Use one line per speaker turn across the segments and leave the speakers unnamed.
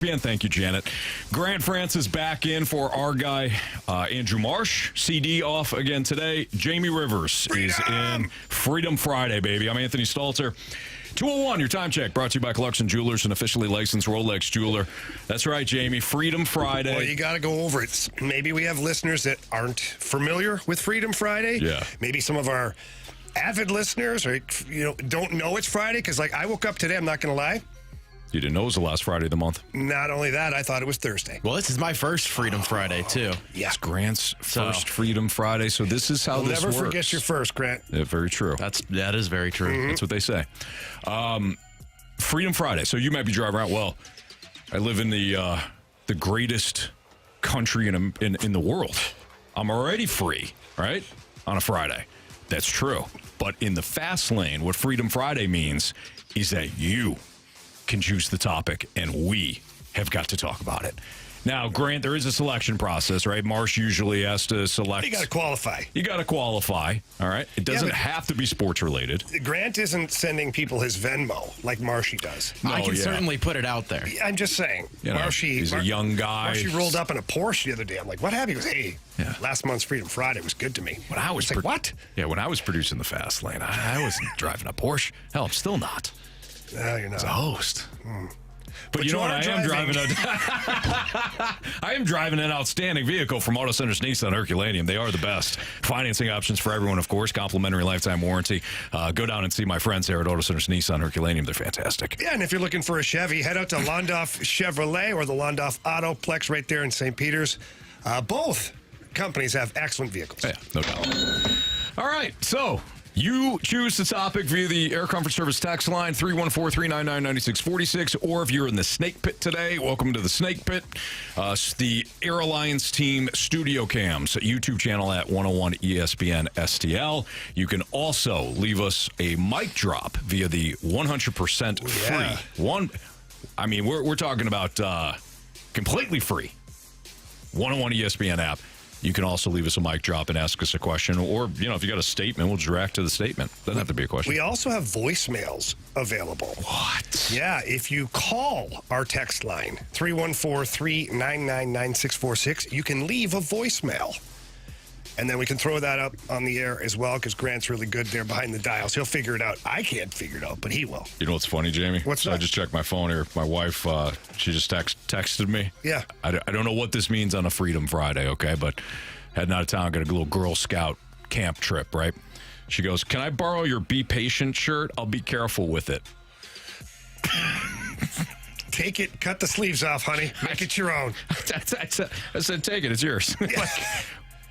ESPN. Thank you, Janet. Grant Francis back in for our guy, Andrew Marsh. CD off again today. Jamie Rivers is in Freedom Friday, baby. I'm Anthony Stalter. 201, your time check, brought to you by Clarkson Jewelers, an officially licensed Rolex jeweler. That's right, Jamie. Freedom Friday.
Well, you got to go over it. Maybe we have listeners that aren't familiar with Freedom Friday.
Yeah.
Maybe some of our avid listeners or don't know it's Friday because, I woke up today, I'm not going to lie.
You didn't know it was the last Friday of the month.
Not only that, I thought it was Thursday.
Well, this is my first Freedom Friday, too.
Yeah.
It's Grant's first Freedom Friday, so this is how this works.
Never forget your first, Grant.
Yeah, very true.
That is very true.
Mm-hmm. That's what they say. Freedom Friday. So you might be driving around. Well, I live in the greatest country in the world. I'm already free, right? On a Friday. That's true. But in the fast lane, what Freedom Friday means is that you can choose the topic, and we have got to talk about it. Now, Grant, there is a selection process, right? Marsh usually has to select.
You got to qualify.
You got to qualify, all right? It doesn't have to be sports-related.
Grant isn't sending people his Venmo like Marshy does.
I can certainly put it out there.
I'm just saying.
He's a young guy.
Marshy rolled up in a Porsche the other day. I'm like, what happened? He goes, hey, last month's Freedom Friday was good to me.
When I was
like, what?
Yeah, when I was producing the fast lane, I wasn't driving a Porsche. Hell, I'm still not.
No, you're not.
As a host. But you know what? I am driving an outstanding vehicle from Auto Centers Nissan Herculaneum. They are the best. Financing options for everyone, of course. Complimentary lifetime warranty. Go down and see my friends there at Auto Centers Nissan Herculaneum. They're fantastic.
Yeah, and if you're looking for a Chevy, head out to Londoff Chevrolet or the Londoff Autoplex right there in St. Peters. Both companies have excellent vehicles.
Yeah, no doubt. All right, so you choose the topic via the Air Comfort Service text line, 314-399-9646, or if you're in the Snake Pit today, welcome to the Snake Pit. The Air Alliance team studio cams, YouTube channel at 101 ESPN STL. You can also leave us a mic drop via the 100% free. We're talking about completely free 101 ESPN app. You can also leave us a mic drop and ask us a question. Or, if you got a statement, we'll just react to the statement. Doesn't have to be a question.
We also have voicemails available.
What?
Yeah, if you call our text line, 314-399-9646, you can leave a voicemail. And then we can throw that up on the air as well because Grant's really good there behind the dials. He'll figure it out. I can't figure it out, but he will.
You know what's funny, Jamie?
What's that?
I just checked my phone here. My wife, she just texted me.
Yeah.
I don't know what this means on a Freedom Friday, okay? But heading out of town, got a little Girl Scout camp trip, right? She goes, can I borrow your Be Patient shirt? I'll be careful with it.
Take it. Cut the sleeves off, honey. Make it your own.
I said, take it. It's yours.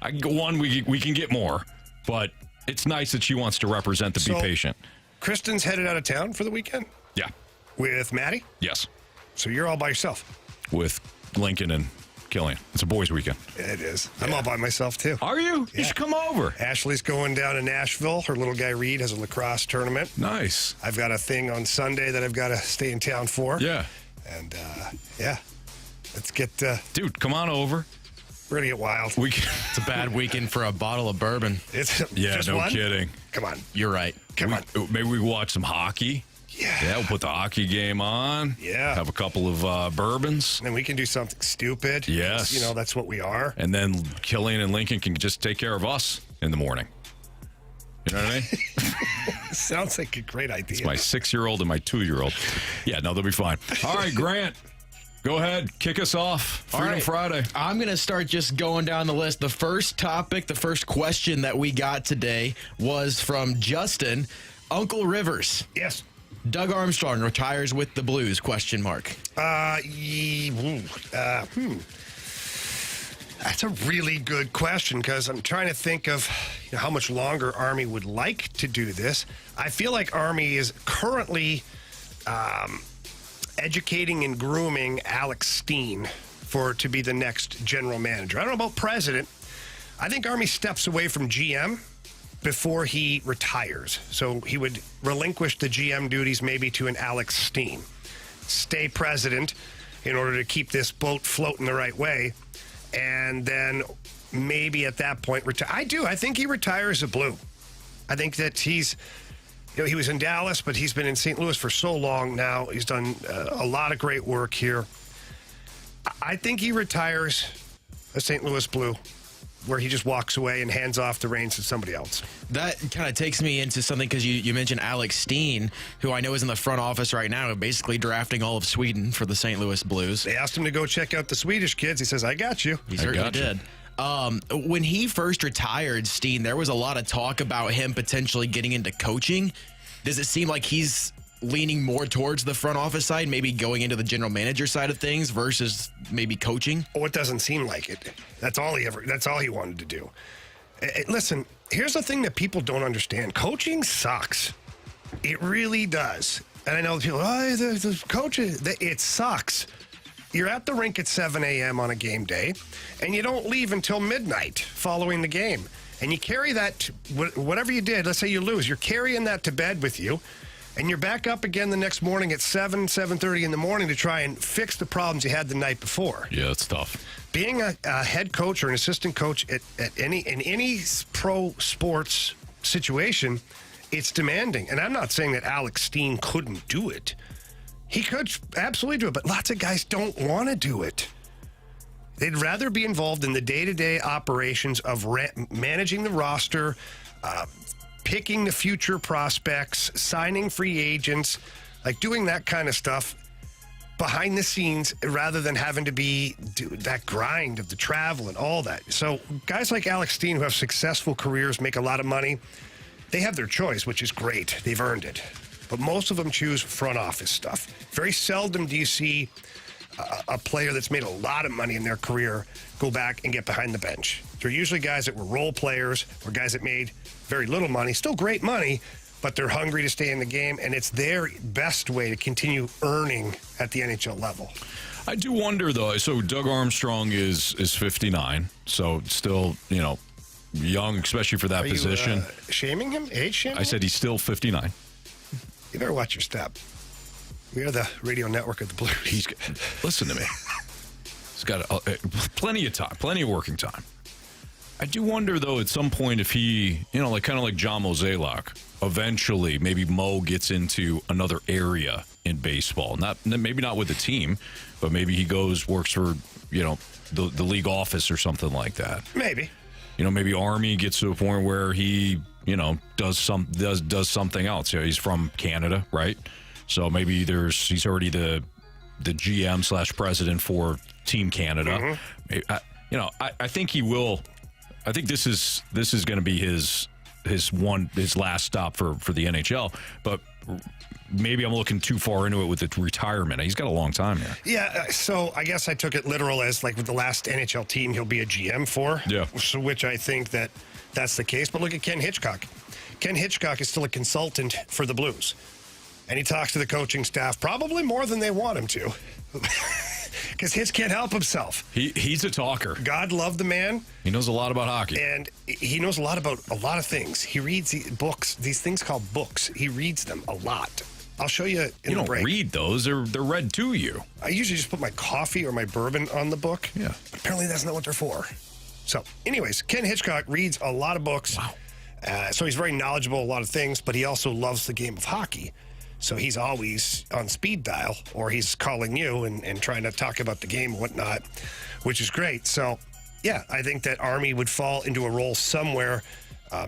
We can get more, but it's nice that she wants to represent the Be Patient.
Kristen's headed out of town for the weekend?
Yeah.
With Maddie?
Yes.
So you're all by yourself?
With Lincoln and Killian. It's a boys' weekend.
It is. Yeah. I'm all by myself, too.
Are you?
Yeah.
You should come over.
Ashley's going down to Nashville. Her little guy, Reed, has a lacrosse tournament.
Nice.
I've got a thing on Sunday that I've got to stay in town for.
Yeah.
And, let's get...
Dude, come on over.
We're going to get wild.
It's a bad weekend for a bottle of bourbon.
It's
just no
one?
kidding.
Come on.
You're right.
Come on.
Maybe we watch some hockey.
Yeah.
We'll put the hockey game on.
Yeah.
Have a couple of bourbons.
And we can do something stupid.
Yes.
That's what we are.
And then Killian and Lincoln can just take care of us in the morning. You know what I mean?
Sounds like a great idea.
It's my 6-year-old and my 2-year-old. Yeah, no, they'll be fine. All right, Grant. Go ahead. Kick us off. Freedom Friday.
I'm going to start just going down the list. The first topic, the first question that we got today was from Justin. Uncle Rivers.
Yes.
Doug Armstrong retires with the Blues, ?
That's a really good question because I'm trying to think of how much longer Army would like to do this. I feel like Army is currently educating and grooming Alex Steen to be the next general manager. I don't know about president. I think Army steps away from GM before he retires. So he would relinquish the GM duties maybe to an Alex Steen. Stay president in order to keep this boat floating the right way. And then maybe at that point retire. I think he retires a Blue. I think that he's... he was in Dallas, but he's been in St. Louis for so long now. He's done a lot of great work here. I think he retires a St. Louis Blue, where he just walks away and hands off the reins to somebody else.
That kind of takes me into something because you mentioned Alex Steen, who I know is in the front office right now, basically drafting all of Sweden for the St. Louis Blues.
They asked him to go check out the Swedish kids. He says, I got you.
He certainly did. When he first retired, Steen, there was a lot of talk about him potentially getting into coaching. Does it seem like he's leaning more towards the front office side, maybe going into the general manager side of things versus maybe coaching?
Oh, it doesn't seem like it. That's all he wanted to do. Listen, here's the thing that people don't understand. Coaching sucks. It really does. And I know people, the coaching, it sucks. You're at the rink at 7 a.m. on a game day, and you don't leave until midnight following the game. And you carry that, whatever you did, let's say you lose, you're carrying that to bed with you, and you're back up again the next morning at 7:30 in the morning to try and fix the problems you had the night before.
Yeah, it's tough.
Being a head coach or an assistant coach in any pro sports situation, it's demanding. And I'm not saying that Alex Steen couldn't do it. He could absolutely do it, but lots of guys don't want to do it. They'd rather be involved in the day-to-day operations of managing the roster, picking the future prospects, signing free agents, like doing that kind of stuff behind the scenes rather than having to do that grind of the travel and all that. So guys like Alex Steen who have successful careers, make a lot of money, they have their choice, which is great. They've earned it. But most of them choose front office stuff. Very seldom do you see a player that's made a lot of money in their career go back and get behind the bench. They're usually guys that were role players or guys that made very little money, still great money, but they're hungry to stay in the game, and it's their best way to continue earning at the NHL level.
I do wonder, though, so Doug Armstrong is 59, so still, young, especially for that position.
Shaming him? Age shaming
I said he's still 59.
You better watch your step. We are the radio network of the Blues.
Listen to me. He's got plenty of time, plenty of working time. I do wonder, though, at some point if he, kind of like John Mozeliak, eventually maybe Mo gets into another area in baseball. Maybe not with the team, but maybe he works for, the league office or something like that.
Maybe.
Maybe Army gets to a point where he, does something else. He's from Canada, right? So maybe he's already the GM / president for Team Canada. Mm-hmm. I think he will. I think this is going to be his last stop for the NHL. But maybe I'm looking too far into it with the retirement. He's got a long time here.
Yeah, so I guess I took it literal as like with the last NHL team he'll be a GM for.
Yeah.
So which I think that's the case. But look at Ken Hitchcock. Ken Hitchcock is still a consultant for the Blues. And he talks to the coaching staff probably more than they want him to. Because Hitch can't help himself.
He's a talker.
God love the man.
He knows a lot about hockey.
And he knows a lot about a lot of things. He reads books, these things called books. He reads them a lot. I'll show you in the break.
You don't read those. They're read to you.
I usually just put my coffee or my bourbon on the book.
Yeah.
But apparently that's not what they're for. So anyways, Ken Hitchcock reads a lot of books.
Wow.
So he's very knowledgeable a lot of things, but he also loves the game of hockey. So he's always on speed dial, or he's calling you and trying to talk about the game and whatnot, which is great. So, yeah, I think that Army would fall into a role somewhere,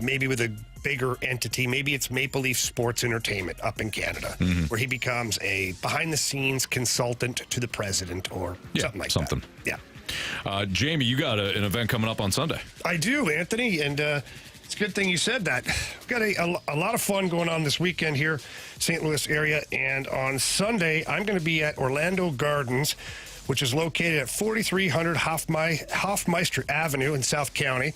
maybe with a bigger entity. Maybe it's Maple Leaf Sports Entertainment up in Canada, where he becomes a behind-the-scenes consultant to the president or something like that. Yeah.
Jamie, you got an event coming up on Sunday.
I do, Anthony, and it's a good thing you said that. We've got a lot of fun going on this weekend here, St. Louis area, and on Sunday, I'm going to be at Orlando Gardens, which is located at 4300 Hofmeister Avenue in South County,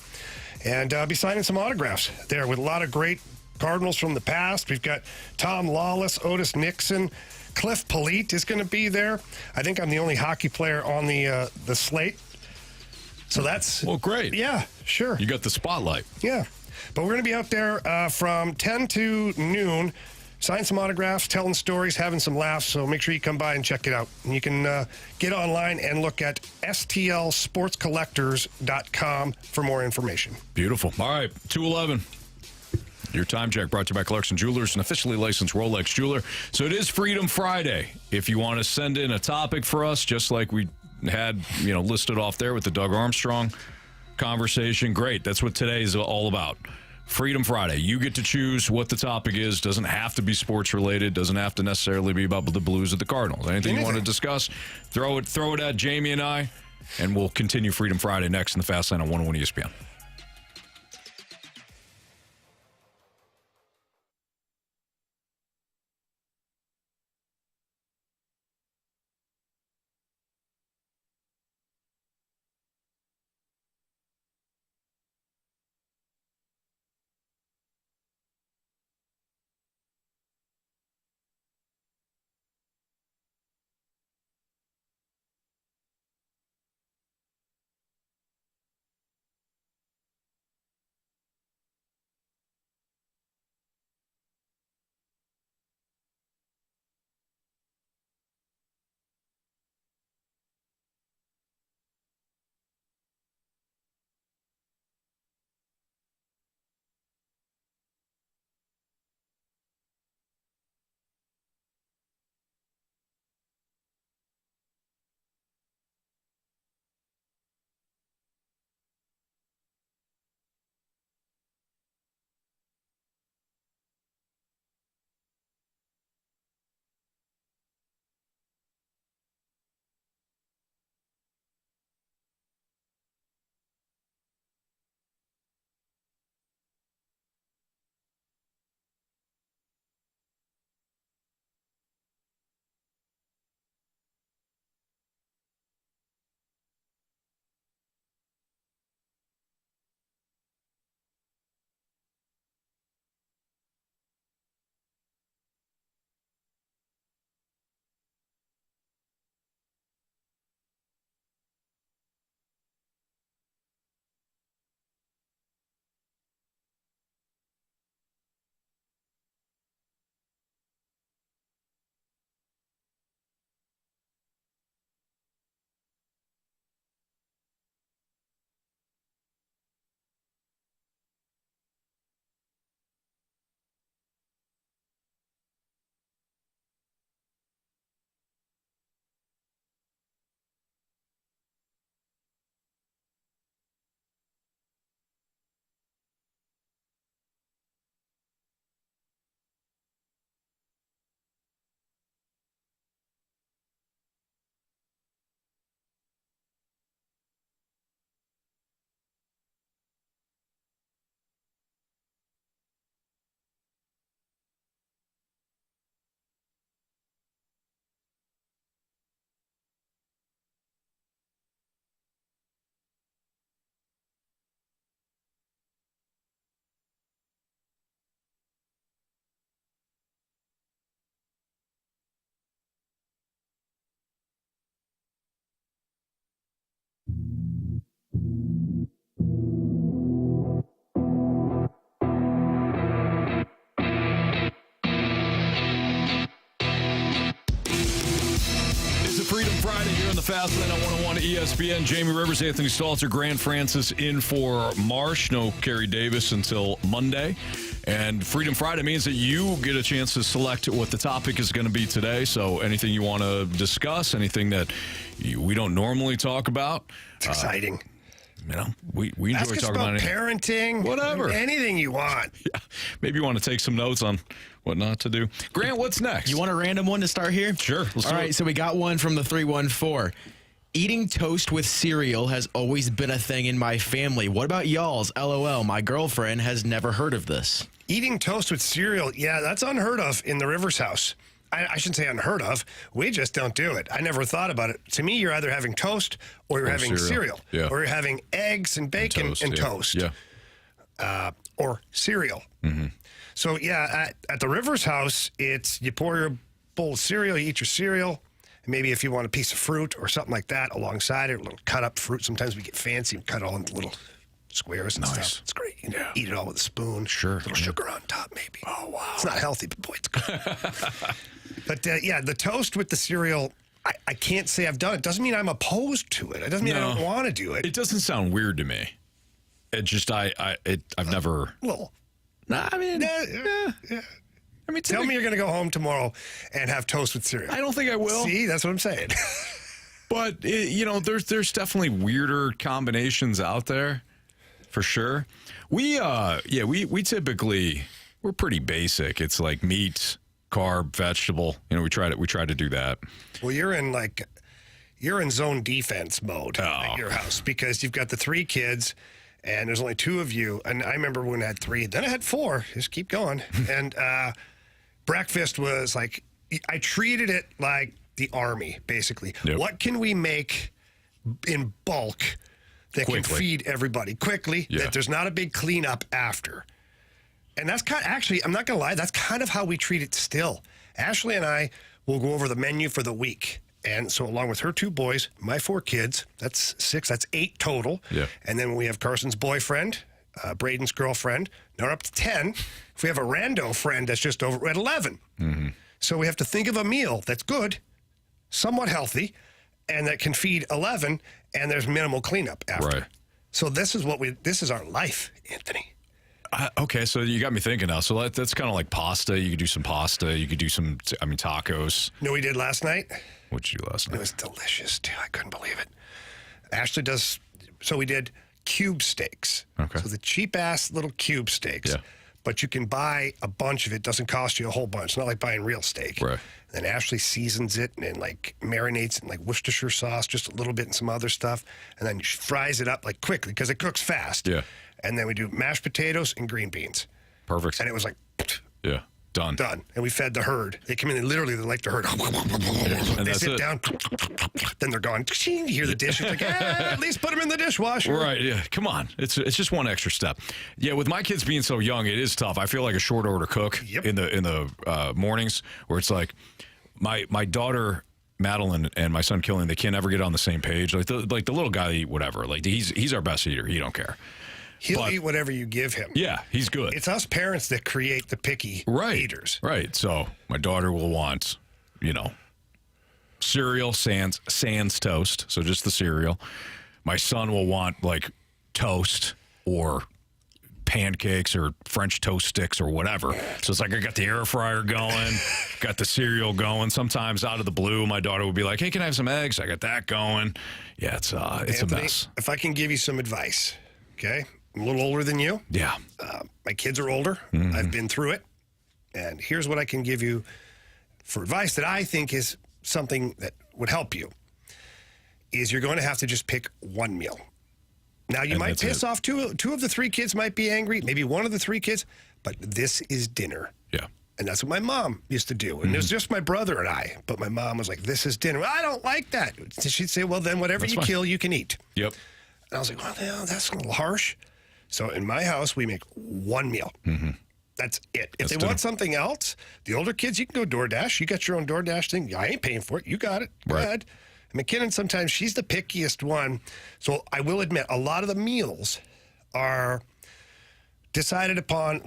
and I'll be signing some autographs there with a lot of great Cardinals from the past. We've got Tom Lawless, Otis Nixon, Cliff Polite is going to be there. I think I'm the only hockey player on the slate. So that's...
Well, great.
Yeah, sure.
You got the spotlight.
Yeah. But we're going to be out there from 10 to noon, signing some autographs, telling stories, having some laughs. So make sure you come by and check it out. And you can get online and look at stlsportscollectors.com for more information.
Beautiful. All right, 2:11. Your time check brought to you by Clarkson Jewelers, an officially licensed Rolex jeweler. So it is Freedom Friday. If you want to send in a topic for us, just like we had, listed off there with the Doug Armstrong conversation. Great. That's what today is all about. Freedom Friday. You get to choose what the topic is. Doesn't have to be sports related. Doesn't have to necessarily be about the Blues or the Cardinals. Anything you want to discuss, throw it at Jamie and I, and we'll continue Freedom Friday next in the Fast Lane on 101 ESPN. Freedom Friday here on the Fast Lane on 101 ESPN. Jamie Rivers, Anthony Stalter, Grant Francis in for Marsh. No Kerry Davis until Monday. And Freedom Friday means that you get a chance to select what the topic is going to be today. So anything you want to discuss, anything that we don't normally talk about.
It's exciting.
We enjoy
Ask us
talking about anything.
Parenting,
whatever,
anything you want.
Yeah, maybe you want to take some notes on what not to do. Grant, what's next?
You want a random one to start here?
Sure.
All right, so we got one from the 314. Eating toast with cereal has always been a thing in my family. What about y'all's? LOL. My girlfriend has never heard of this.
Eating toast with cereal, yeah, that's unheard of in the Rivers house. I shouldn't say unheard of. We just don't do it. I never thought about it. To me, you're either having toast or you're having cereal.
Yeah.
Or you're having eggs and bacon and toast.
Yeah.
Or cereal. Mm-hmm. So, yeah, at the Rivers house, it's you pour your bowl of cereal, you eat your cereal, and maybe if you want a piece of fruit or something like that alongside it, a little cut up fruit. Sometimes we get fancy and cut it all into little squares and stuff. It's great. You know, eat it all with a spoon.
Sure.
A little sugar on top, maybe. Oh, wow. It's not healthy, but boy, it's good. But, yeah, the toast with the cereal, I can't say I've done it. Doesn't mean I'm opposed to it. It doesn't mean I don't want to do it.
It doesn't sound weird to me. It just, I've never.
Well,
nah, I mean, yeah. I mean,
tell me you're going to go home tomorrow and have toast with cereal.
I don't think I will.
See, that's what I'm saying.
But there's definitely weirder combinations out there, for sure. We typically we're pretty basic. It's like meat, carb, vegetable. We try to do that.
Well, you're in zone defense mode at your house because you've got the 3 kids and there's only 2 of you. And I remember when I had 3, then I had 4. Just keep going. And breakfast was like, I treated it like the Army, basically.
Yep.
What can we make in bulk that can feed everybody quickly, that there's not a big cleanup after? And that's actually, I'm not going to lie, that's kind of how we treat it still. Ashley and I will go over the menu for the week. And so along with her 2 boys, my 4 kids, that's 6, that's 8 total.
Yeah.
And then we have Carson's boyfriend, Braden's girlfriend. Now we're up to 10. If we have a rando friend, that's just over at 11.
Mm-hmm. So
we have to think of a meal that's good, somewhat healthy, and that can feed 11, and there's minimal cleanup after.
Right.
So this is our life, Anthony.
Okay, so you got me thinking now. So that's kind of like pasta. You could do some pasta. You could do some, tacos.
You know what we did last night?
What'd you do last night?
It was delicious, too. I couldn't believe it. Ashley does, so we did cube steaks.
Okay.
So the cheap-ass little cube steaks.
Yeah.
But you can buy a bunch of it. Doesn't cost you a whole bunch. It's not like buying real steak.
Right.
Then Ashley seasons it and marinates it in Worcestershire sauce, just a little bit and some other stuff. And then she fries it up quickly because it cooks fast.
Yeah.
And then we do mashed potatoes and green beans.
Perfect.
And it was
yeah, done.
And we fed the herd. They come in, they're like the herd.
And
they
that's
sit
it.
down, then they're gone. You hear the dishes, at least put them in the dishwasher.
Right, yeah. Come on. It's just one extra step. Yeah, with my kids being so young, it is tough. I feel like a short order cook in the mornings where it's like my daughter Madeline and my son Killian, they can't ever get on the same page. Like the little guy eat whatever. Like he's our best eater. He don't care.
He'll eat whatever you give him.
Yeah, he's good.
It's us parents that create the picky eaters.
Right. So my daughter will want, cereal sans toast. So just the cereal. My son will want toast or pancakes or French toast sticks or whatever. So it's like I got the air fryer going, got the cereal going. Sometimes out of the blue, my daughter would be like, "Hey, can I have some eggs?" I got that going. Yeah, it's Anthony, a mess.
If I can give you some advice, okay? I'm a little older than you.
Yeah.
My kids are older. Mm-hmm. I've been through it. And here's what I can give you for advice that I think is something that would help you, is you're going to have to just pick one meal. Now, you might piss off two of the 3 kids might be angry, maybe one of the 3 kids, but this is dinner.
Yeah.
And that's what my mom used to do. And it was just my brother and I. But my mom was like, this is dinner. I don't like that. She'd say, well, then whatever you kill, you can eat.
Yep.
And I was like, well, that's a little harsh. So in my house, we make one meal. Mm-hmm. That's it. If they want something else, the older kids, you can go DoorDash. You got your own DoorDash thing. I ain't paying for it. You got it. Go ahead. And McKinnon, sometimes she's the pickiest one. So I will admit, a lot of the meals are decided upon,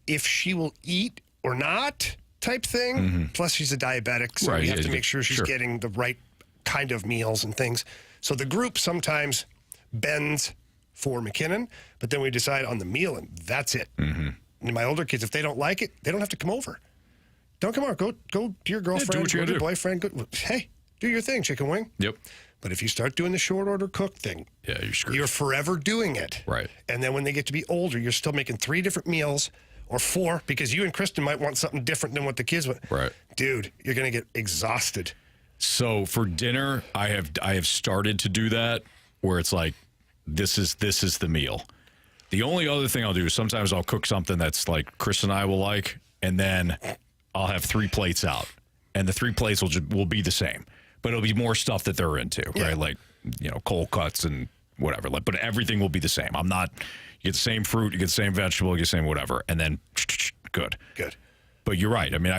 if she will eat or not type thing. Mm-hmm. Plus, she's a diabetic, so we have to make sure she's getting the right kind of meals and things. So the group sometimes bends for McKinnon, but then we decide on the meal, and that's it. Mm-hmm. And my older kids, if they don't like it, they don't have to come over. Don't come over. Go to your girlfriend, go to your boyfriend. Hey, do your thing, chicken wing.
Yep.
But if you start doing the short order cook thing,
you're screwed.
You're forever doing it.
Right.
And then when they get to be older, you're still making 3 different meals or 4, because you and Kristen might want something different than what the kids want.
Right.
Dude, you're going to get exhausted.
So for dinner, I have started to do that where it's like, this is the meal. The only other thing I'll do is sometimes I'll cook something that's like Chris and I will like, and then I'll have 3 plates out, and the 3 plates will be the same, but it'll be more stuff that they're into, right? Like, cold cuts and whatever. But everything will be the same. You get the same fruit, you get the same vegetable, you get the same whatever, and then good. But you're right. I mean,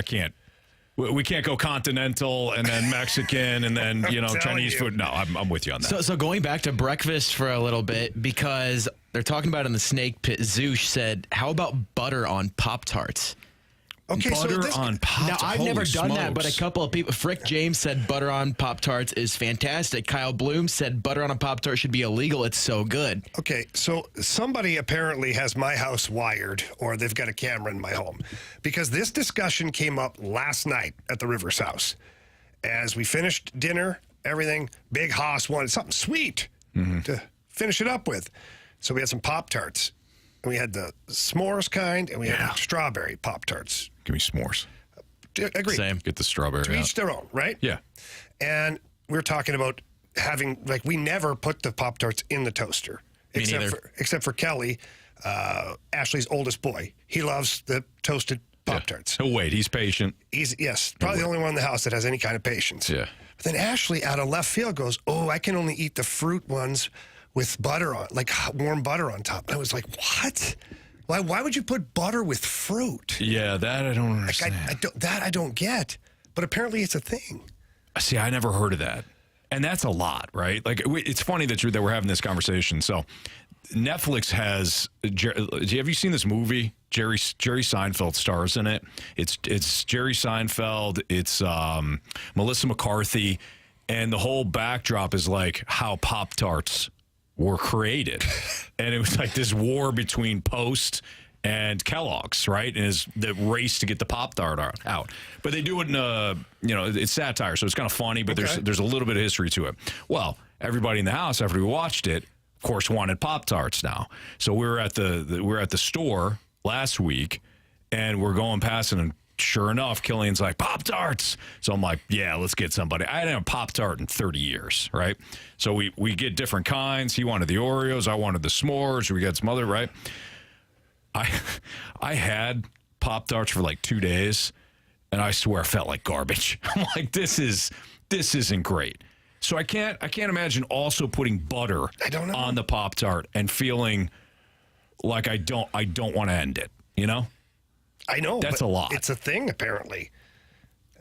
we can't go continental and then Mexican and then, Chinese food. No, I'm with you on that.
So going back to breakfast for a little bit, because they're talking about in the Snake Pit, Zoosh said, how about butter on Pop-Tarts?
Okay,
butter on Pop-Tarts.
Now, I've never done that, but a couple of people, Frick James said butter on Pop-Tarts is fantastic. Kyle Bloom said butter on a Pop-Tart should be illegal. It's so good.
Okay, so somebody apparently has my house wired, or they've got a camera in my home, because this discussion came up last night at the Rivers house. As we finished dinner everything. Big Hoss wanted something sweet to finish it up with. So we had some Pop-Tarts. And we had the s'mores kind, and we had the strawberry Pop-Tarts.
Give me s'mores.
Agreed.
Same.
Get the strawberry
To
out.
each their own, right?
Yeah.
And we were talking about having, like, we never put the Pop-Tarts in the toaster.
Me neither.
Except for Kelly, Ashley's oldest boy. He loves the toasted Pop-Tarts.
Oh, wait. He's patient.
Yes, probably the only one in the house that has any kind of patience.
Yeah.
But then Ashley, out of left field, goes, "Oh, I can only eat the fruit ones with butter on, like warm butter on top." And I was like, "What? Why would you put butter with fruit?"
Yeah, that I don't
Like,
understand.
I don't get. But apparently it's a thing.
See, I never heard of that. And that's a lot, right? Like, it's funny that we're having this conversation. So, Netflix has. Have you seen this movie? Jerry Seinfeld stars in it. It's Jerry Seinfeld. It's Melissa McCarthy, and the whole backdrop is like how Pop-Tarts were created, and it was like this war between Post and Kellogg's, right? And it's the race to get the Pop-Tart out. But they do it in it's satire, so it's kind of funny, but there's a little bit of history to it. Well, everybody in the house after we watched it, of course, wanted Pop-Tarts now. So we were at the store last week, and we're going past it, and sure enough, Killian's like, Pop-Tarts. So I'm like, yeah, let's get somebody. I hadn't had a Pop-Tart in 30 years, right? So we get different kinds. He wanted the Oreos. I wanted the s'mores. We got some other, right? I had Pop-Tarts for like 2 days, and I swear I felt like garbage. I'm like, this isn't great. So I can't imagine also putting butter on the Pop-Tart and feeling like I don't want to end it, you know?
I know.
That's a lot.
It's a thing, apparently.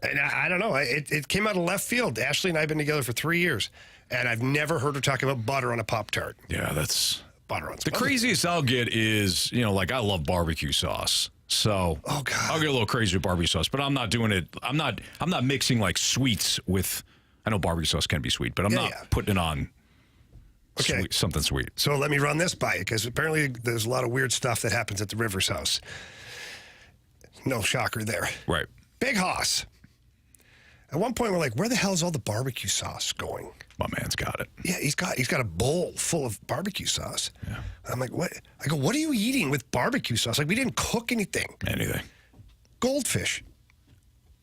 And I don't know. It came out of left field. Ashley and I have been together for 3 years, and I've never heard her talk about butter on a Pop-Tart.
Yeah, that's...
Butter on
the craziest I'll get is, like I love barbecue sauce. So
oh, God.
I'll get a little crazy with barbecue sauce, but I'm not doing it. I'm not mixing like sweets with, I know barbecue sauce can be sweet, but I'm not putting it on something sweet.
So let me run this by you, because apparently there's a lot of weird stuff that happens at the Rivers house. No shocker there.
Right.
Big Hoss. At one point, we're like, where the hell is all the barbecue sauce going?
My man's got it.
Yeah, he's got a bowl full of barbecue sauce.
Yeah.
I'm like, what? I go, what are you eating with barbecue sauce? Like, we didn't cook anything.
Anything.
Goldfish.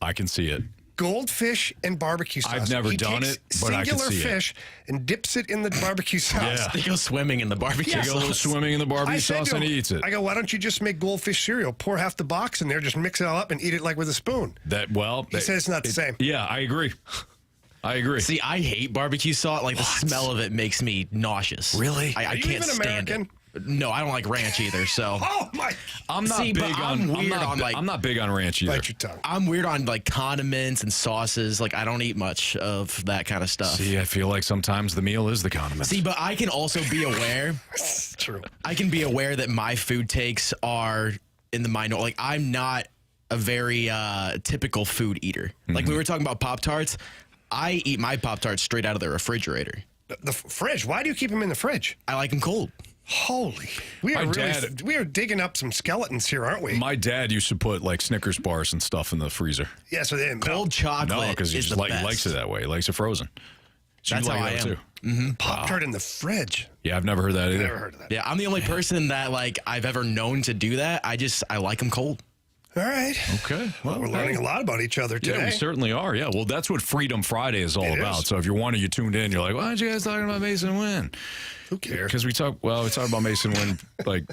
I can see it.
Goldfish and barbecue sauce.
I've never done
takes
it, but I can
singular
see it.
fish and dips it in the barbecue sauce.
Yeah.
They go swimming in the barbecue
They go a little
sauce.
swimming in the barbecue
I said
sauce
to
and
him,
he eats it.
I go, why don't you just make goldfish cereal? Pour half the box in there, just mix it all up and eat it like with a spoon.
He
said it's not the same.
Yeah, I agree.
See, I hate barbecue sauce. Like, the smell of it makes me nauseous.
Really?
I
Are you
can't
even
stand
American?
it. No, I don't like ranch either, so.
Oh, my.
I'm not
See,
big
but
on. I'm not big on ranch either.
Bite your tongue.
I'm weird on, like, condiments and sauces. Like, I don't eat much of that kind of stuff.
See, I feel like sometimes the meal is the condiment.
See, but I can also be aware.
True.
I can be aware that my food takes are in the minority. Like, I'm not a very typical food eater. Like, we were talking about Pop-Tarts. I eat my Pop-Tarts straight out of the refrigerator.
The fridge. Why do you keep them in the fridge?
I like them cold.
Holy. We are digging up some skeletons here, aren't we?
My dad used to put like Snickers bars and stuff in the freezer.
Yeah, so they didn't melt.
Cold chocolate
No, because he
is
just
the
he
best.
likes it that way. He likes it frozen. So
That's
you like
how I
that
am.
too.
Pop-Tart in the fridge.
Yeah, I've never heard that either.
Never heard of that.
Yeah, I'm the only person that like I've ever known to do that. I like them cold.
All right.
Okay. Well,
We're learning a lot about each other today.
Yeah, we certainly are. Yeah. Well, that's what Freedom Friday is all
It
about.
is.
So if you're one of you tuned in, you're like, why aren't you guys talking about Mason Wynn?
Who cares?
Because we talk about Mason Wynn like,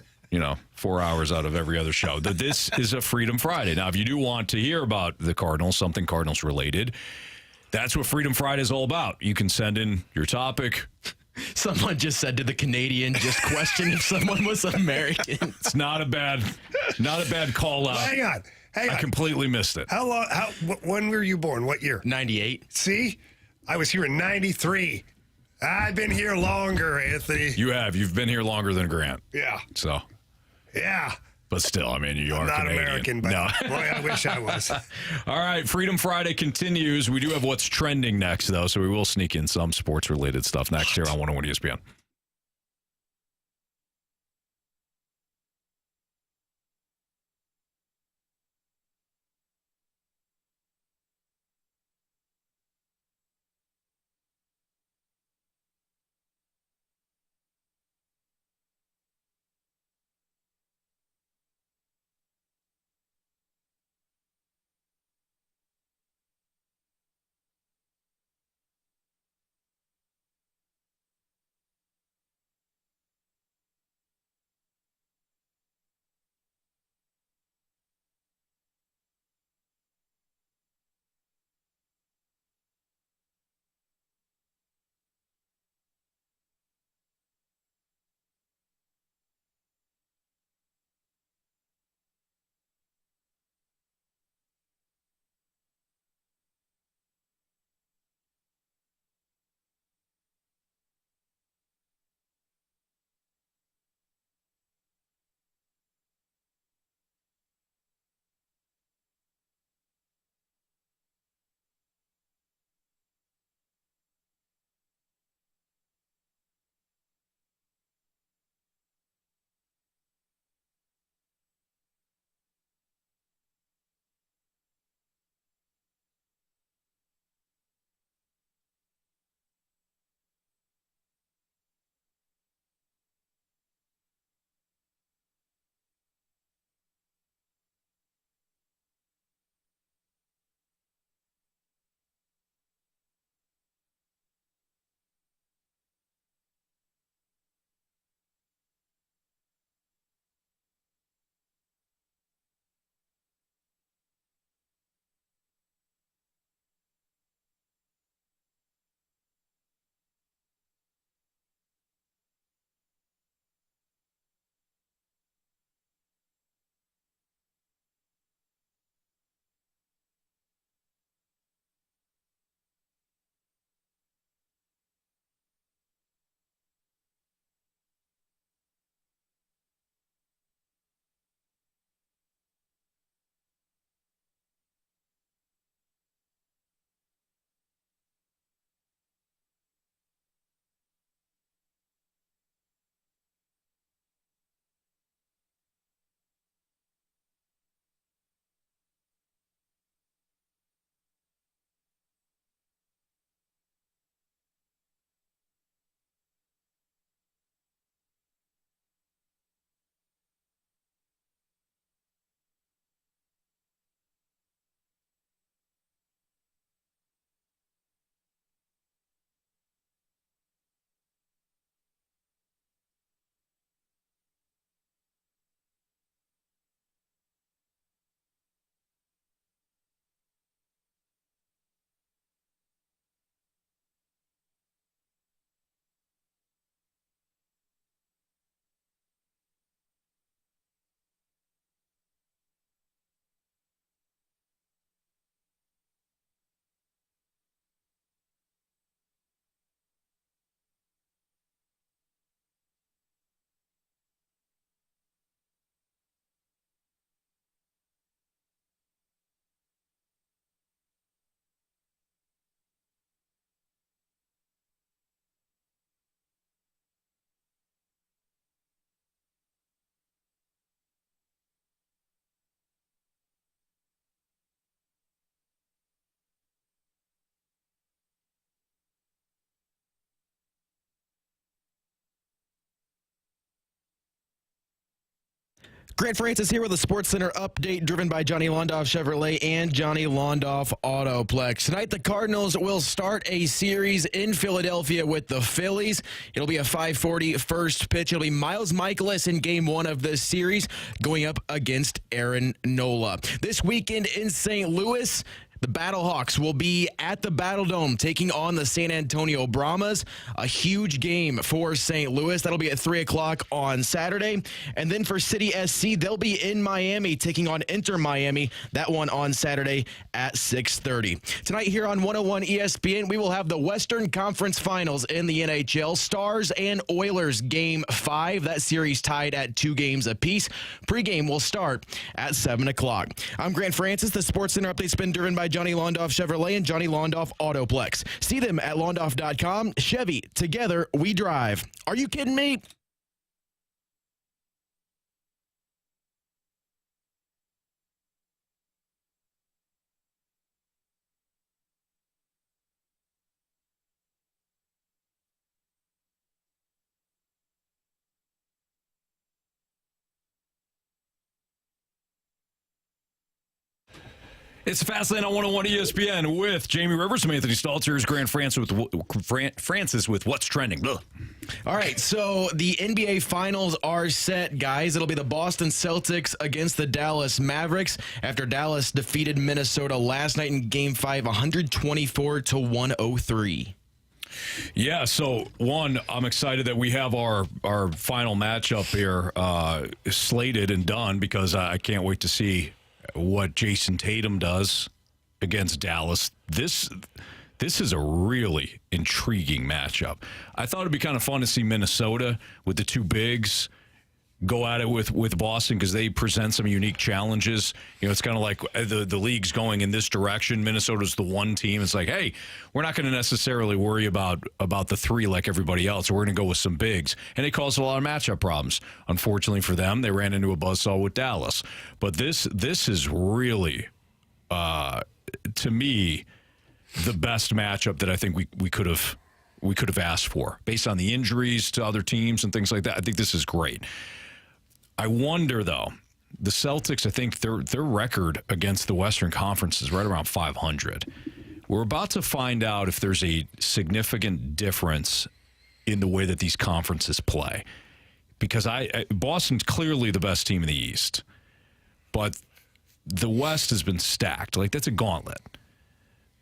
4 hours out of every other show. This is a Freedom Friday. Now, if you do want to hear about the Cardinals, something Cardinals related, that's what Freedom Friday is all about. You can send in your topic.
Someone just said to the Canadian, just question if someone was American.
It's not a bad call out.
Hang on.
I completely missed it.
How long? When were you born? What year?
98.
See, I was here in '93. I've been here longer, Anthony.
You've been here longer than Grant.
Yeah.
So,
Yeah.
but still, I mean, you
I'm
are
not
Canadian.
American, but
No.
boy, I wish I was.
All right, Freedom Friday continues. We do have what's trending next, though, so we will sneak in some sports-related stuff next here on 101 ESPN.
Grant Francis here with a Sports Center update driven by Johnny Londoff Chevrolet and Johnny Londoff Autoplex. Tonight, the Cardinals will start a series in Philadelphia with the Phillies. It'll be a 5:40 first pitch. It'll be Miles Mikolas in game one of this series going up against Aaron Nola. This weekend in St. Louis, the Battlehawks will be at the Battledome taking on the San Antonio Brahmas. A huge game for St. Louis. That'll be at 3 o'clock on Saturday. And then for City SC, they'll be in Miami taking on Inter Miami. That one on Saturday at 6:30. Tonight here on 101 ESPN, we will have the Western Conference Finals in the NHL. Stars and Oilers Game 5. That series tied at 2 games apiece. Pregame will start at 7 o'clock. I'm Grant Francis. The Sports Center update's been driven by Johnny Londoff Chevrolet and Johnny Londoff Autoplex. See them at londoff.com. Chevy, together we drive. Are you kidding me?
It's Fastlane on 101 ESPN with Jamie Rivers. I'm Anthony Staltz. Here's Grant Francis with What's Trending. Ugh.
All right, so the NBA Finals are set, guys. It'll be the Boston Celtics against the Dallas Mavericks after Dallas defeated Minnesota last night in Game 5, 124-103.
Yeah, so one, I'm excited that we have our final matchup here slated and done because I can't wait to see what Jason Tatum does against Dallas. This is a really intriguing matchup. I thought it'd be kind of fun to see Minnesota with the two bigs go at it with Boston because they present some unique challenges. You know, it's kind of like the league's going in this direction. Minnesota's the one team. It's like, hey, we're not going to necessarily worry about the three like everybody else. We're going to go with some bigs. And it caused a lot of matchup problems. Unfortunately for them, they ran into a buzzsaw with Dallas. But this is really, to me, the best matchup that I think we could have asked for based on the injuries to other teams and things like that. I think this is great. I wonder, though, the Celtics, I think their record against the Western Conference is right around 500. We're about to find out if there's a significant difference in the way that these conferences play. Because Boston's clearly the best team in the East, but the West has been stacked. Like, that's a gauntlet.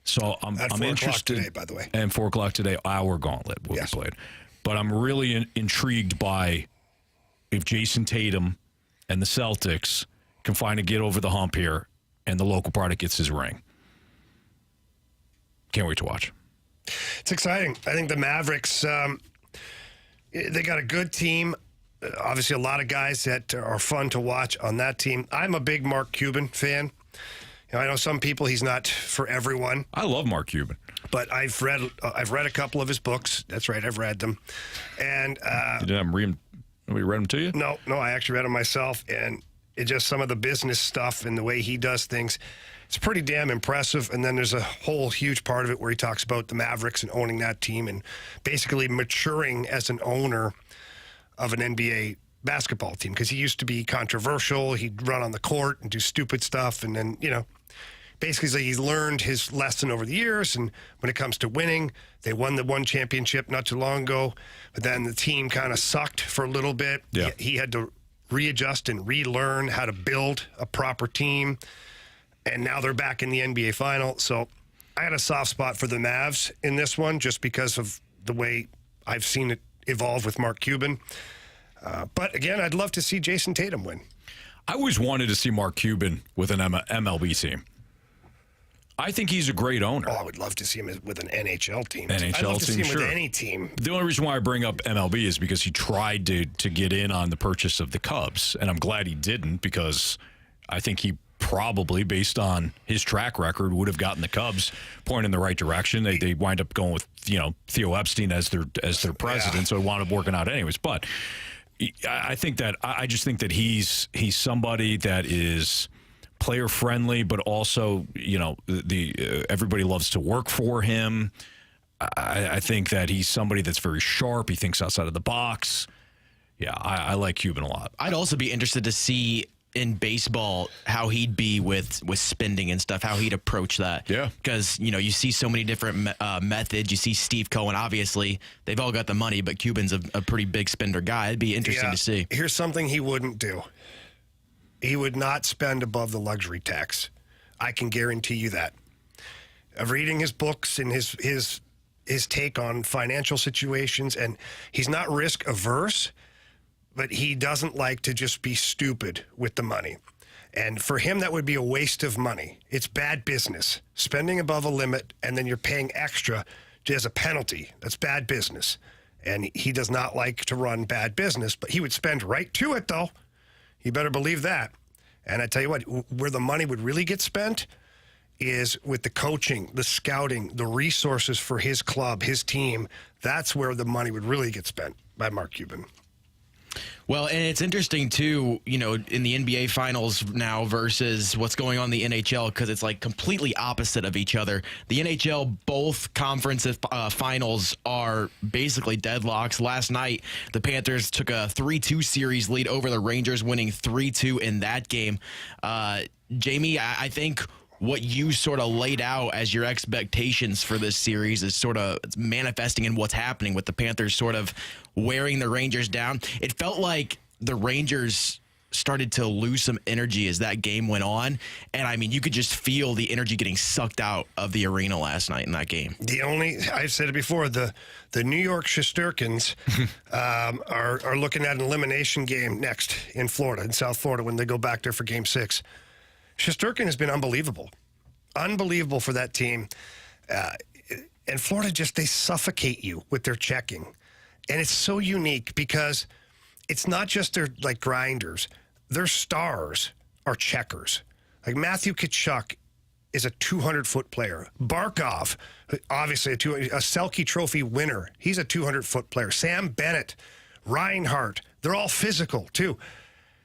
So I'm interested.
Today, by the way.
And 4 o'clock today, our gauntlet will be played. But I'm really intrigued by if Jason Tatum and the Celtics can finally get over the hump here and the local product gets his ring. Can't wait to watch.
It's exciting. I think the Mavericks, they got a good team. Obviously, a lot of guys that are fun to watch on that team. I'm a big Mark Cuban fan. You know, I know some people, he's not for everyone.
I love Mark Cuban.
But I've read a couple of his books. That's right, I've read them. And
you didn't read them? Nobody read them to you?
No, I actually read them myself. And it just some of the business stuff and the way he does things, it's pretty damn impressive. And then there's a whole huge part of it where he talks about the Mavericks and owning that team and basically maturing as an owner of an NBA basketball team, because he used to be controversial. He'd run on the court and do stupid stuff. And then, you know, basically he's learned his lesson over the years. And when it comes to winning, they won the one championship not too long ago, but then the team kind of sucked for a little bit.
Yeah.
He had to readjust and relearn how to build a proper team. And now they're back in the NBA final. So I had a soft spot for the Mavs in this one just because of the way I've seen it evolve with Mark Cuban. But again, I'd love to see Jason Tatum win.
I always wanted to see Mark Cuban with an MLB team. I think he's a great owner.
Oh, I would love to see him with an NHL team.
NHL
I'd love to see
team,
him
sure.
with any team.
The only reason why I bring up MLB is because he tried to get in on the purchase of the Cubs, and I'm glad he didn't, because I think he probably, based on his track record, would have gotten the Cubs pointed in the right direction. They wind up going with, you know, Theo Epstein as their president, so it wound up working out anyways. But I just think that he's somebody that is player friendly, but also, you know, everybody loves to work for him. I think that he's somebody that's very sharp. He thinks outside of the box. Yeah, I like Cuban a lot.
I'd also be interested to see in baseball how he'd be with spending and stuff, how he'd approach that.
Yeah.
Because, you see so many different methods. You see Steve Cohen, obviously, they've all got the money, but Cuban's a pretty big spender guy. It'd be interesting to see.
Here's something he wouldn't do. He would not spend above the luxury tax. I can guarantee you that. Of reading his books and his take on financial situations, and he's not risk averse, but he doesn't like to just be stupid with the money. And for him, that would be a waste of money. It's bad business. Spending above a limit and then you're paying extra as a penalty. That's bad business. And he does not like to run bad business, but he would spend right to it, though. You better believe that. And I tell you what, where the money would really get spent is with the coaching, the scouting, the resources for his club, his team. That's where the money would really get spent by Mark Cuban.
Well, and it's interesting, too, in the NBA Finals now versus what's going on in the NHL, because it's like completely opposite of each other. The NHL, both conference finals are basically deadlocks. Last night, the Panthers took a 3-2 series lead over the Rangers, winning 3-2 in that game. Jamie, I think what you sort of laid out as your expectations for this series is sort of manifesting in what's happening with the Panthers sort of wearing the Rangers down. It felt like the Rangers started to lose some energy as that game went on. And, I mean, you could just feel the energy getting sucked out of the arena last night in that game.
I've said it before, the New York Shesterkins are looking at an elimination game next in Florida, in South Florida, when they go back there for Game 6. Shesterkin has been unbelievable. Unbelievable for that team. And Florida they suffocate you with their checking. And it's so unique because it's not just their grinders. Their stars are checkers. Like Matthew Tkachuk is a 200-foot player. Barkov, obviously a Selke Trophy winner. He's a 200-foot player. Sam Bennett, Reinhart, they're all physical too.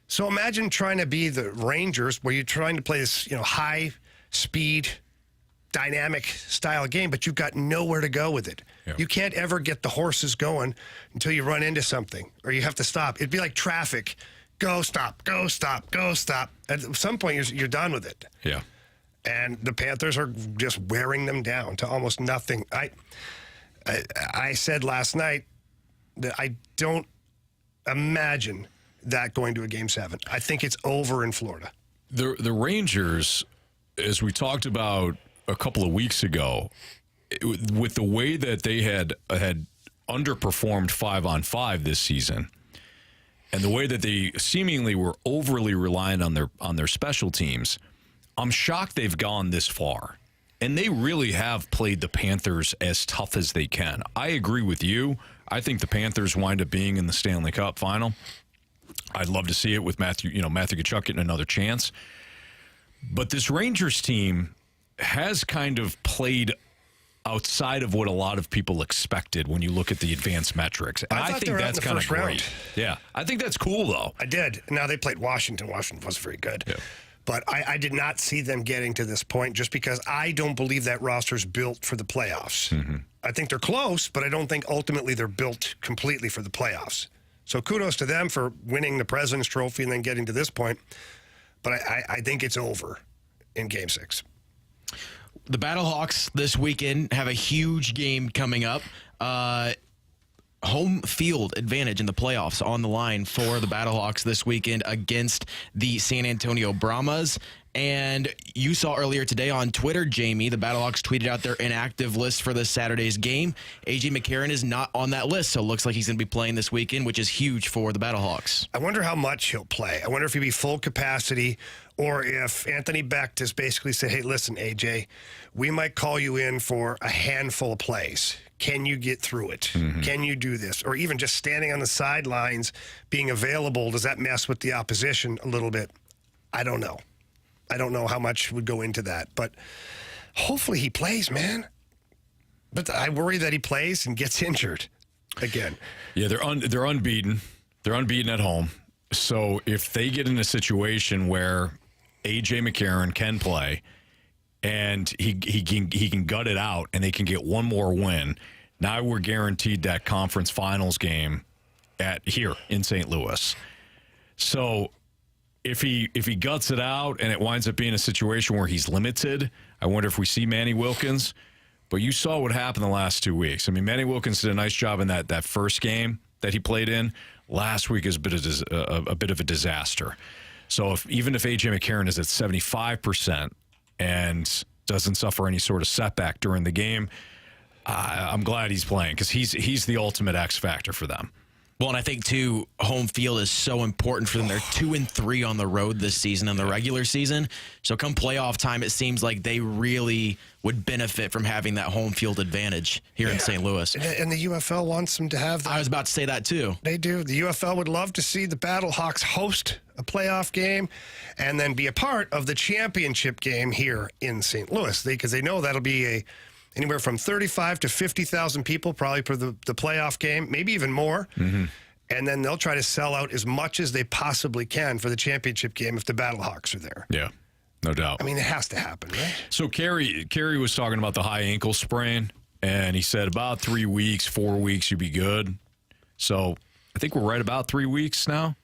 So imagine trying to be the Rangers where you're trying to play this, high speed, dynamic style game, but you've got nowhere to go with it. Yeah. You can't ever get the horses going until you run into something or you have to stop. It'd be like traffic. Go, stop, go, stop, go, stop. At some point, you're done with it.
Yeah.
And the Panthers are just wearing them down to almost nothing. I said last night that I don't imagine that going to a Game 7. I think it's over in Florida.
The Rangers, as we talked about a couple of weeks ago, with the way that they had underperformed 5-on-5 this season, and the way that they seemingly were overly reliant on their special teams, I'm shocked they've gone this far. And they really have played the Panthers as tough as they can. I agree with you. I think the Panthers wind up being in the Stanley Cup final. I'd love to see it with Matthew Tkachuk getting another chance. But this Rangers team has kind of played outside of what a lot of people expected when you look at the advanced metrics. And I think that's kind of great. Round. Yeah. I think that's cool, though.
I did. Now, they played Washington. Washington wasn't very good.
Yeah.
But I did not see them getting to this point just because I don't believe that roster's built for the playoffs. Mm-hmm. I think they're close, but I don't think ultimately they're built completely for the playoffs. So kudos to them for winning the President's Trophy and then getting to this point. But I think it's over in Game 6.
The Battlehawks this weekend have a huge game coming up. Home field advantage in the playoffs on the line for the Battlehawks this weekend against the San Antonio Brahmas. And you saw earlier today on Twitter, Jamie, the Battlehawks tweeted out their inactive list for this Saturday's game. A.J. McCarron is not on that list, so it looks like he's going to be playing this weekend, which is huge for the Battlehawks.
I wonder how much he'll play. I wonder if he'll be full capacity or if Anthony Becht has basically said, hey, listen, A.J., we might call you in for a handful of plays. Can you get through it? Mm-hmm. Can you do this? Or even just standing on the sidelines, being available, does that mess with the opposition a little bit? I don't know. I don't know how much would go into that, but hopefully he plays, man. But I worry that he plays and gets injured again.
Yeah, they're unbeaten. They're unbeaten at home. So if they get in a situation where A.J. McCarron can play and he can gut it out and they can get one more win, now we're guaranteed that conference finals game here in St. Louis. So if he guts it out and it winds up being a situation where he's limited, I wonder if we see Manny Wilkins. But you saw what happened the last 2 weeks. I mean, Manny Wilkins did a nice job in that first game that he played in. Last week is a bit of a disaster. So even if A.J. McCarron is at 75% and doesn't suffer any sort of setback during the game, I'm glad he's playing because he's the ultimate X factor for them.
Well, and I think, too, home field is so important for them. They're 2-3 on the road this season in the regular season. So come playoff time, it seems like they really would benefit from having that home field advantage here in St. Louis.
And the UFL wants them to have that.
I was about to say that, too.
They do. The UFL would love to see the Battlehawks host a playoff game and then be a part of the championship game here in St. Louis because they know that'll be anywhere from 35 to 50,000 people probably for the playoff game, maybe even more. Mm-hmm. And then they'll try to sell out as much as they possibly can for the championship game if the Battlehawks are there.
Yeah, no doubt.
I mean, it has to happen, right?
So Kerry was talking about the high ankle sprain, and he said about 3 weeks, 4 weeks, you'd be good. So I think we're right about 3 weeks now.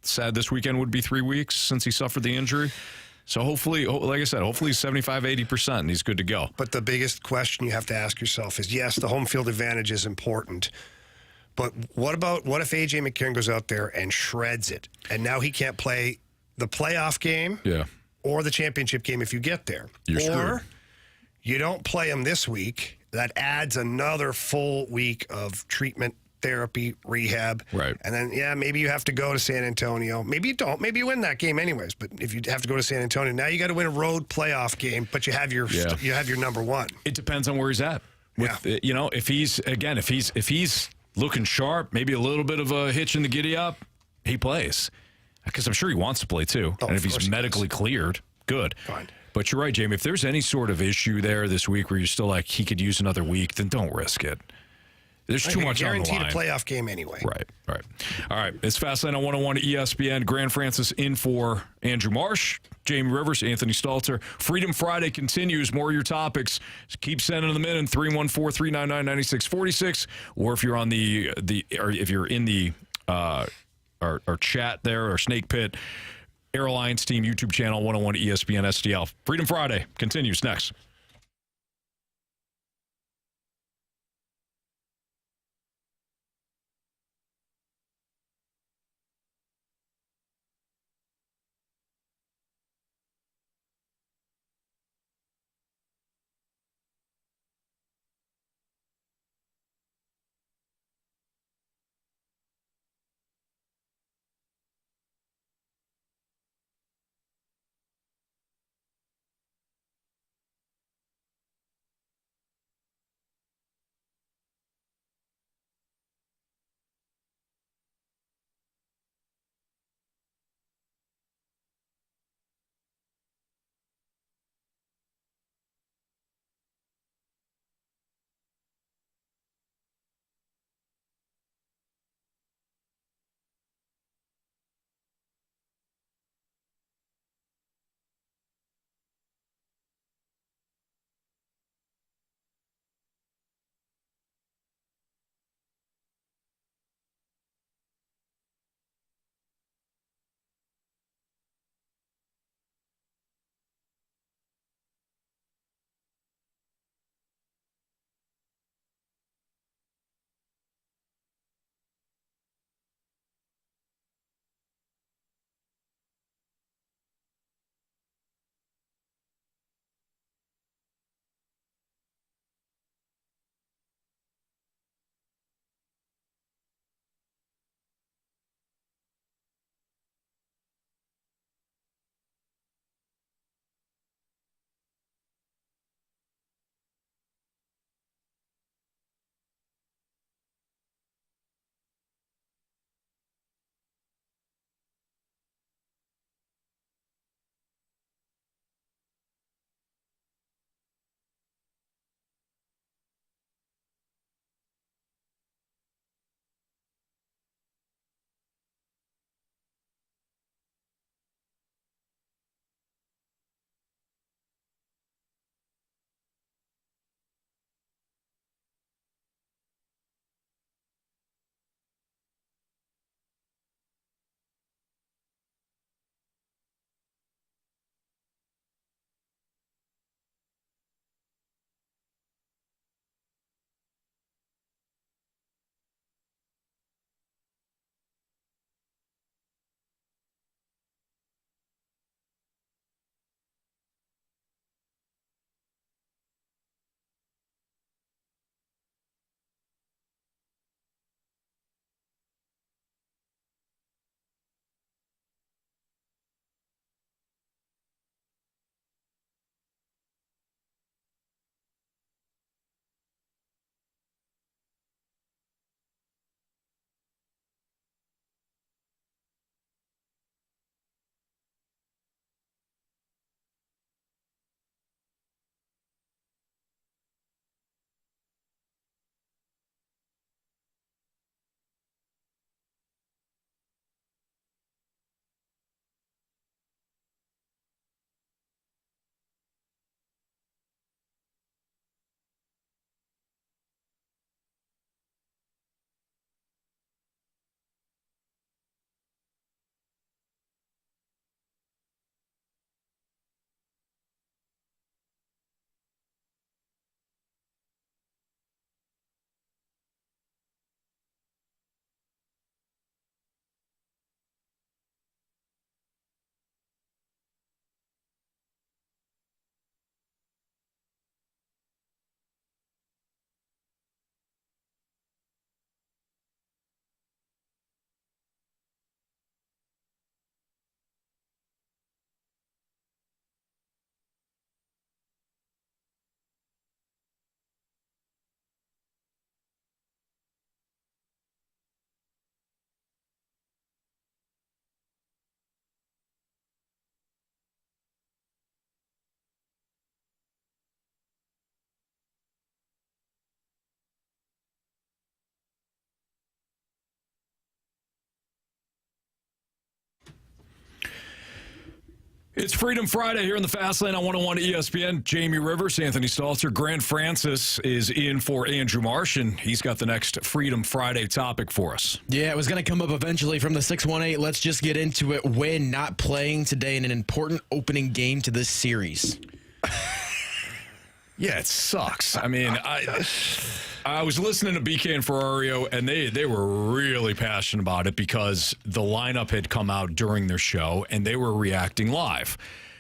Sad this weekend would be 3 weeks since he suffered the injury. So hopefully, like I said, hopefully he's 75, 80% and he's good to go.
But the biggest question you have to ask yourself is, yes, the home field advantage is important. But what if A.J. McCarron goes out there and shreds it? And now he can't play the playoff game or the championship game if you get there.
You're screwed.
Or you don't play him this week. That adds another full week of treatment, therapy, rehab.
Right.
And then, maybe you have to go to San Antonio. Maybe you don't. Maybe you win that game anyways. But if you have to go to San Antonio, now you got to win a road playoff game, but you have your number one.
It depends on where he's at. If he's looking sharp, maybe a little bit of a hitch in the giddy up, he plays. Because I'm sure he wants to play too.
Oh,
and if he's medically cleared, good.
Fine.
But you're right, Jamie. If there's any sort of issue there this week where you're still like, he could use another week, then don't risk it. There's too much on the line.
Guaranteed a playoff game anyway.
Right. All right. It's Fastlane on 101 ESPN. Grant Francis in for Andrew Marsh, Jamie Rivers, Anthony Stalter. Freedom Friday continues. More of your topics. Keep sending them in 314-399-9646. Or if you're on if you're in the our chat there, our Snake Pit Airlines Team YouTube channel, 101 ESPN STL. Freedom Friday continues next. It's Freedom Friday here in the Fast Lane on 101 ESPN. Jamie Rivers, Anthony Stalter, Grant Francis is in for Andrew Marsh, and he's got the next Freedom Friday topic for us.
Yeah, it was going to come up eventually from the 618. Let's just get into it. Win not playing today in an important opening game to this series.
Yeah, it sucks. I mean, I was listening to BK and Ferrario, and they were really passionate about it because the lineup had come out during their show, and they were reacting live.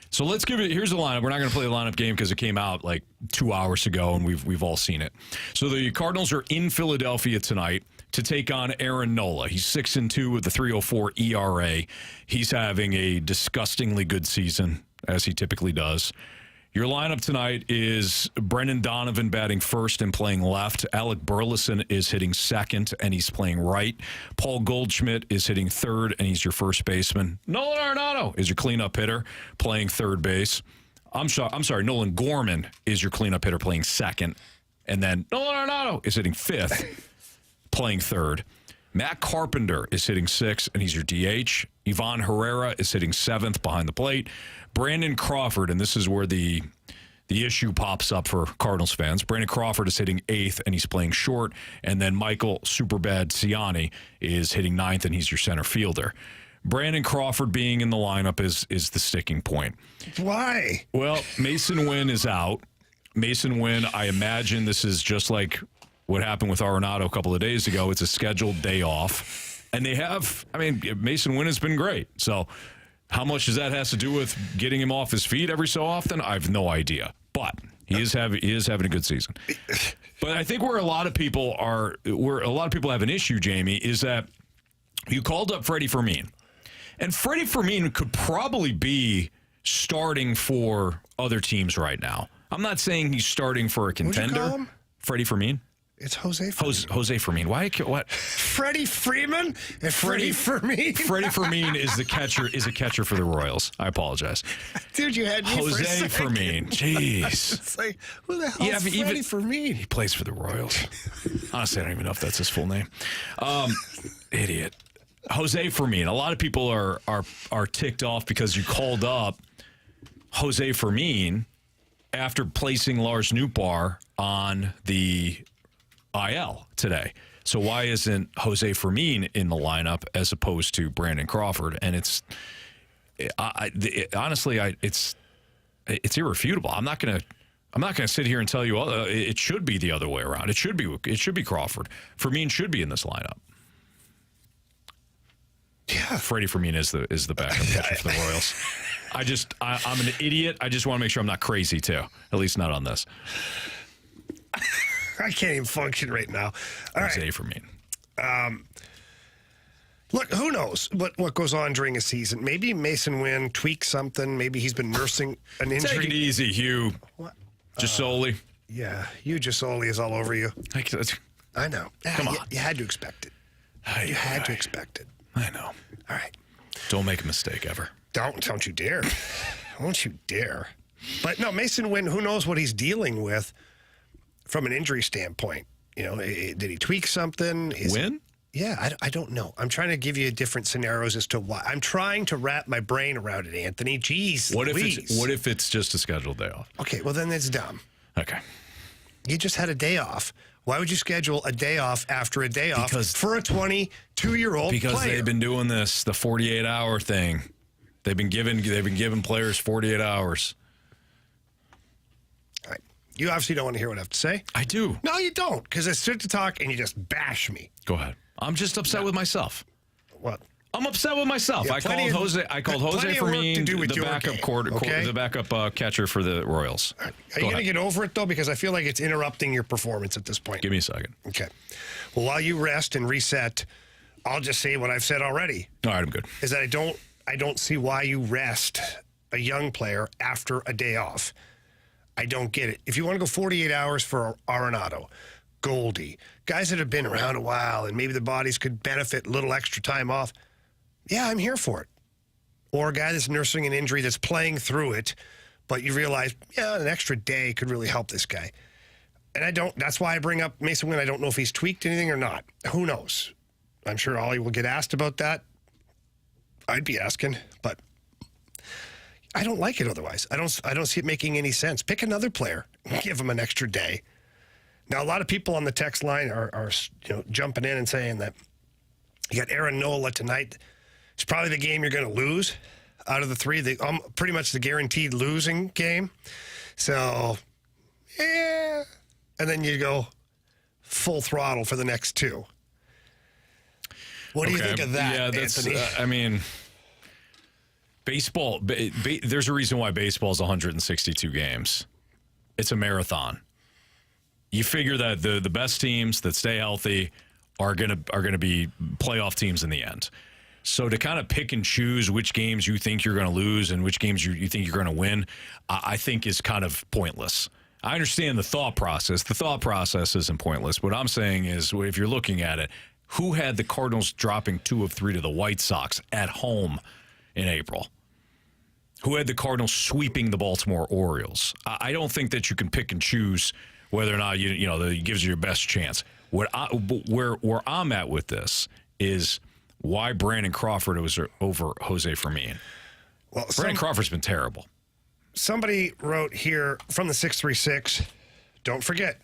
So let's give it. Here's the lineup. We're not going to play the lineup game because it came out like 2 hours ago, and we've all seen it. So the Cardinals are in Philadelphia tonight to take on Aaron Nola. He's 6-2 with a 3.04 ERA. He's having a disgustingly good season, as he typically does. Your lineup tonight is Brendan Donovan batting first and playing left. Alec Burleson is hitting second, and he's playing right. Paul Goldschmidt is hitting third, and he's your first baseman. Nolan Arenado is your cleanup hitter, playing third base. I'm sorry, Nolan Gorman is your cleanup hitter, playing second. And then Nolan Arenado is hitting fifth, playing third. Matt Carpenter is hitting sixth, and he's your DH. Ivan Herrera is hitting seventh behind the plate. Brandon Crawford, and this is where the issue pops up for Cardinals fans. Brandon Crawford is hitting eighth, and he's playing short. And then Michael Superbad Ciani is hitting ninth, and he's your center fielder. Brandon Crawford being in the lineup is the sticking point.
Why?
Well, Mason Wynn is out. Mason Wynn, I imagine this is just like what happened with Arenado a couple of days ago. It's a scheduled day off. And they have, I mean, Mason Wynn has been great. So how much does that has to do with getting him off his feet every so often? I have no idea. But he is having a good season. But I think where a lot of people have an issue, Jamie, is that you called up Freddie Fermin. And Freddie Fermin could probably be starting for other teams right now. I'm not saying he's starting for a contender.
What'd you call him?
Freddie Fermin.
It's Jose Fermin.
Jose Fermin. Why? What?
Freddie Freeman and Freddie Fermin.
Freddie Fermin is a catcher for the Royals. I apologize.
Dude, you had me
Jose
for a second.
Fermin. Jeez.
It's like, who the hell is Freddie Fermin?
He plays for the Royals. Honestly, I don't even know if that's his full name. Idiot. Jose Fermin. A lot of people are ticked off because you called up Jose Fermin after placing Lars Nootbaar on the IL today. So why isn't Jose Fermin in the lineup as opposed to Brandon Crawford? And honestly, it's irrefutable. I'm not gonna sit here and tell you it should be the other way around. It should be Crawford. Fermin should be in this lineup. Yeah, Freddie Fermin is the backup catcher for the Royals. I'm an idiot. I just want to make sure I'm not crazy too. At least not on this.
I can't even function right now. All right.
Jose Fermin.
Look, who knows what goes on during a season? Maybe Mason Wynn tweaks something. Maybe he's been nursing an injury.
Take it easy, Hugh.
What?
Gisoli.
Yeah, Hugh Gisoli is all over you. I know.
Come on.
You had to expect it. You had to expect it.
I know.
All right.
Don't make a mistake ever.
Don't you dare. Don't you dare. But no, Mason Wynn, who knows what he's dealing with from an injury standpoint. You know, did he tweak something?
Win?
Yeah, I don't know. I'm trying to give you different scenarios as to why. I'm trying to wrap my brain around it, Anthony. Jeez,
what if it's just a scheduled day off?
Okay, well then it's dumb.
Okay.
You just had a day off. Why would you schedule a day off after a day off for a 22-year-old player?
Because they've been doing the 48-hour thing. They've been giving players 48 hours.
All right. You obviously don't want to hear what I have to say.
I do.
No, you don't, because I sit to talk and you just bash me.
Go ahead. I'm just upset with myself.
What?
I'm upset with myself.
Yeah,
I called Jose Fermin the backup catcher for the Royals.
Are you going to get over it, though? Because I feel like it's interrupting your performance at this point.
Give me a second.
Okay. Well, while you rest and reset, I'll just say what I've said already.
All right, I'm good.
Is that I don't see why you rest a young player after a day off. I don't get it. If you want to go 48 hours for Arenado, Goldie, guys that have been around a while and maybe the bodies could benefit a little extra time off, yeah, I'm here for it. Or a guy that's nursing an injury that's playing through it, but you realize, yeah, an extra day could really help this guy. And that's why I bring up Mason Wynn. I don't know if he's tweaked anything or not. Who knows? I'm sure Ollie will get asked about that. I'd be asking, but I don't like it otherwise. I don't see it making any sense. Pick another player. Give him an extra day. Now, a lot of people on the text line are jumping in and saying that you got Aaron Nola tonight. It's probably the game you're going to lose out of the three. Pretty much the guaranteed losing game. So, yeah. And then you go full throttle for the next two. What do you think of that, Anthony?
I mean, baseball, there's a reason why baseball is 162 games. It's a marathon. You figure that the best teams that stay healthy are gonna be playoff teams in the end. So to kind of pick and choose which games you think you're going to lose and which games you think you're going to win, I think is kind of pointless. I understand the thought process. The thought process isn't pointless. What I'm saying is, if you're looking at it, who had the Cardinals dropping 2 of 3 to the White Sox at home in April? Who had the Cardinals sweeping the Baltimore Orioles? I don't think that you can pick and choose whether or not it gives you your best chance. Where I'm at with this is why Brandon Crawford was over Jose Fermin.
Well,
Brandon Crawford's been terrible.
Somebody wrote here from the 636, don't forget,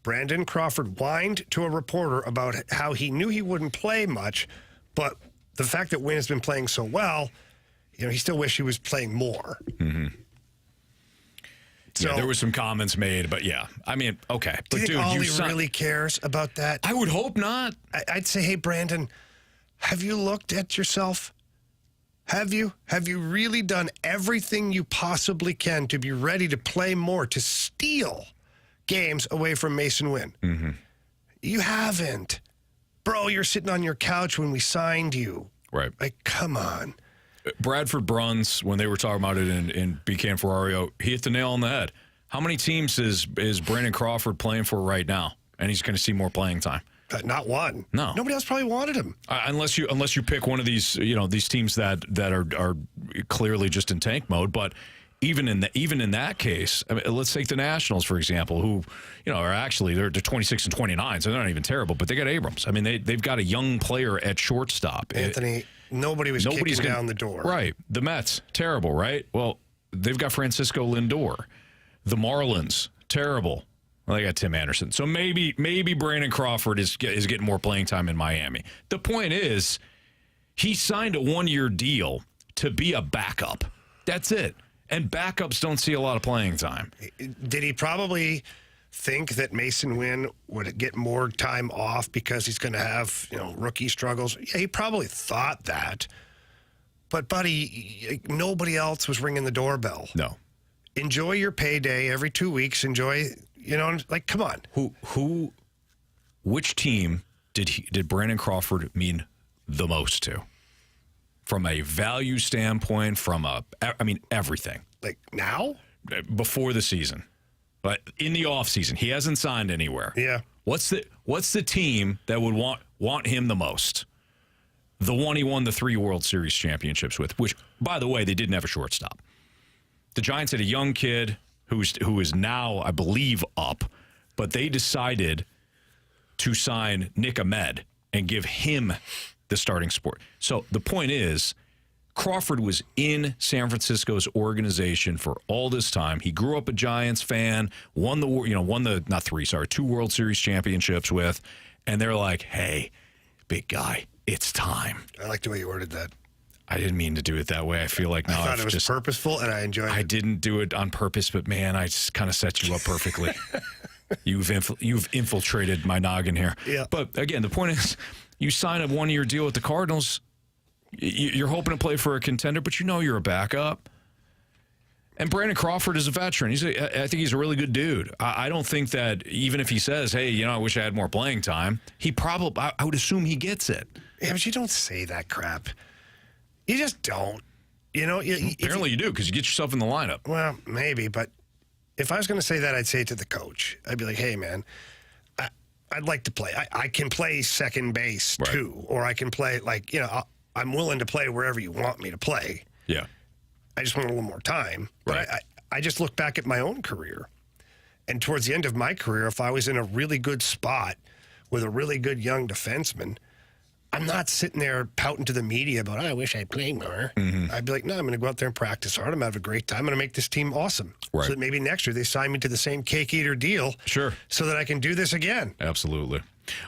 Brandon Crawford whined to a reporter about how he knew he wouldn't play much, but the fact that Wynn has been playing so well, he still wished he was playing more.
Mm-hmm. So, there were some comments made, but yeah. I mean, okay.
Do you think Ollie really cares about that?
I would hope not.
I'd say, hey, Brandon, have you looked at yourself? Have you? Have you really done everything you possibly can to be ready to play more, to steal games away from Mason Wynn?
Mm-hmm.
You haven't. Bro, you're sitting on your couch when we signed you.
Right.
Like, come on.
Bradford Bruns, when they were talking about it in BCAM Ferrario, he hit the nail on the head. How many teams is Brandon Crawford playing for right now? And he's going to see more playing time.
Not one.
No.
Nobody else probably wanted him.
Unless you pick one of these these teams that are clearly just in tank mode. But even in that case, I mean, let's take the Nationals for example, who are actually they're 26 and 29, so they're not even terrible. But they got Abrams. I mean, they've got a young player at shortstop.
Anthony, nobody's kicking down the door. Right.
The Mets, terrible. Right. Well, they've got Francisco Lindor. The Marlins, terrible. Well, they got Tim Anderson. So maybe Brandon Crawford is getting more playing time in Miami. The point is, he signed a 1-year deal to be a backup. That's it. And backups don't see a lot of playing time.
Did he probably think that Mason Wynn would get more time off because he's going to have rookie struggles? Yeah, he probably thought that. But, buddy, nobody else was ringing the doorbell.
No.
Enjoy your payday every 2 weeks. Enjoy... come on.
Which team did Brandon Crawford mean the most to? From a value standpoint, everything.
Like now?
Before the season. But in the offseason, he hasn't signed anywhere.
Yeah.
What's the team that would want him the most? The one he won the 3 World Series championships with, which, by the way, they didn't have a shortstop. The Giants had a young kid who is now, I believe, up, but they decided to sign Nick Ahmed and give him the starting spot. So the point is, Crawford was in San Francisco's organization for all this time. He grew up a Giants fan, won the 2 World Series championships with, and they're like, hey, big guy, it's time.
I like the way you worded that.
I didn't mean to do it that way. I feel like now
I thought it was purposeful, and I enjoyed it.
I didn't do it on purpose, but man, I just kind of set you up perfectly. You've infiltrated my noggin here.
Yeah.
But again, the point is, you sign a 1-year deal with the Cardinals. You're hoping to play for a contender, but you're a backup. And Brandon Crawford is a veteran. I think he's a really good dude. I don't think that even if he says, hey, I wish I had more playing time, I would assume he gets it.
Yeah, but you don't say that crap. You just don't.
Apparently you do, because you get yourself in the lineup.
Well, maybe, but if I was going to say that, I'd say it to the coach. I'd be like, hey, man, I'd like to play. I can play second base,
right,
too. Or I can play, I'm willing to play wherever you want me to play.
Yeah.
I just want a little more time.
Right.
But I just look back at my own career. And towards the end of my career, if I was in a really good spot with a really good young defenseman, I'm not sitting there pouting to the media about, I wish I played more. I'd be like, no, I'm going to go out there and practice hard. I'm going to have a great time. I'm going to make this team awesome.
Right.
So that maybe next year they sign me to the same cake eater deal.
Sure.
So that I can do this again.
Absolutely.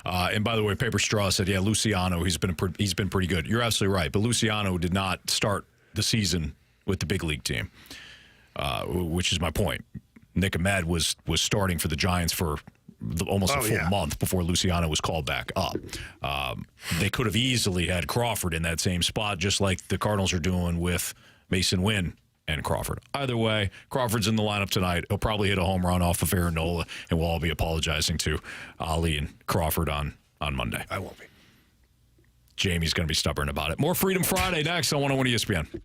And by the way, Paper Straw said, yeah, Luciano, he's been pretty good. You're absolutely right. But Luciano did not start the season with the big league team, which is my point. Nick Ahmed was starting for the Giants for almost a full month before Luciano was called back up. They could have easily had Crawford in that same spot, just like the Cardinals are doing with Mason Wynn and Crawford. Either way, Crawford's in the lineup tonight. He'll probably hit a home run off of Aaron Nola, and we'll all be apologizing to Ali and Crawford on Monday.
I won't be.
Jamie's going to be stubborn about it. More Freedom Friday next on 101 ESPN.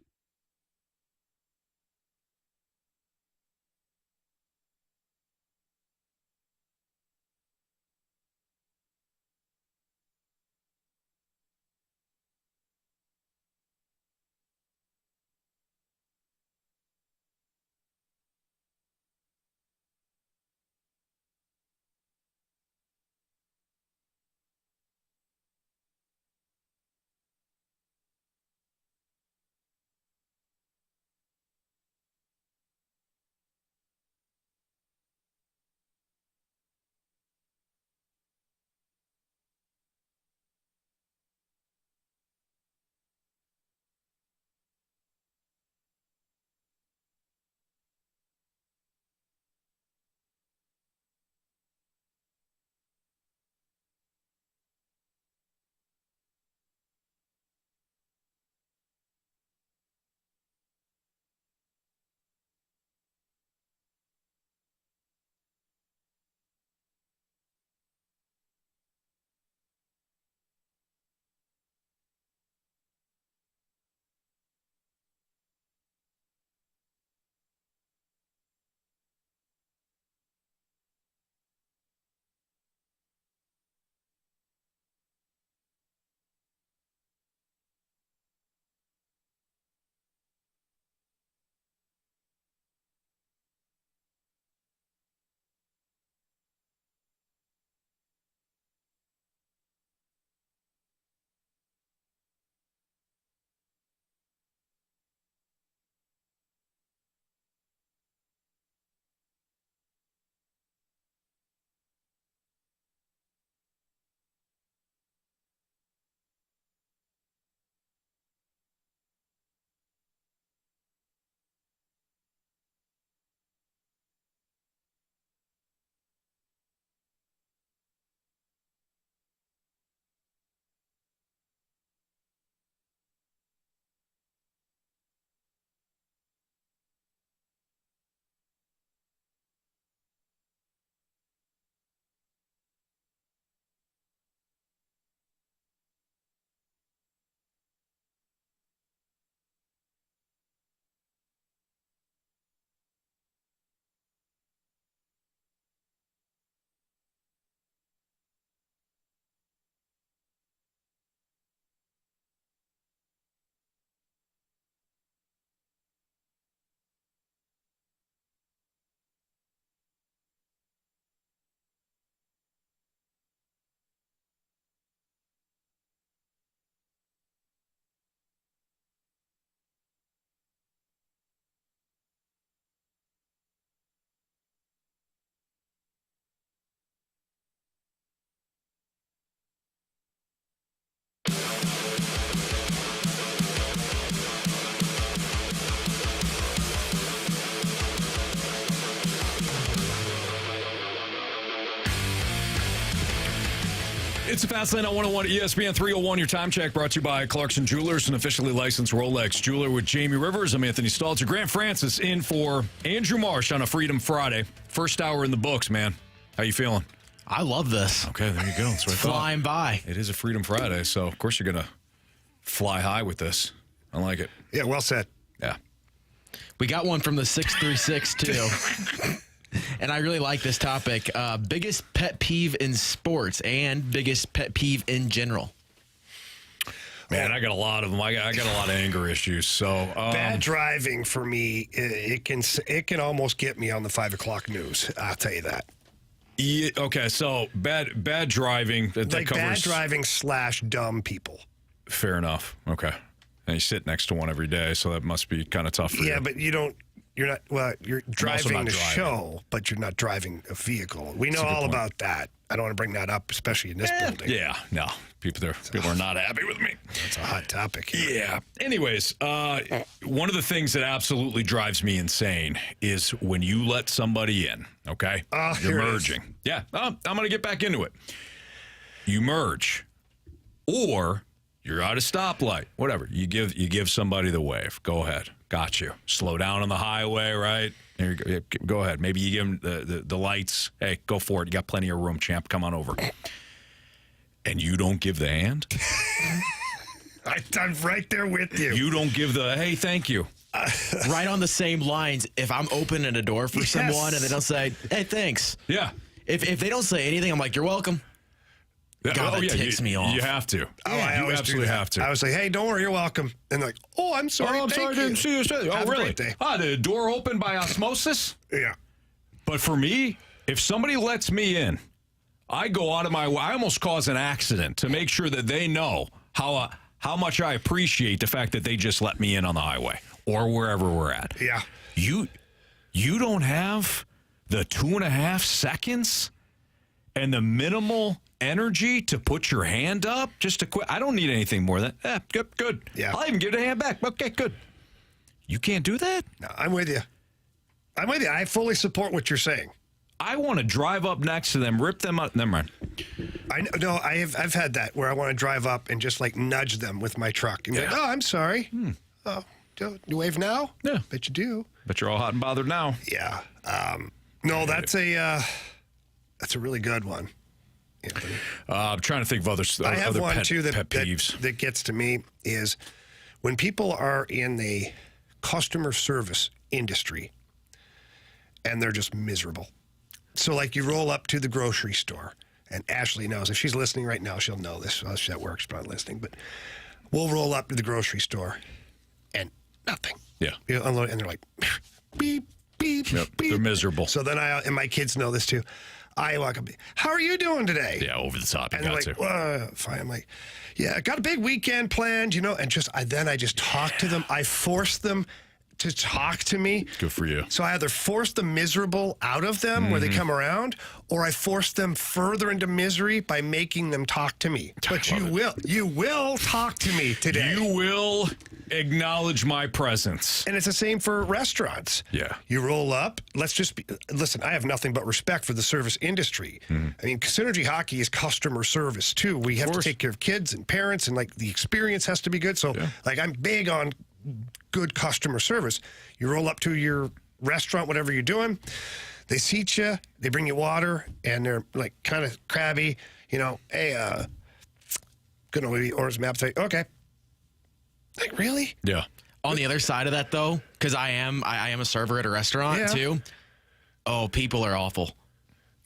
It's a Fast Lane on 101 ESPN 301. Your time check brought to you by Clarkson Jewelers, an officially licensed Rolex jeweler with Jamie Rivers. I'm Anthony Stalter. Grant Francis in for Andrew Marsh on a Freedom Friday. First hour in the books, man. How you feeling?
I love this.
Okay, there you go. That's what I thought.
Flying by.
It is a Freedom Friday, so of course you're going to fly high with this. I like it.
Yeah, well said.
Yeah.
We got one from the 636, too. And I really like this topic. Biggest pet peeve in sports and biggest pet peeve in general.
Man, I got a lot of them. I got a lot of anger issues. So
bad driving for me, it can almost get me on the 5 o'clock news. I'll tell you that.
Yeah, okay, so bad driving. That
Like bad
covers
driving / dumb people.
Fair enough. Okay. And you sit next to one every day, so that must be kind of tough for you.
Yeah, but you're not, well, you're driving
not
the
driving.
show, but you're not driving a vehicle. We know all
point.
about that. I don't want to bring that up, especially in this building.
Yeah, no. People are not happy with me.
It's a hot topic here.
Yeah. Anyways, one of the things that absolutely drives me insane is when you let somebody in, okay? You're
here it is.
merging. Yeah, I'm going to get back into it. You merge, or you're at a stoplight, whatever. You give somebody the wave. Go ahead. Got you. Slow down on the highway, right? Here you go. Yeah, go ahead. Maybe you give them the lights. Hey, go for it. You got plenty of room, champ. Come on over. And you don't give the hand?
I'm right there with you.
You don't give the, hey, thank you.
Right on the same lines, if I'm opening a door for someone and they don't say, hey, thanks.
Yeah.
If they don't say anything, I'm like, you're welcome. God, that ticks me off.
You have to.
I
you
always
absolutely
do that.
have to.
I was like, hey, don't worry, you're welcome. And they're like, oh, I'm sorry.
I'm
thank
sorry, I
you.
didn't see you say. Oh,
Have a
really?
great day.
The door opened by osmosis?
Yeah.
But for me, if somebody lets me in, I go out of my way. I almost cause an accident to make sure that they know how much I appreciate the fact that they just let me in on the highway or wherever we're at.
Yeah.
You don't have the 2.5 seconds and the minimal energy to put your hand up just to quit. I don't need anything more than good.
Yeah.
I'll even give the hand back. Okay, good. You can't do that?
No, I'm with you. I fully support what you're saying.
I want to drive up next to them, rip them up. Never mind.
I've had that where I want to drive up and just like nudge them with my truck. And be like, oh, I'm sorry. Oh, do you wave now?
Yeah.
Bet you do.
But you're all hot and bothered now.
Yeah. No, that's a really good one. Anthony.
I'm trying to think of other
I have
other
one
pet,
too
pet
that
peeves.
gets to me is when people are in the customer service industry and they're just miserable. So like you roll up to the grocery store, and Ashley knows, if she's listening right now, she'll know this. Well, that works, probably listening, but we'll roll up to the grocery store and nothing.
Yeah.
You know, unload, and they're like, beep, beep,
Yep,
beep.
they're miserable.
So then and my kids know this too. I walk up, how are you doing today?
Yeah, over the top. You
And they're
got
like,
to.
well, fine. I'm like, yeah, got a big weekend planned, and I just talk to them. I force them to talk to me.
Good for you.
So I either force the miserable out of them where they come around, or I force them further into misery by making them talk to me. But you will talk to me today.
You will acknowledge my presence.
And it's the same for restaurants.
Yeah.
You roll up. Listen, I have nothing but respect for the service industry. I mean, Synergy Hockey is customer service too. We have to take care of kids and parents, and like the experience has to be good. So like I'm big on good customer service. You roll up to your restaurant, whatever you're doing, they seat you, they bring you water, and they're like kind of crabby, hey, gonna order some appetite. Okay. Like, really?
Yeah.
On the other side of that, though, because I am a server at a restaurant, too. Oh, people are awful.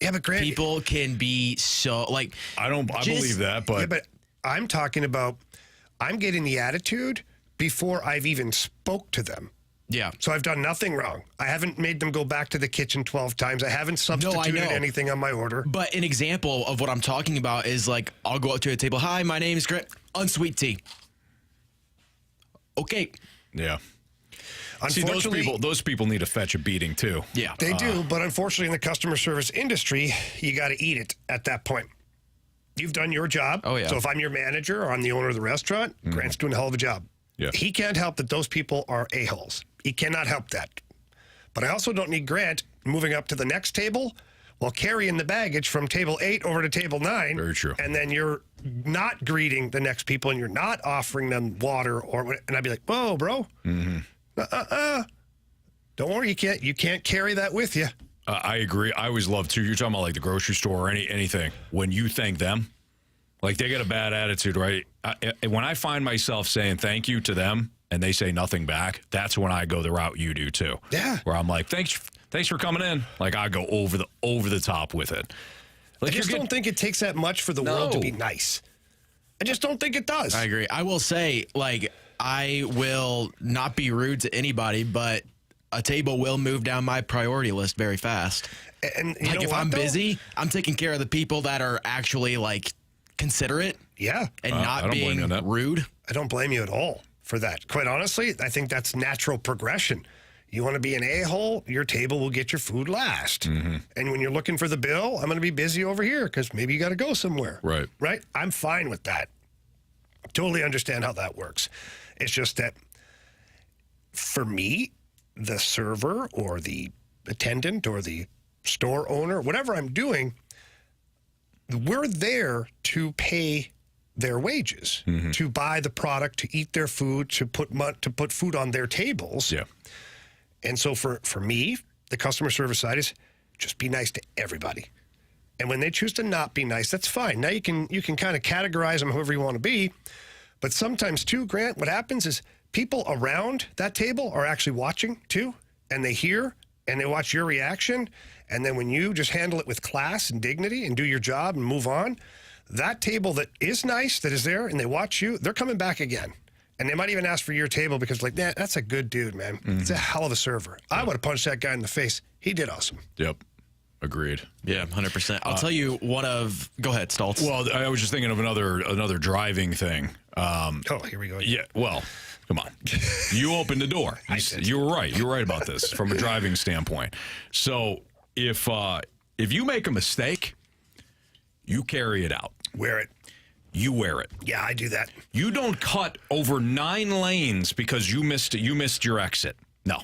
Yeah, but Grant,
People can be so, like...
I believe that, but...
Yeah, but I'm talking about, I'm getting the attitude before I've even spoke to them.
Yeah.
So I've done nothing wrong. I haven't made them go back to the kitchen 12 times. I haven't substituted anything on my order.
But an example of what I'm talking about is, like, I'll go up to a table. Hi, my name's Grant. Unsweet tea. Okay.
Yeah. See, those people need to fetch a beating too.
Yeah.
They do, but unfortunately in the customer service industry, you got to eat it at that point. You've done your job.
Oh, yeah.
So if I'm your manager or I'm the owner of the restaurant, Grant's doing a hell of a job.
Yeah.
He can't help that those people are a-holes. He cannot help that. But I also don't need Grant moving up to the next table while carrying the baggage from table 8 over to table 9.
Very true.
And then you're not greeting the next people and you're not offering them water and I'd be like, whoa, bro. Mm-hmm. Don't worry, you can't carry that with you.
I agree. I always love too. You're talking about like the grocery store or anything. When you thank them, like they get a bad attitude, right? When I find myself saying thank you to them and they say nothing back, that's when I go the route you do too.
Yeah.
Where I'm like, thanks for coming in. Like I go over the top with it. Like
I just don't think it takes that much for the world to be nice. I just don't think it does.
I agree. I will say, like, I will not be rude to anybody, but a table will move down my priority list very fast.
And you
Like
know
if
what,
I'm
though?
busy, I'm taking care of the people that are actually like considerate
Yeah.
and
I
not
don't blame you
being
on that.
rude.
I don't blame you at all for that. Quite honestly, I think that's natural progression. You want to be an a-hole, your table will get your food last. And when you're looking for the bill, I'm going to be busy over here because maybe you got to go somewhere.
Right.
Right? I'm fine with that. Totally understand how that works. It's just that for me, the server or the attendant or the store owner, whatever I'm doing, we're there to pay their wages, to buy the product, to eat their food, to put food on their tables.
Yeah.
And so for me, the customer service side is just be nice to everybody. And when they choose to not be nice, that's fine. Now you can kind of categorize them however you want to be. But sometimes too, Grant, what happens is people around that table are actually watching too, and they hear and they watch your reaction. And then when you just handle it with class and dignity and do your job and move on, that table that is nice, that is there, and they watch you, they're coming back again. And they might even ask for your table because, like, nah, that's a good dude, man. It's a hell of a server. I would have punched that guy in the face. He did awesome.
Yep. Agreed.
Yeah, 100%. I'll tell you one of. Go ahead, Stoltz.
Well, I was just thinking of another driving thing.
Oh, here we go.
Yeah. Well, come on. You opened the door. You were right. You were right about this from a driving standpoint. So if you make a mistake, you carry it out.
Wear it.
You wear it.
Yeah, I do that.
You don't cut over 9 lanes because you missed your exit. No,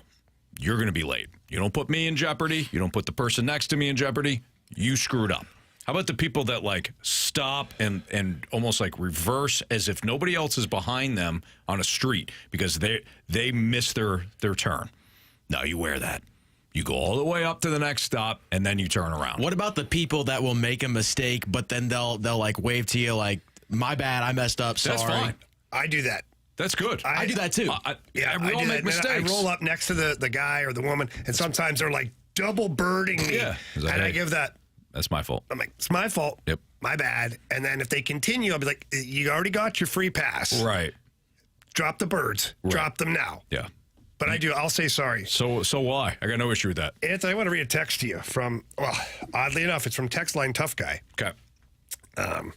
you're going to be late. You don't put me in jeopardy. You don't put the person next to me in jeopardy. You screwed up. How about the people that like stop and almost like reverse as if nobody else is behind them on a street because they miss their turn? No, you wear that. You go all the way up to the next stop and then you turn around.
What about the people that will make a mistake, but then they'll like wave to you like, "My bad, I messed up. Sorry."
That's fine.
I do that.
That's good.
I do that too.
Yeah,
we
I
all
do
make
that. And then
mistakes.
I roll up next to the guy or the woman, and sometimes they're like double birding me.
Yeah. Is that
And I
right?
give that.
That's my fault.
I'm like, it's my fault.
Yep.
My bad. And then if they continue, I'll be like, you already got your free pass.
Right.
Drop the birds. Drop them now.
Yeah.
But I'll say sorry.
So will I. I got no issue with that.
Anthony, I want to read a text to you from, well, oddly enough, it's from Text Line Tough Guy.
Okay.
It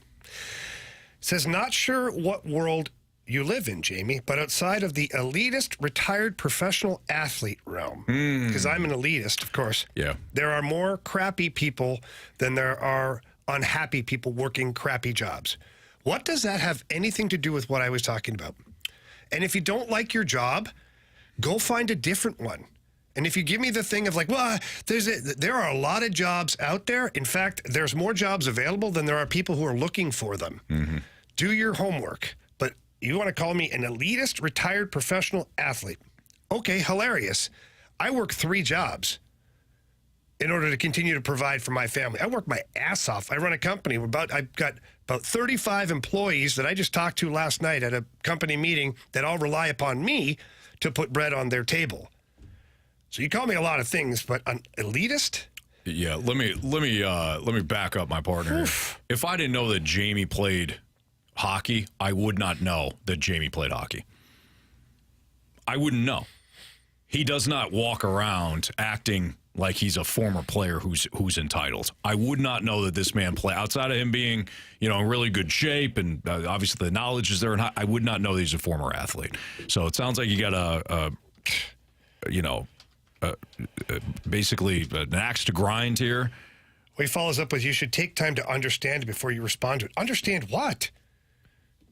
says, not sure what world you live in, Jamie, but outside of the elitist retired professional athlete realm, because I'm an elitist, of course,
Yeah.
there are more crappy people than there are unhappy people working crappy jobs. What does that have anything to do with what I was talking about? And if you don't like your job, go find a different one. And if you give me the thing of like, well, there are a lot of jobs out there. In fact, there's more jobs available than there are people who are looking for them. Do your homework. But you want to call me an elitist retired professional athlete. Okay, hilarious. I work 3 jobs in order to continue to provide for my family. I work my ass off. I run a company. I've got about 35 employees that I just talked to last night at a company meeting that all rely upon me to put bread on their table. So you call me a lot of things, but an elitist?
Yeah, let me back up my partner. If I didn't know that Jamie played hockey, I would not know that Jamie played hockey. I wouldn't know. He does not walk around acting like he's a former player who's entitled. I would not know that this man play outside of him being, in really good shape and obviously the knowledge is there. And I would not know that he's a former athlete. So it sounds like you got basically an axe to grind here.
Well, he follows up with, you should take time to understand it before you respond to it. Understand what?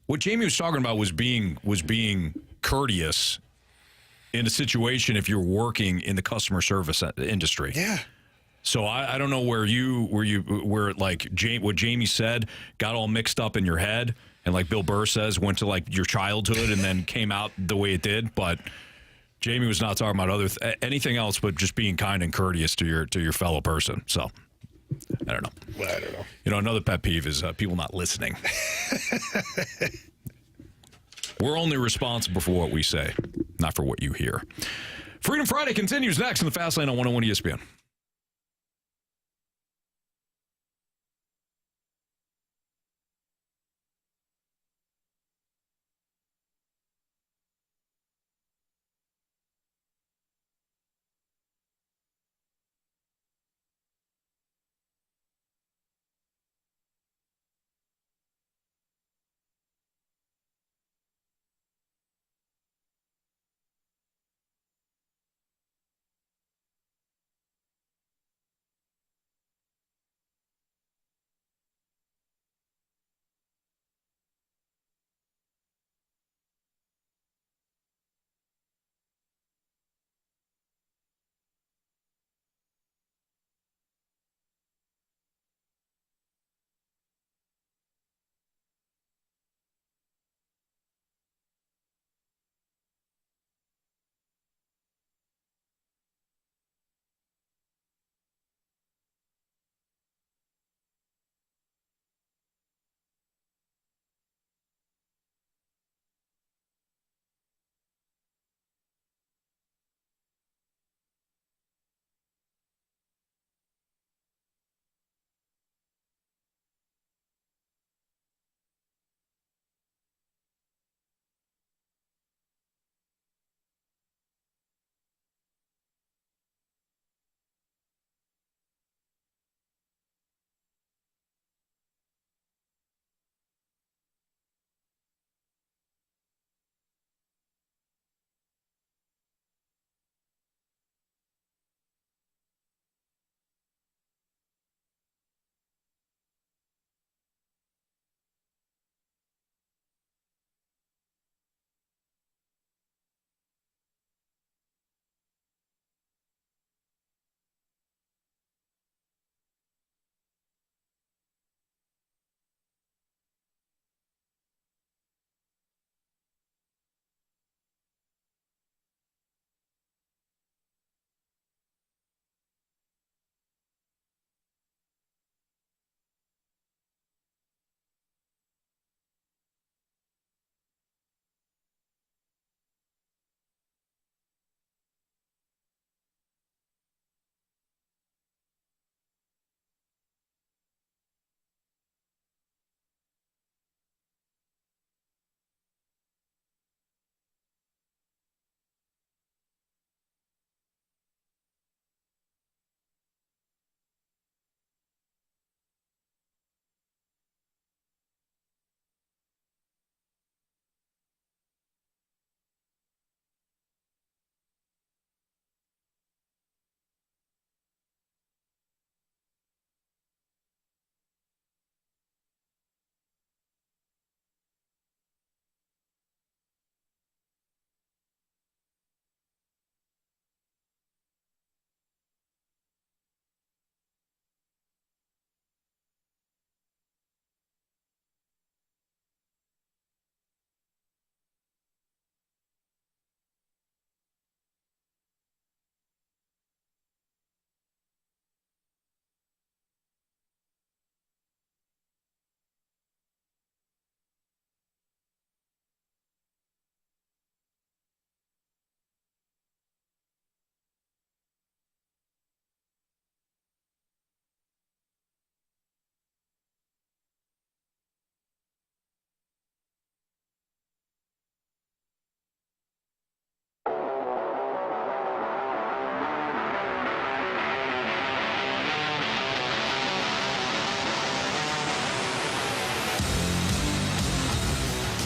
What Jamie was talking about was being courteous in a situation if you're working in the customer service industry.
Yeah.
So I don't know where like what Jamie said got all mixed up in your head, and like Bill Burr says, went to like your childhood and then came out the way it did. But Jamie was not talking about anything else but just being kind and courteous to your fellow person. So I don't know.
Well, I don't know.
Another pet peeve is people not listening. We're only responsible for what we say, not for what you hear. Freedom Friday continues next in the Fast Lane on 101 ESPN.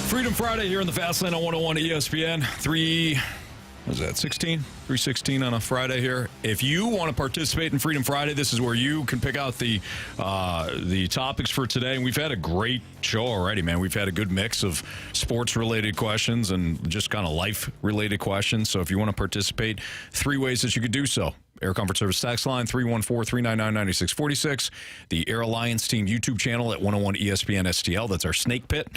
Freedom Friday here in the Fast Lane on 101 ESPN. 3:16 on a Friday here. If you want to participate in Freedom Friday, this is where you can pick out the topics for today. And we've had a great show already, man. We've had a good mix of sports-related questions and just kind of life-related questions. So if you want to participate, 3 ways that you could do so. Air Comfort Service text line, 314-399-9646. The Air Alliance Team YouTube channel at 101 ESPN STL. That's our snake pit.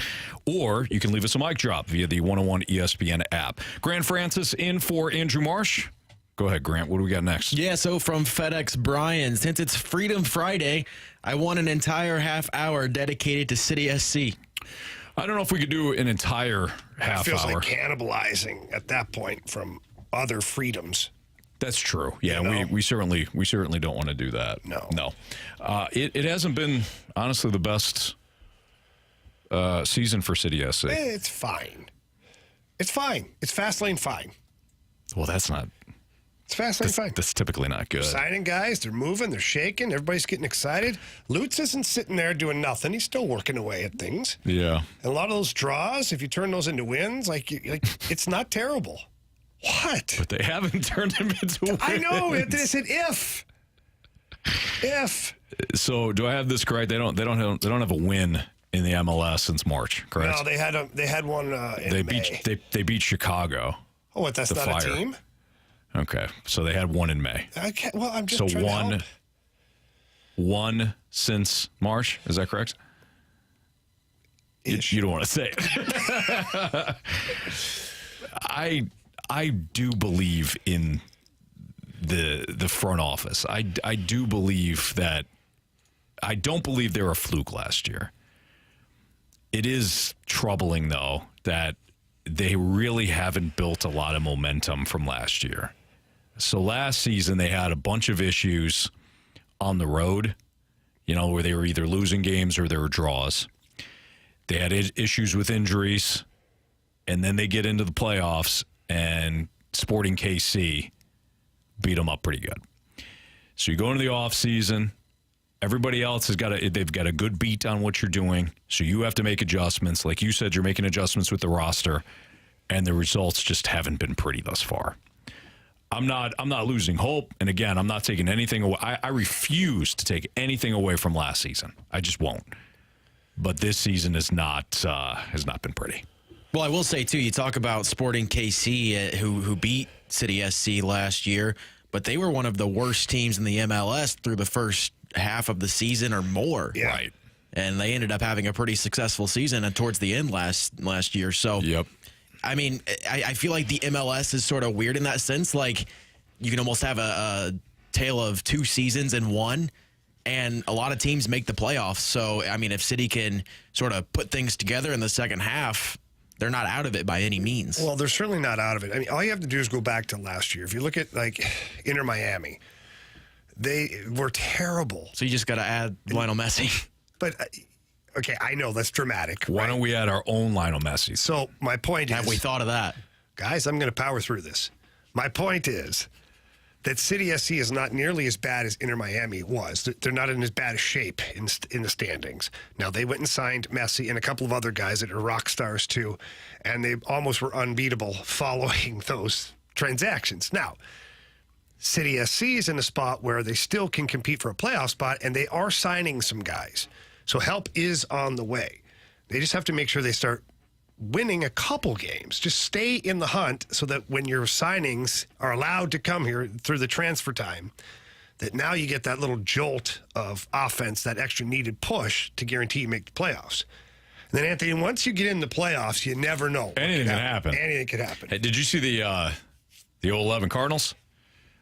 Or you can leave us a mic drop via the 101 ESPN app. Grant Francis in for Andrew Marsh. Go ahead, Grant. What do we got next?
Yeah, so from FedEx Brian, since it's Freedom Friday, I want an entire half hour dedicated to City SC.
I don't know if we could do an entire half
It feels
hour.
like cannibalizing at that point from other freedoms.
That's true. Yeah,
You know?
we certainly don't want to do that.
No.
It hasn't been honestly the best season for City SC.
It's fine. It's fine. It's fast lane fine.
Well, that's not.
It's fast lane fine.
That's typically not good.
Signing guys, they're moving, they're shaking, everybody's getting excited. Lutz isn't sitting there doing nothing. He's still working away at things.
Yeah.
And a lot of those draws, if you turn those into wins, like it's not terrible. What?
But they haven't turned him into wins.
I know. It said if. If.
So do I have this correct? They don't have a win in the MLS since March, correct?
No, they had one in May.
They beat Chicago.
Oh, what? That's
the
not
Fire.
a team?
Okay, so they had one in May.
Well, I'm just
So
trying to help.
one since March. Is that correct? You don't want to say it. I do believe in the front office. I do believe that. I don't believe they were a fluke last year. It is troubling, though, that they really haven't built a lot of momentum from last year. So last season, they had a bunch of issues on the road, where they were either losing games or there were draws. They had issues with injuries, and then they get into the playoffs, and Sporting KC beat them up pretty good. So you go into the offseason. Everybody else they've got a good beat on what you're doing. So you have to make adjustments. Like you said, you're making adjustments with the roster, and the results just haven't been pretty thus far. I'm not losing hope. And again, I'm not taking anything away. I refuse to take anything away from last season. I just won't. But this season has not been pretty.
Well, I will say, too, you talk about Sporting KC, who beat City SC last year, but they were one of the worst teams in the MLS through the first half of the season or more.
Yeah.
Right.
And they ended up having a pretty successful season towards the end last year. So,
Yep.
I mean, I feel like the MLS is sort of weird in that sense. Like, you can almost have a tale of 2 seasons in one, and a lot of teams make the playoffs. So, I mean, if City can sort of put things together in the second half, they're not out of it by any means.
Well, they're certainly not out of it. I mean, all you have to do is go back to last year. If you look at, Inter Miami, they were terrible.
So you just got to add Lionel Messi.
But, okay, I know that's dramatic.
Why don't we add our own Lionel Messi?
So my point is...
Have we thought of that?
Guys, I'm going to power through this. My point is that City SC is not nearly as bad as Inter Miami was. They're not in as bad a shape in the standings. Now, they went and signed Messi and a couple of other guys that are rock stars, too, and they almost were unbeatable following those transactions. Now, City SC is in a spot where they still can compete for a playoff spot, and they are signing some guys. So help is on the way. They just have to make sure they start winning a couple games. Just stay in the hunt so that when your signings are allowed to come here through the transfer time, that now you get that little jolt of offense, that extra needed push to guarantee you make the playoffs. And then, Anthony, once you get in the playoffs, you never know.
Anything can happen.
Anything could happen.
Hey, did you see the 011 Cardinals?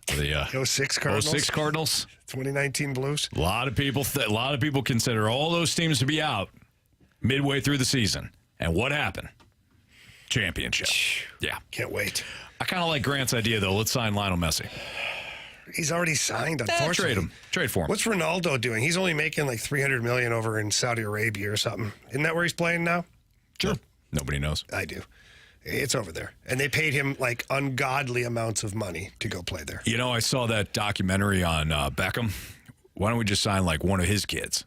The
06 Cardinals.
06 Cardinals.
2019 Blues.
A lot of people consider all those teams to be out midway through the season. And what happened? Championship. Yeah.
Can't wait.
I kind of like Grant's idea, though. Let's sign Lionel Messi.
He's already signed, unfortunately.
Trade him. Trade for him.
What's Ronaldo doing? He's only making like $300 million over in Saudi Arabia or something. Isn't that where he's playing now?
Sure. Nobody knows.
I do. It's over there. And they paid him like ungodly amounts of money to go play there.
I saw that documentary on Beckham. Why don't we just sign like one of his kids?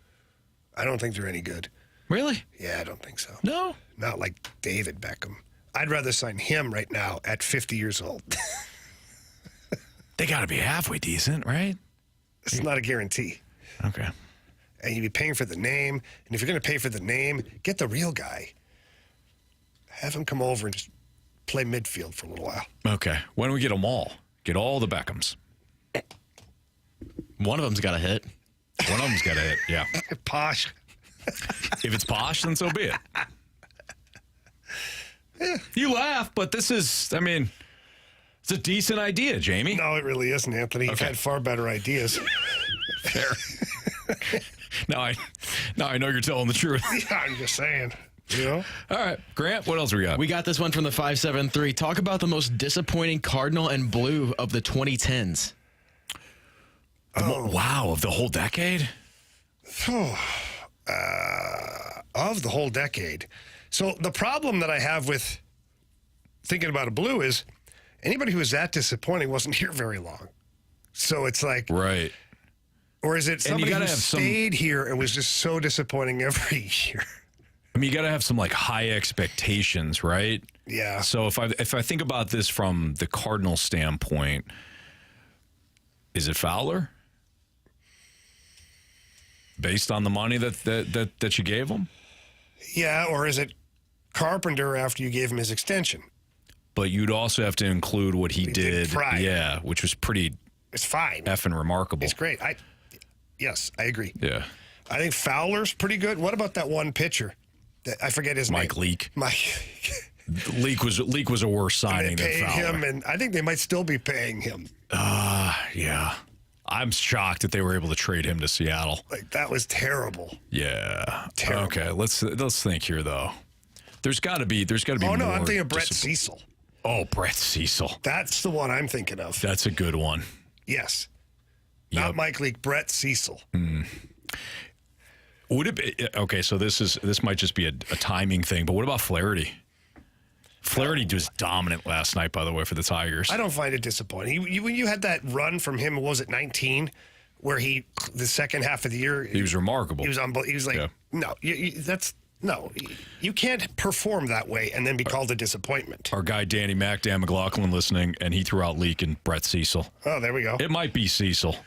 I don't think they're any good.
Really?
Yeah, I don't think so.
No.
Not like David Beckham. I'd rather sign him right now at 50 years old.
They got to be halfway decent, right?
It's not a guarantee.
Okay.
And you'd be paying for the name. And if you're going to pay for the name, get the real guy. Have him come over and just play midfield for a little while.
Okay. Why don't we get them all? Get all the Beckhams.
One of them's got a hit.
One of them's got to hit. Yeah.
Posh.
If it's Posh, then so be it. You laugh, but this is, I mean, it's a decent idea, Jamie.
No, it really isn't, Anthony. You've had far better ideas.
Fair. Now I know you're telling the truth.
Yeah, I'm just saying. You know?
All right, Grant, what else we got?
We got this one from the 573. Talk about the most disappointing Cardinal and Blue of the 2010s.
Wow, of the whole decade?
Of the whole decade. So the problem that I have with thinking about a Blue is anybody who was that disappointing wasn't here very long. So it's like,
Right.
or is it somebody who
have
stayed here and was just so disappointing every year?
I mean, you got to have some like high expectations, right?
Yeah.
So if I think about this from the Cardinal standpoint, is it Fowler? Based on the money that you gave him?
Yeah, or is it Carpenter after you gave him his extension?
But you'd also have to include what he did.
prior.
Yeah, which was pretty
It's fine.
effing remarkable.
It's great. Yes, I agree.
Yeah.
I think Fowler's pretty good. What about that one pitcher? I forget his
Mike
name.
Leake.
Mike.
Leak was a worse
They
signing than
paid
Fowler.
him, and I think they might still be paying him.
Yeah. I'm shocked that they were able to trade him to Seattle.
Like, that was terrible.
Yeah.
Terrible.
Okay, let's think here though. There's got to be
Oh, no,
more
I'm thinking of Brett
discipline.
Cecil.
Oh, Brett Cecil.
That's the one I'm thinking of.
That's a good one.
Yes.
Yep.
Not Mike Leake, Brett Cecil.
Would it be okay? So this might just be a timing thing, but what about Flaherty? Flaherty was dominant last night, by the way, for the Tigers.
I don't find it disappointing. When you had that run from him, what was it, 19, where the second half of the year,
He was remarkable.
he was unbelievable. He was like,
Yeah.
no, you can't perform that way and then be called a disappointment.
Our guy Dan McLaughlin listening, and he threw out Leak and Brett Cecil.
Oh, there we go.
It might be Cecil.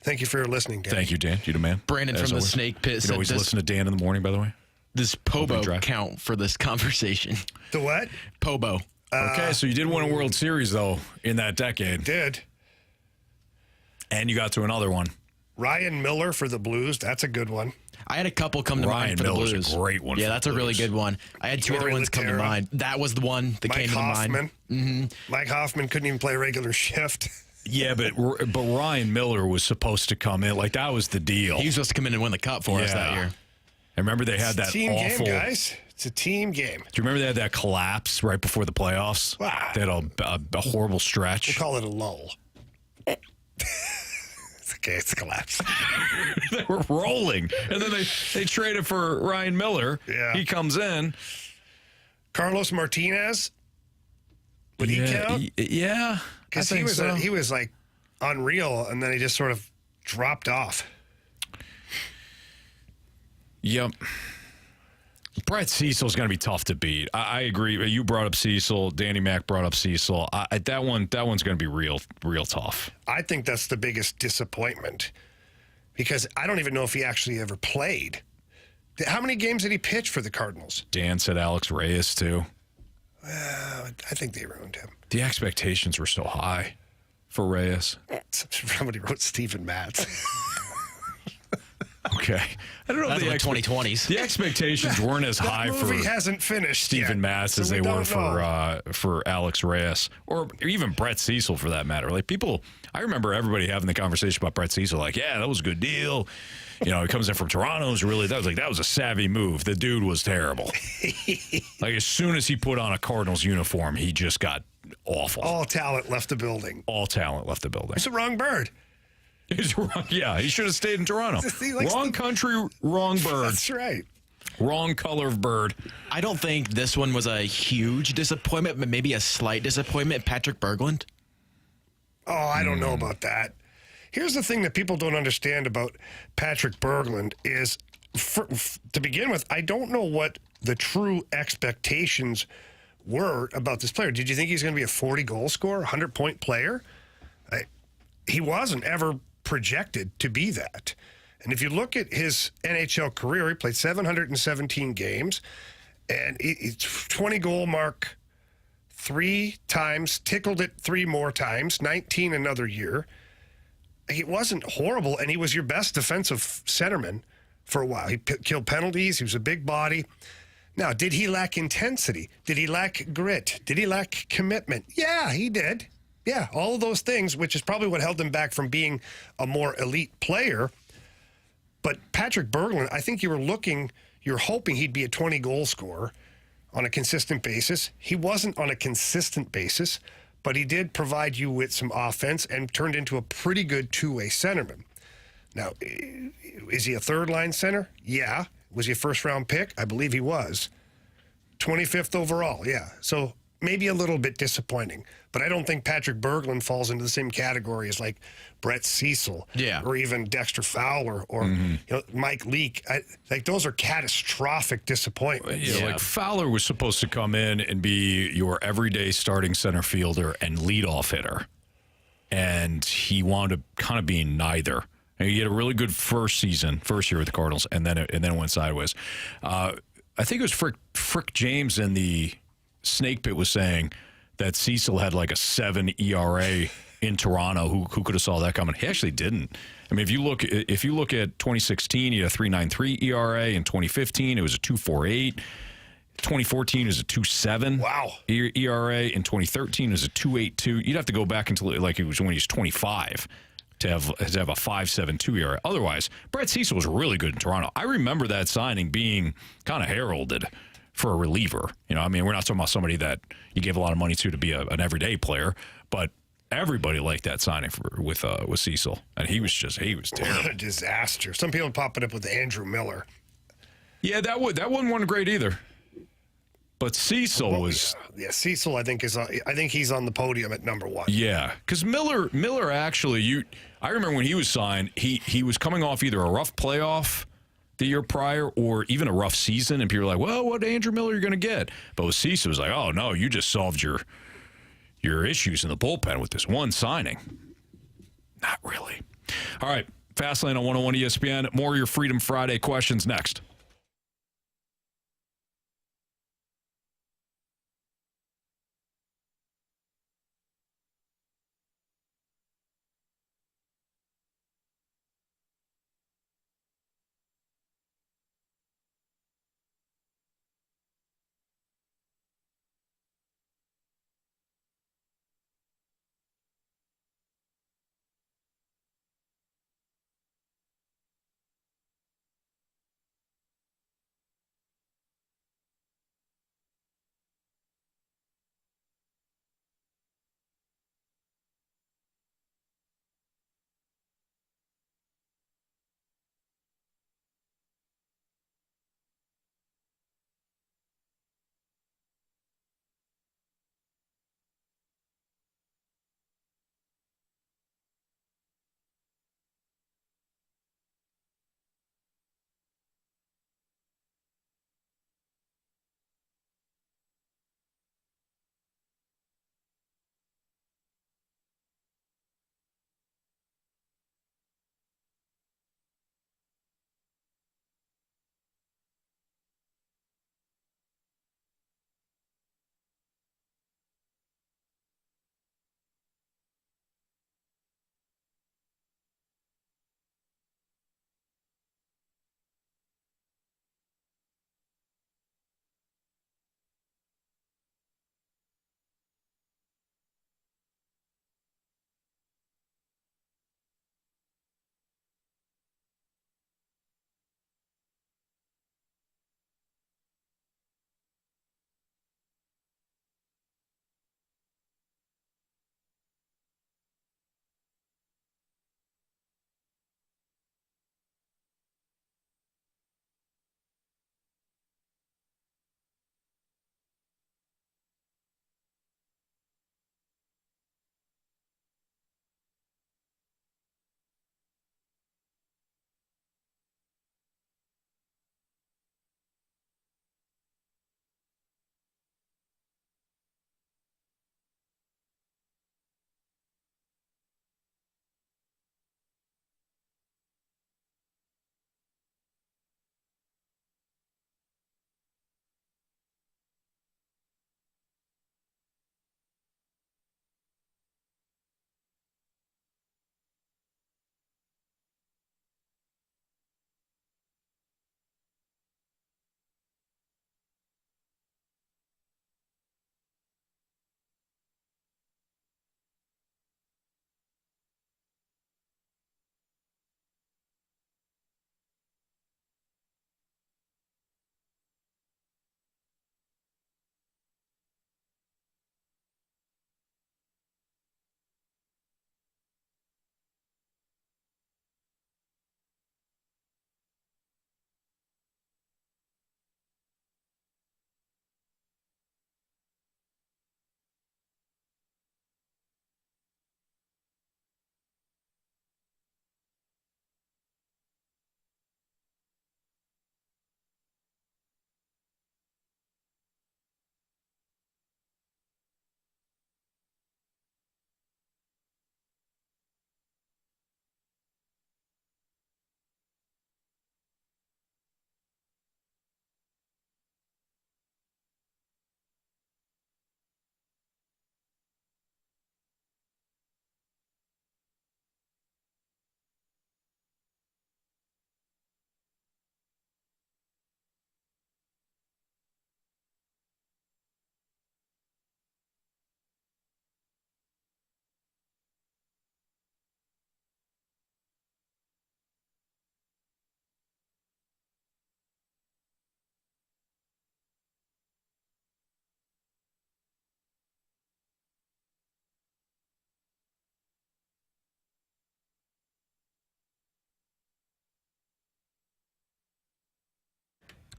Thank you for listening, Dan.
Thank you, Dan. You the man.
Brandon
As
from the
always.
Snake Pit
You
said
can always
this,
listen to Dan in the morning, by the way.
this
Open
Pobo
drive.
count for this conversation.
The what?
Pobo.
Okay, so you did win a World Series, though, in that decade.
Did.
And you got to another one.
Ryan Miller for the Blues. That's a good one.
I had a couple come to
Ryan
mind for
Miller's
the
a
Blues.
great one
Yeah,
for the
that's a really
Blues.
good one. I had two other
Jory
ones come to
Laterra.
mind. That was the one that
Mike
came to
Hoffman.
mind.
Mike Hoffman couldn't even play a regular shift.
Yeah, but Ryan Miller was supposed to come in. Like, that was the deal.
He was supposed to come in and win the cup for us that year.
I remember they had that
Team
awful.
game, guys. It's a team game.
Do you remember they had that collapse right before the playoffs?
Wow.
They had a horrible stretch.
We'll call it a lull. It's okay. It's a collapse.
They were rolling, and then they traded for Ryan Miller.
Yeah.
He comes in.
Carlos Martinez. Would he count?
Yeah,
Because
I think so.
he was like unreal, and then he just sort of dropped off.
Yep. Brett Cecil's going to be tough to beat. I agree. You brought up Cecil. Danny Mac brought up Cecil. That one's going to be real tough.
I think that's the biggest disappointment because I don't even know if he actually ever played. How many games did he pitch for the Cardinals?
Dan said Alex Reyes too.
I think they ruined him.
The expectations were so high for Reyes.
Somebody wrote Steven Matz.
Okay. I don't know
That's
if
like 2020s.
the expectations weren't as high
That
for
movie hasn't finished
Steven
yet,
Matz as
so
they
we
were
don't know.
for Alex Reyes or even Brett Cecil for that matter. Like I remember everybody having the conversation about Brett Cecil. Like, yeah, that was a good deal. You know, he comes in from Toronto. That was a savvy move. The dude was terrible. Like as soon as he put on a Cardinals uniform, he just got awful.
All talent left the building.
All talent left the building.
It's the wrong bird.
He's wrong. Yeah, he should have stayed in Toronto.
He likes
Wrong country, wrong bird.
That's right.
Wrong color of bird.
I don't think this one was a huge disappointment, but maybe a slight disappointment. Patrick Berglund.
Oh, I don't know about that. Here's the thing that people don't understand about Patrick Berglund is to begin with, I don't know what the true expectations were about this player. Did you think he's going to be a 40-goal scorer, 100-point player? He wasn't ever projected to be that. And if you look at his NHL career, he played 717 games, and it's 20-goal mark 3 times, tickled it 3 more times, 19 another year. He wasn't horrible, and he was your best defensive centerman for a while. He killed penalties. He was a big body. Now, did he lack intensity? Did he lack grit? Did he lack commitment? Yeah, he did. Yeah, all of those things, which is probably what held him back from being a more elite player. But Patrick Berglund, I think you're hoping he'd be a 20-goal scorer on a consistent basis. He wasn't on a consistent basis, but he did provide you with some offense and turned into a pretty good two-way centerman. Now, is he a third-line center? Yeah. Was he a first-round pick? I believe he was. 25th overall, yeah. So maybe a little bit disappointing. But I don't think Patrick Berglund falls into the same category as like Brett Cecil, or even Dexter Fowler, or Mike Leake. Like those are catastrophic disappointments.
Yeah, like Fowler was supposed to come in and be your everyday starting center fielder and leadoff hitter, and he wound up kind of being neither. And he had a really good first year with the Cardinals, and then it went sideways. I think it was Frick James in the Snake Pit was saying that Cecil had like a 7 ERA in Toronto. Who could have saw that coming? He actually didn't. I mean, if you look at 2016, he had a 3.93 ERA. In 2015, it was a 2.48. 2014 is a 2.7.
Wow.
ERA. In 2013 is a 2.82. You'd have to go back until like it was when he was 25 to have a 5.72 ERA. Otherwise, Brett Cecil was really good in Toronto. I remember that signing being kind of heralded for a reliever. You know, I mean, we're not talking about somebody that you gave a lot of money to be an everyday player, but everybody liked that signing with Cecil, and he was terrible.
What a disaster. Some people popping up with Andrew Miller.
Yeah, that wasn't great either. But Cecil was.
Yeah, Cecil, I think he's on the podium at number 1.
Yeah, because Miller actually, I remember when he was signed, he was coming off either a rough playoff the year prior or even a rough season, and people were like, well, what Andrew Miller are you going to get? But with Cecil, it was like, oh, no, you just solved your issues in the bullpen with this one signing. Not really. All right, Fastlane on 101 ESPN. More of your Freedom Friday questions next.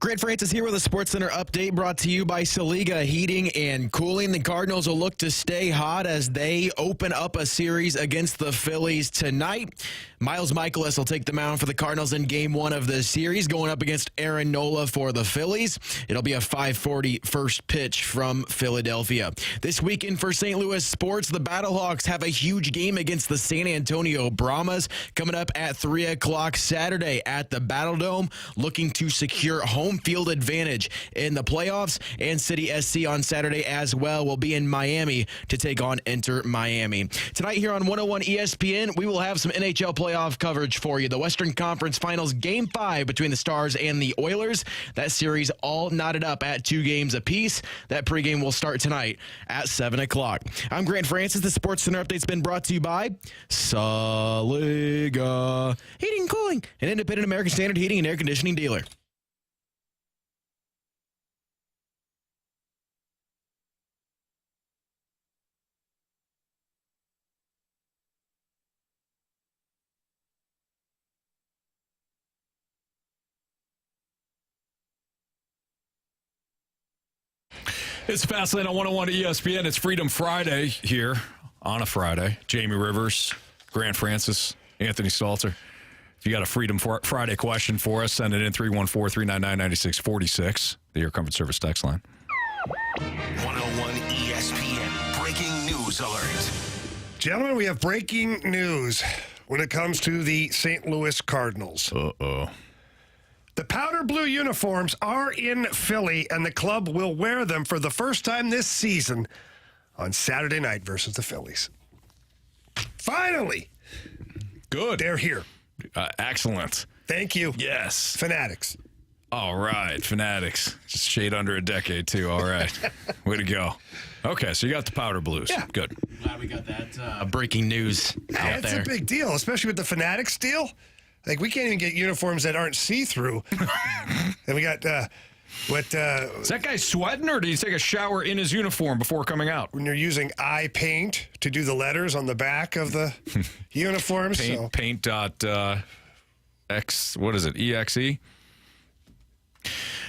Grant Francis here with a SportsCenter update brought to you by Saliga Heating and Cooling. The Cardinals will look to stay hot as they open up a series against the Phillies tonight. Miles Mikolas will take the mound for the Cardinals in Game 1 of the series, going up against Aaron Nola for the Phillies. It'll be a 5:40 first pitch from Philadelphia. This weekend for St. Louis sports, the Battlehawks have a huge game against the San Antonio Brahmas coming up at 3 o'clock Saturday at the Battle Dome, looking to secure home field advantage in the playoffs. And City SC on Saturday as well will be in Miami to take on Inter Miami. Tonight here on 101 ESPN, we will have some NHL playoff coverage for you. The Western Conference Finals Game 5 between the Stars and the Oilers. That series all knotted up at 2 games apiece. That pregame will start tonight at 7 o'clock. I'm Grant Francis. The SportsCenter update's been brought to you by Saliga Heating and Cooling, an independent American Standard heating and air conditioning dealer.
It's Fastlane on 101 ESPN. It's Freedom Friday here on a Friday. Jamie Rivers, Grant Francis, Anthony Stalter. If you got a Freedom Friday question for us, send it in 314-399-9646, the Air Comfort Service text line.
101 ESPN breaking news alert.
Gentlemen, we have breaking news when it comes to the St. Louis Cardinals.
Uh-oh.
The powder blue uniforms are in Philly, and the club will wear them for the first time this season on Saturday night versus the Phillies. Finally!
Good.
They're here.
Excellent.
Thank you.
Yes.
Fanatics.
All right. Fanatics. Just shade under a decade, too. All right. Way to go. Okay, so you got the powder blues.
Yeah.
Good.
Glad we got that breaking news out
It's
there.
a big deal, especially with the Fanatics deal. Like, we can't even get uniforms that aren't see-through. And we got,
Is that guy sweating, or did he take a shower in his uniform before coming out?
when you're using eye paint to do the letters on the back of the uniforms. So.
Paint X, what is it, EXE?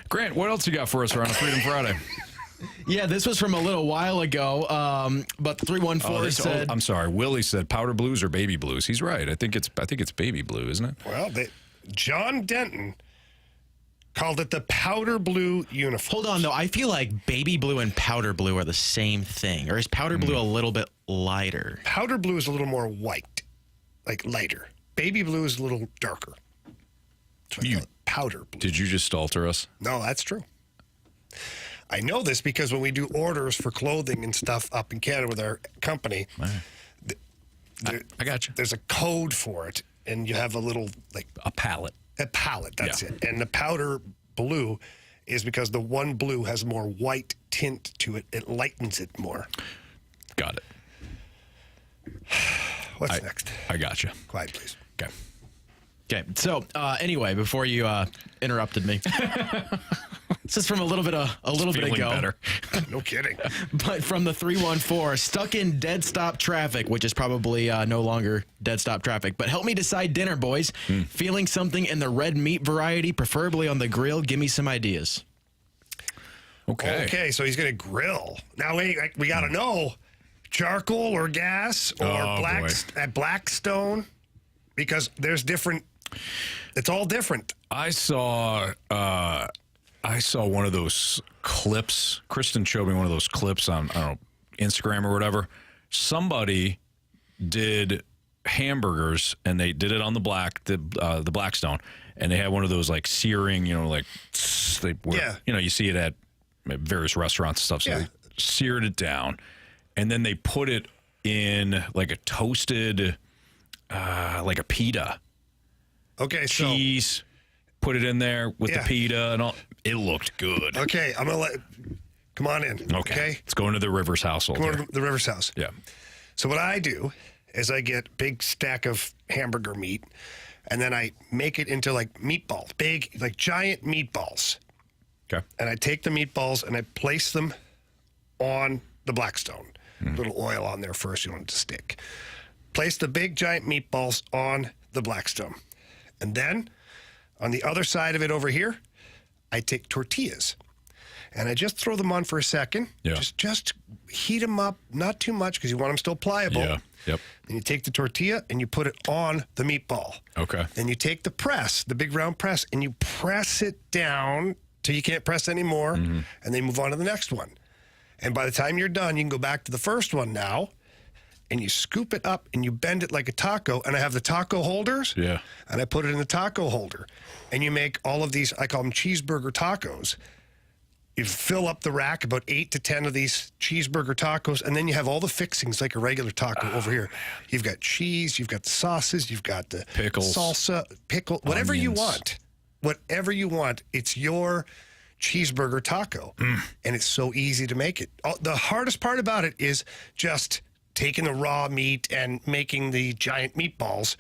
Grant, what else you got for us around a Freedom Friday?
Yeah, this was from a little while ago, but 314 said...
I'm sorry, Willie said powder blues or baby blues. He's right. I think it's baby blue, isn't it?
Well, John Denton called it the powder blue uniform.
Hold on, though. I feel like baby blue and powder blue are the same thing. Or is powder blue a little bit lighter?
Powder blue is a little more white, like lighter. Baby blue is a little darker. That's why I call it powder blue.
Did you just stalter us?
No, that's true. I know this because when we do orders for clothing and stuff up in Canada with our company,
I got you.
there's a code for it, and you have a little, like,
A palette.
a palette, that's
Yeah.
it. And the powder blue is because the one blue has more white tint to it. It lightens it more.
Got it.
What's next?
I got you.
Quiet, please.
Okay.
Okay, so anyway, before you interrupted me, this is from a little bit
Feeling
ago.
better.
No kidding.
But from the 314, stuck in dead stop traffic, which is probably no longer dead stop traffic. But help me decide dinner, boys. Feeling something in the red meat variety, preferably on the grill. Give me some ideas.
Okay.
Okay, so he's going to grill. Now, wait, we got to know charcoal or gas or
boy.
Blackstone, because there's different. It's all different.
I saw one of those clips. Kristen showed me one of those clips on, I don't know, Instagram or whatever. Somebody did hamburgers, and they did it on the Blackstone, and they had one of those like searing, like you see it at various restaurants and stuff. So they seared it down, and then they put it in like a toasted, like a pita.
Okay,
Cheese, put it in there with the pita and all. It looked good.
Okay, I'm going to come on in. Okay.
Let's go into the Rivers household.
Come on
here.
to the Rivers house.
Yeah.
So what I do is I get a big stack of hamburger meat, and then I make it into like meatballs, big, like giant meatballs.
Okay.
And I take the meatballs and I place them on the Blackstone. A little oil on there first, you want it to stick. Place the big giant meatballs on the Blackstone. And then on the other side of it over here, I take tortillas and I just throw them on for a second.
Yeah.
Just heat them up, not too much because you want them still pliable.
Yeah. Yep.
Then you take the tortilla and you put it on the meatball.
Okay.
Then you take the press, the big round press, and you press it down till you can't press anymore, and then move on to the next one. And by the time you're done, you can go back to the first one now, and you scoop it up and you bend it like a taco. And I have the taco holders,
Yeah.
and I put it in the taco holder. And you make all of these, I call them cheeseburger tacos. You fill up the rack, about 8 to 10 of these cheeseburger tacos, and then you have all the fixings like a regular taco over here. You've got cheese, you've got the sauces, you've got the
Pickles.
salsa, pickle, whatever you
Onions.
want. Whatever you want. It's your cheeseburger taco, and it's so easy to make it. The hardest part about it is just taking the raw meat and making the giant meatballs.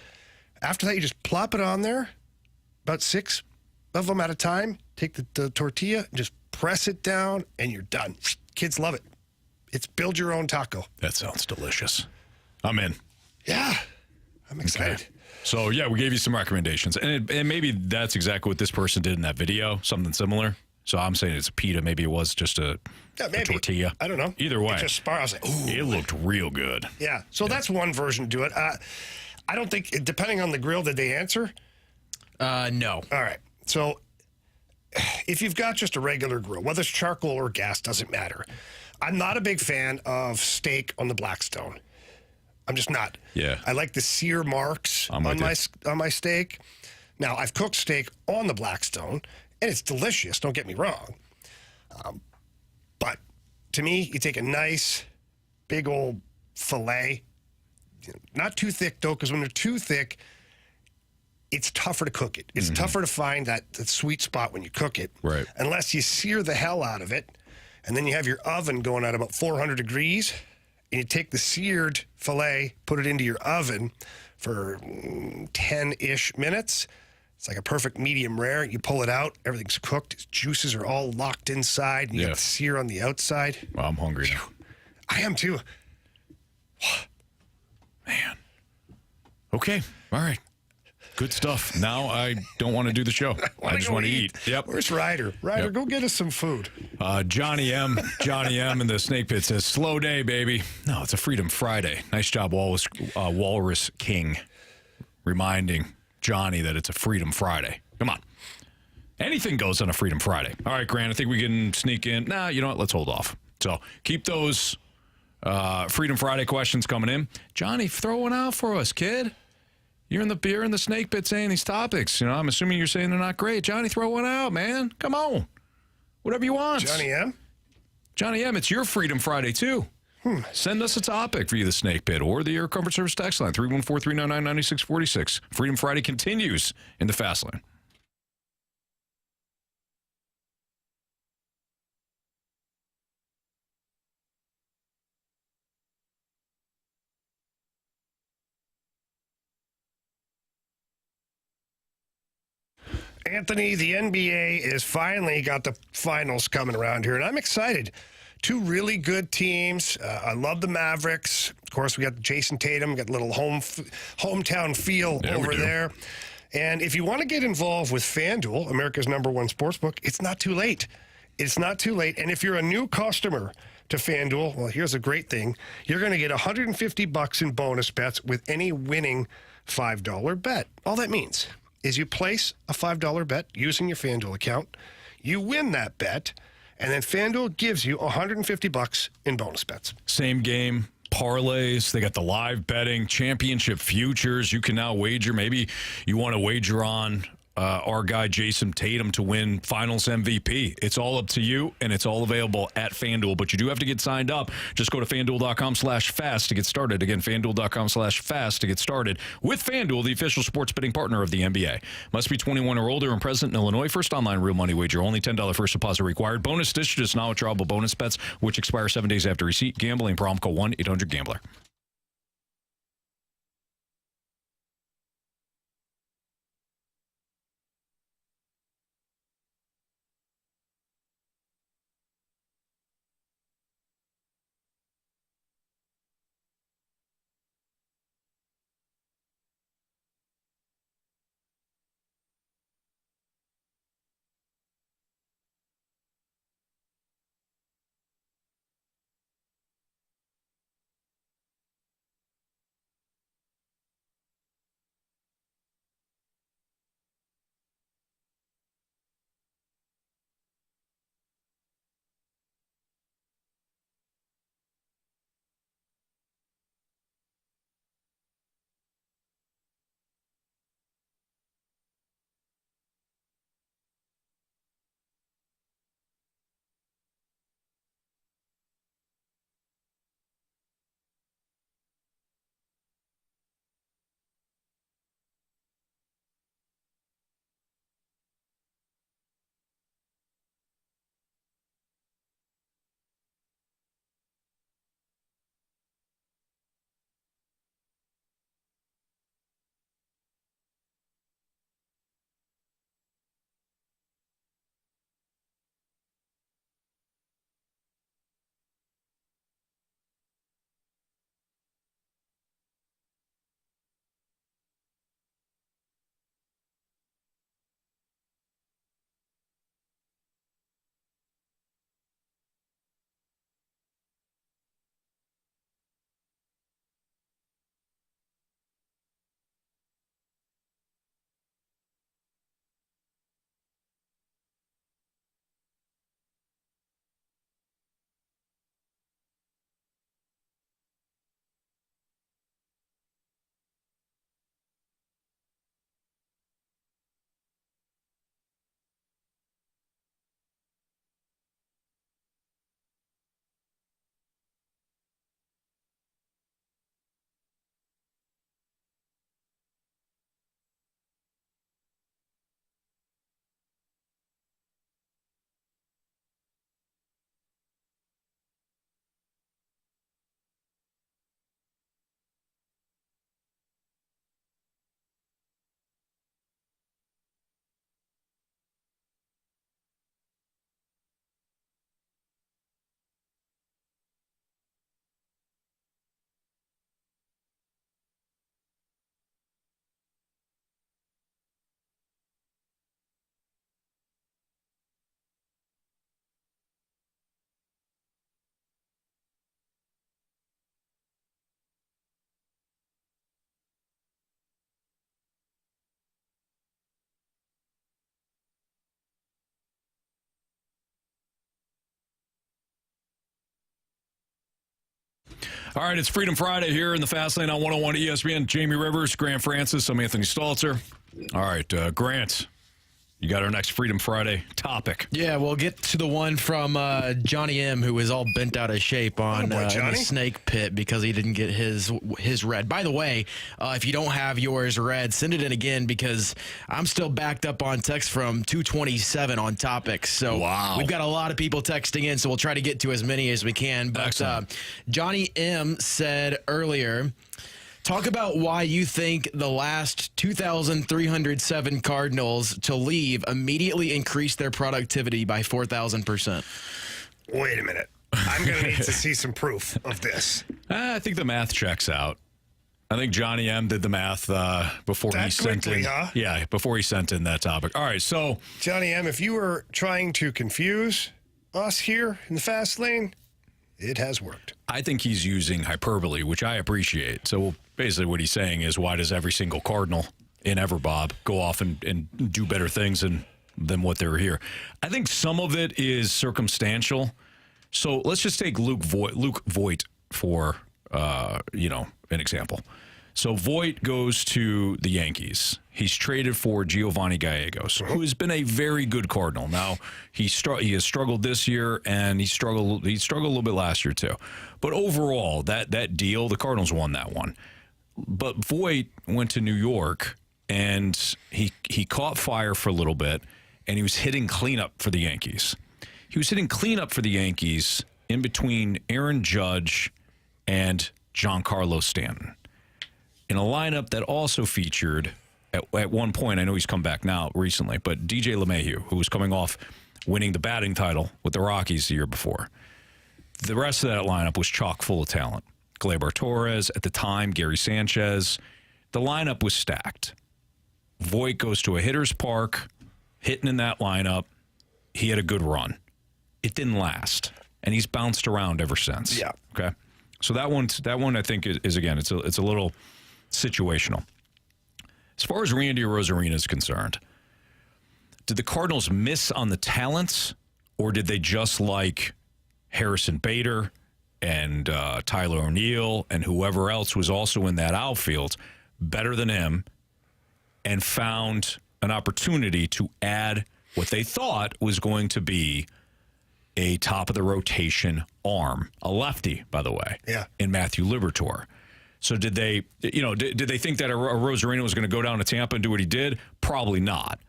After that, you just plop it on there, about 6 of them at a time. Take the tortilla, just press it down, and you're done. Kids love it. It's build your own taco.
That sounds delicious. I'm in.
Yeah, I'm excited.
Okay. So, yeah, we gave you some recommendations. And maybe that's exactly what this person did in that video, something similar. So I'm saying it's a pita. Maybe it was just a tortilla.
I don't know.
Either way.
It just I was like, ooh.
It looked real good.
Yeah. So that's one version to it. I don't think, depending on the grill, did they answer?
No.
All right. So if you've got just a regular grill, whether it's charcoal or gas, doesn't matter. I'm not a big fan of steak on the Blackstone. I'm just not.
Yeah.
I like the sear marks
I'm
on
with
on my steak. Now, I've cooked steak on the Blackstone, and it's delicious, don't get me wrong. But to me, you take a nice, big old filet. Not too thick, though, because when they're too thick, it's tougher to cook it. It's tougher to find that sweet spot when you cook it.
Right.
Unless you sear the hell out of it, and then you have your oven going at about 400 degrees, and you take the seared filet, put it into your oven for 10-ish minutes. It's like a perfect medium rare. You pull it out, everything's cooked. Its juices are all locked inside, and you
Yeah.
have the sear on the outside.
Well, I'm hungry now.
I am too.
Man. Okay. All right. Good stuff. Now I don't want to do the show. I just want to eat. Yep.
Where's Ryder? Ryder,
Yep.
go get us some food.
Johnny M in the Snake Pit says, slow day, baby. No, it's a Freedom Friday. Nice job, Walrus King, reminding Johnny that it's a Freedom Friday. Come on. Anything goes on a Freedom Friday. All right, Grant, I think we can sneak in. Nah, you know what? Let's hold off. So keep those Freedom Friday questions coming in. Johnny, throw one out for us, kid. You're in the Snake Pit saying these topics. You know, I'm assuming you're saying they're not great. Johnny, throw one out, man. Come on. Whatever you want.
Johnny M?
Johnny M, it's your Freedom Friday, too. Send us a topic via the Snake Pit or the Air Comfort Service text line, 314-399-9646. Freedom Friday continues in the Fast Lane.
Anthony, the NBA is finally got the finals coming around here, and I'm excited. Two really good teams. I love the Mavericks. Of course, we got Jason Tatum, got a little hometown feel over there. And if you want to get involved with FanDuel, America's #1 sportsbook, it's not too late. It's not too late. And if you're a new customer to FanDuel, well, here's a great thing. You're going to get $150 in bonus bets with any winning $5 bet. All that means is you place a $5 bet using your FanDuel account, you win that bet, and then FanDuel gives you $150 in bonus bets.
Same game parlays. They got the live betting, championship futures. You can now wager. Maybe you want to wager on our guy Jason Tatum to win Finals MVP. It's all up to you, and it's all available at FanDuel. But you do have to get signed up. Just go to FanDuel.com/fast to get started. Again, FanDuel.com/fast to get started with FanDuel, the official sports betting partner of the NBA. Must be 21 or older and present in Illinois. First online real money wager. Only $10 first deposit required. Bonus distributed now withdrawable bonus bets, which expire 7 days after receipt. Gambling problem. Call 1-800-GAMBLER. All right, it's Freedom Friday here in the Fast Lane on 101 ESPN. Jamie Rivers, Grant Francis, I'm Anthony Stalter. All right, Grant, you got our next Freedom Friday topic.
Yeah, we'll get to the one from Johnny M, who was all bent out of shape on in the snake pit because he didn't get his red. By the way, if you don't have yours red, send it in again because I'm still backed up on text from 227 on topics. So we've got a lot of people texting in, so we'll try to get to as many as we can. But Johnny M said earlier, talk about why you think the last 2,307 Cardinals to leave immediately increased their productivity by 4,000%.
Wait a minute. I'm going to need to see some proof of this.
I think the math checks out. I think Johnny M did the math before he sent in.
Huh?
Yeah, before he sent in that topic. All right, so
Johnny M, if you were trying to confuse us here in the Fast Lane, it has worked.
I think he's using hyperbole, which I appreciate. So basically what he's saying is, why does every single Cardinal in Everbob go off and do better things than what they were here? I think some of it is circumstantial. So let's just take Luke Voit for, an example. So Voit goes to the Yankees. He's traded for Giovanni Gallegos, who has been a very good Cardinal. Now he has struggled this year, and he struggled a little bit last year too. But overall, that deal, the Cardinals won that one. But Voit went to New York, and he caught fire for a little bit, and he was hitting cleanup for the Yankees. He was hitting cleanup for the Yankees in between Aaron Judge and Giancarlo Stanton, in a lineup that also featured, at one point, I know he's come back now recently, but DJ LeMahieu, who was coming off winning the batting title with the Rockies the year before. The rest of that lineup was chock full of talent. Gleyber Torres, at the time, Gary Sanchez. The lineup was stacked. Voit goes to a hitter's park, hitting in that lineup. He had a good run. It didn't last, and he's bounced around ever since.
Yeah.
Okay. So that one I think is again, it's a little situational. As far as Randy Arozarena is concerned, did the Cardinals miss on the talents, or did they just like Harrison Bader and Tyler O'Neill and whoever else was also in that outfield better than him, and found an opportunity to add what they thought was going to be a top-of-the-rotation arm, a lefty, by the way, in Matthew Liberatore. So did they think that Arozarena was going to go down to Tampa and do what he did? Probably not.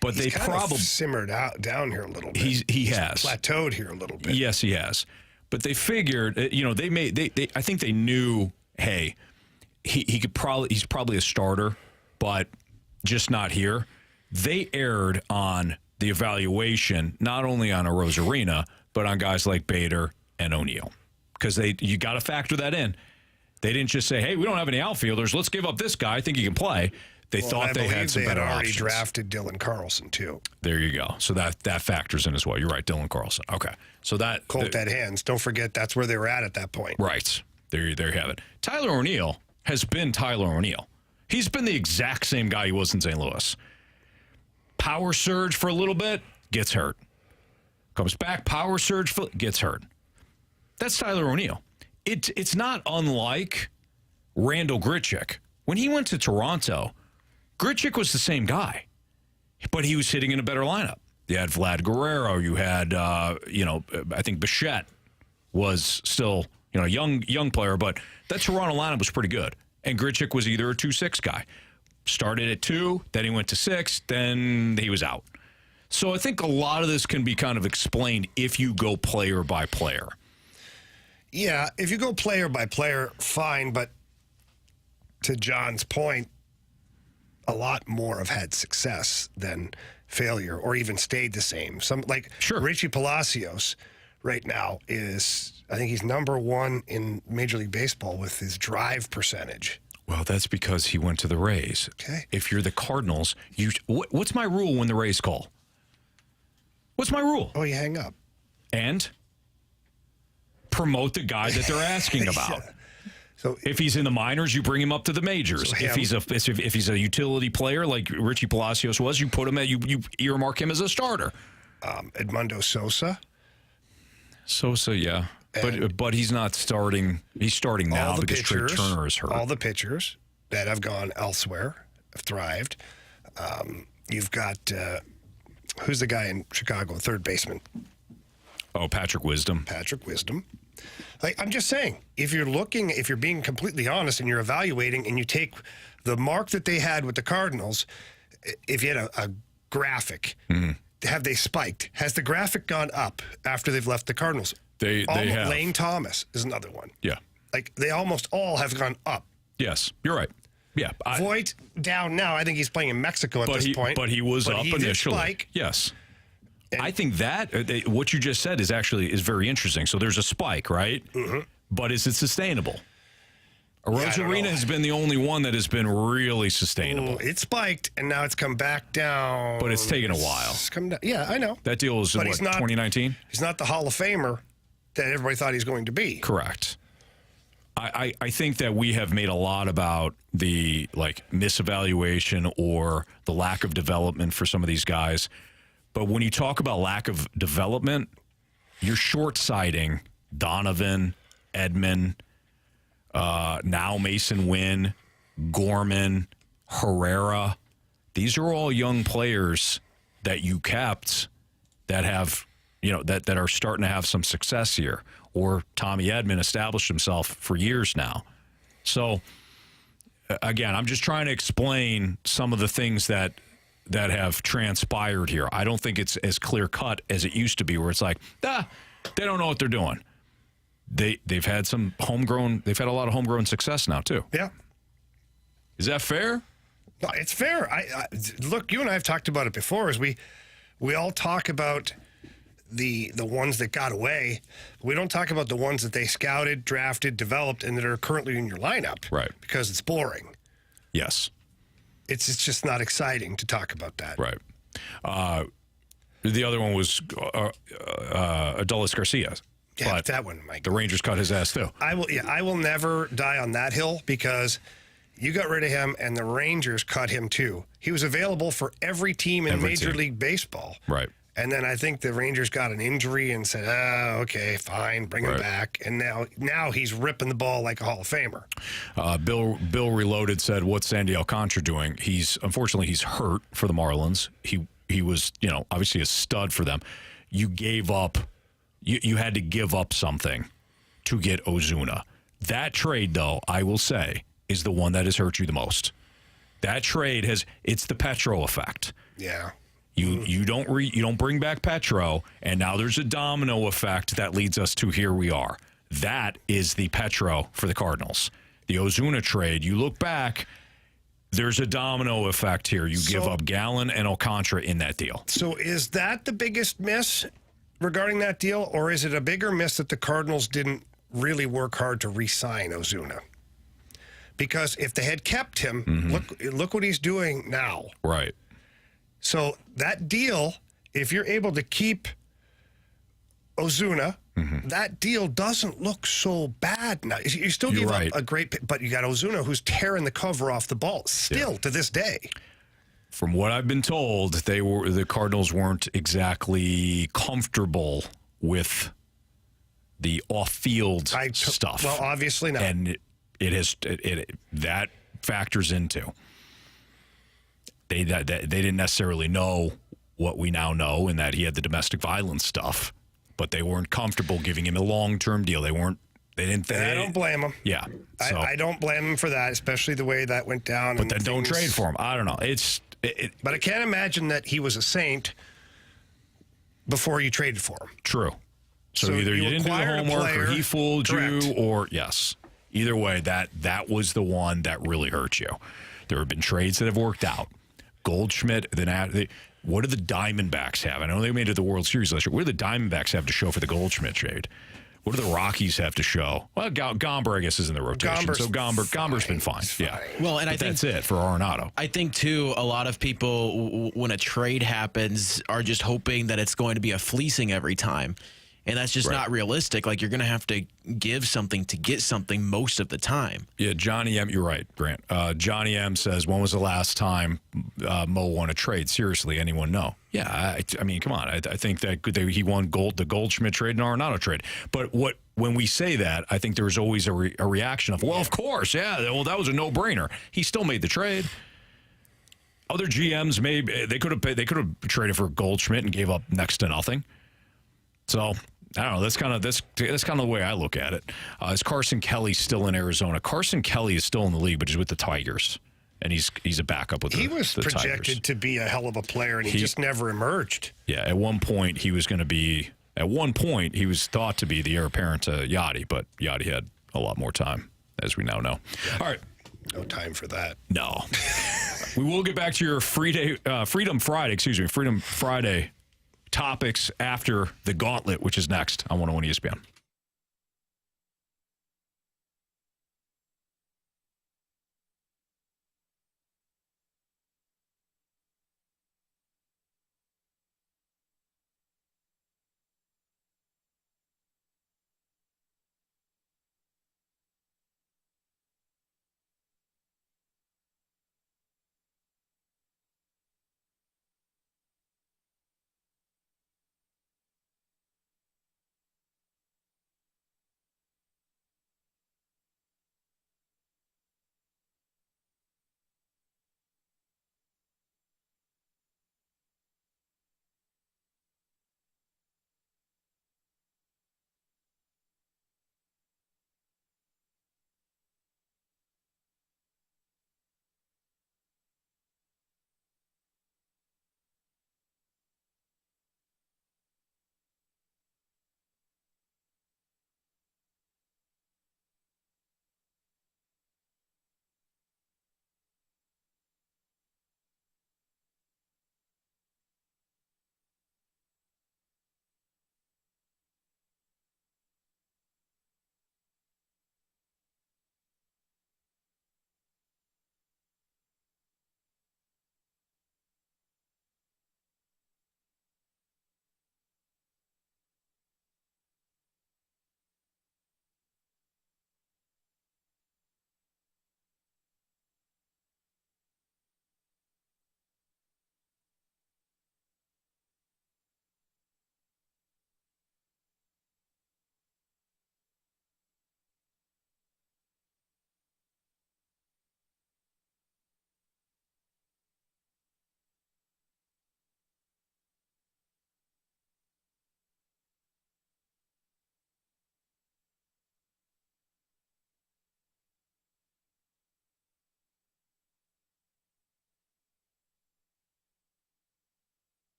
But
He's
they
kind
probably
of simmered has here a little bit.
He has
plateaued here a little bit.
Yes, he has. But they figured, I think they knew, hey, he's probably a starter, but just not here. They erred on the evaluation, not only on Arozarena, but on guys like Bader and O'Neill, because you got to factor that in. They didn't just say, hey, we don't have any outfielders, let's give up this guy, I think he can play. They thought they had some better options.
They already drafted Dylan Carlson, too.
There you go. So that factors in as well. You're right, Dylan Carlson. Okay. So that...
Cold dead hands. Don't forget that's where they were at that point.
Right. There you have it. Tyler O'Neill has been Tyler O'Neill. He's been the exact same guy he was in St. Louis. Power surge for a little bit, gets hurt. Comes back, power surge, gets hurt. That's Tyler O'Neill. It's not unlike Randall Grichuk. When he went to Toronto, Grichuk was the same guy, but he was hitting in a better lineup. You had Vlad Guerrero. You had, I think Bichette was still, a young player, but that Toronto lineup was pretty good. And Grichuk was either a 2-6 guy. Started at 2, then he went to 6, then he was out. So I think a lot of this can be kind of explained if you go player by player.
Yeah, if you go player by player, fine, but to John's point, a lot more have had success than failure or even stayed the same. Richie Palacios right now I think he's number 1 in Major League Baseball with his drive percentage.
Well, that's because he went to the Rays.
Okay.
If you're the Cardinals, what's my rule when the Rays call? What's my rule?
Oh, you hang up.
And promote the guy that they're asking about.
Yeah. So
if he's in the minors, you bring him up to the majors.
So
if he's a utility player like Richie Palacios was, you put him you earmark him as a starter.
Edmundo Sosa.
Sosa, yeah. But he's not starting. He's starting now
all the
because Trey
pitchers,
Turner is hurt.
all the pitchers that have gone elsewhere have thrived. You've got who's the guy in Chicago, third baseman?
Oh, Patrick Wisdom.
Patrick Wisdom. Like, I'm just saying, if you're being completely honest and you're evaluating and you take the mark that they had with the Cardinals, if you had a graphic, have they spiked? Has the graphic gone up after they've left the Cardinals?
They have.
Lane Thomas is another one.
Yeah.
Like, they almost all have gone up.
Yes, you're right. Yeah.
Voit down now. I think he's playing in Mexico at this point.
But he was up
did
initially.
spike.
Yes. I think that what you just said is very interesting. So there's a spike, right? Mm-hmm. But is it sustainable? Arozarena has been the only one that has been really sustainable.
It spiked, and now it's come back down.
But it's taken a while.
It's come down. Yeah, I know.
That deal was in, 2019?
He's not the Hall of Famer that everybody thought he's going to be.
Correct. I think that we have made a lot about the misevaluation or the lack of development for some of these guys. But when you talk about lack of development, you're short-sighting Donovan, Edman, now Mason Wynn, Gorman, Herrera. These are all young players that you kept that have, that are starting to have some success here. Or Tommy Edman established himself for years now. So, again, I'm just trying to explain some of the things that have transpired here. I don't think it's as clear-cut as it used to be, where it's like, they don't know what they're doing. They've had a lot of homegrown success now, too.
Yeah.
Is that fair?
No, it's fair. Look, you and I have talked about it before, as we all talk about the ones that got away. We don't talk about the ones that they scouted, drafted, developed, and that are currently in your lineup.
Right.
Because it's boring.
Yes.
It's just not exciting to talk about that.
Right. The other one was Adolis Garcia.
Yeah, but that one, Mike.
The Rangers cut his ass too.
I will never die on that hill, because you got rid of him and the Rangers cut him too. He was available for every team in Major League Baseball.
Right.
And then I think the Rangers got an injury and said, okay, fine, bring him back. And now he's ripping the ball like a Hall of Famer.
Bill Reloaded said, what's Sandy Alcantara doing? Unfortunately, he's hurt for the Marlins. He was, obviously a stud for them. You gave up, you had to give up something to get Ozuna. That trade, though, I will say, is the one that has hurt you the most. That trade it's the Petro effect.
Yeah.
You don't bring back Petro, and now there's a domino effect that leads us to here we are. That is the Petro for the Cardinals. The Ozuna trade, you look back, there's a domino effect here. You give up Gallen and Alcantara in that deal. So
is that the biggest miss regarding that deal, or is it a bigger miss that the Cardinals didn't really work hard to re-sign Ozuna? Because if they had kept him, look what he's doing now.
Right.
So that deal, if you're able to keep Ozuna, that deal doesn't look so bad now. You still give up a great, but you got Ozuna who's tearing the cover off the ball still to this day.
From what I've been told, the Cardinals weren't exactly comfortable with the off-field stuff.
Well, obviously not.
And that factors into. They didn't necessarily know what we now know, in that he had the domestic violence stuff, but they weren't comfortable giving him a long-term deal. They didn't.
I don't blame him.
Yeah, so.
I don't blame him for that, especially the way that went down.
But then don't trade for him. I don't know.
But I can't imagine that he was a saint before you traded for him.
True. So either you didn't do the homework, or he fooled you, or yes. Either way, that was the one that really hurt you. There have been trades that have worked out. Goldschmidt, what do the Diamondbacks have? I know they made it to the World Series last year. What do the Diamondbacks have to show for the Goldschmidt trade? What do the Rockies have to show? Well, Gomber, I guess, is in the rotation. Gomber's been fine. Yeah.
Well, and I think
that's it for Arenado.
I think, too, a lot of people, when a trade happens, are just hoping that it's going to be a fleecing every time. And that's just not realistic. Like, you're going to have to give something to get something most of the time.
Yeah, Johnny M., you're right, Grant. Johnny M. says, when was the last time Mo won a trade? Seriously, anyone know? Yeah, I mean, come on. I think that he won the Goldschmidt trade and Arenado trade. But when we say that, I think there's always a reaction of, well, of course, yeah, well, that was a no-brainer. He still made the trade. Other GMs, maybe they could have traded for Goldschmidt and gave up next to nothing. So I don't know. That's kind of the way I look at it. Is Carson Kelly still in Arizona? Carson Kelly is still in the league, but he's with the Tigers, and he's a backup with the Tigers.
He was projected to be a hell of a player, and he just never emerged.
Yeah, at one point he was going to be. At one point he was thought to be the heir apparent to Yachty, but Yachty had a lot more time, as we now know.
Yeah,
all right.
No time for that.
No. We will get back to your Freedom Friday topics after the Gauntlet, which is next on 101 ESPN.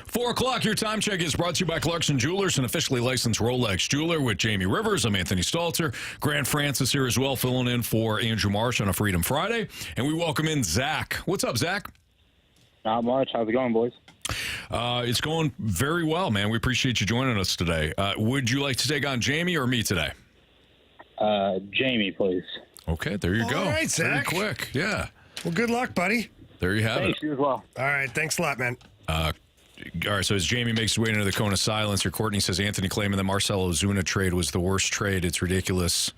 Four o'clock, your time check is brought to you by Clarkson Jewelers, an officially licensed Rolex jeweler with Jamie Rivers. I'm Anthony Stalter. Grant Francis here as well, filling in for Andrew Marsh on a Freedom Friday. And we welcome in Zach. What's up, Zach?
Not much. How's it going, boys?
It's going very well, man. We appreciate you joining us today. Would you like to take on Jamie or me today?
Jamie, please.
Okay, there you go.
All right, Zach.
Very quick, yeah.
Well, good luck, buddy.
There you have
Thanks,
it.
you as well.
All right, thanks a lot, man.
All right, so as Jamie makes his way into the cone of silence, here Courtney says Anthony claiming the Marcell Ozuna trade was the worst trade. It's ridiculous.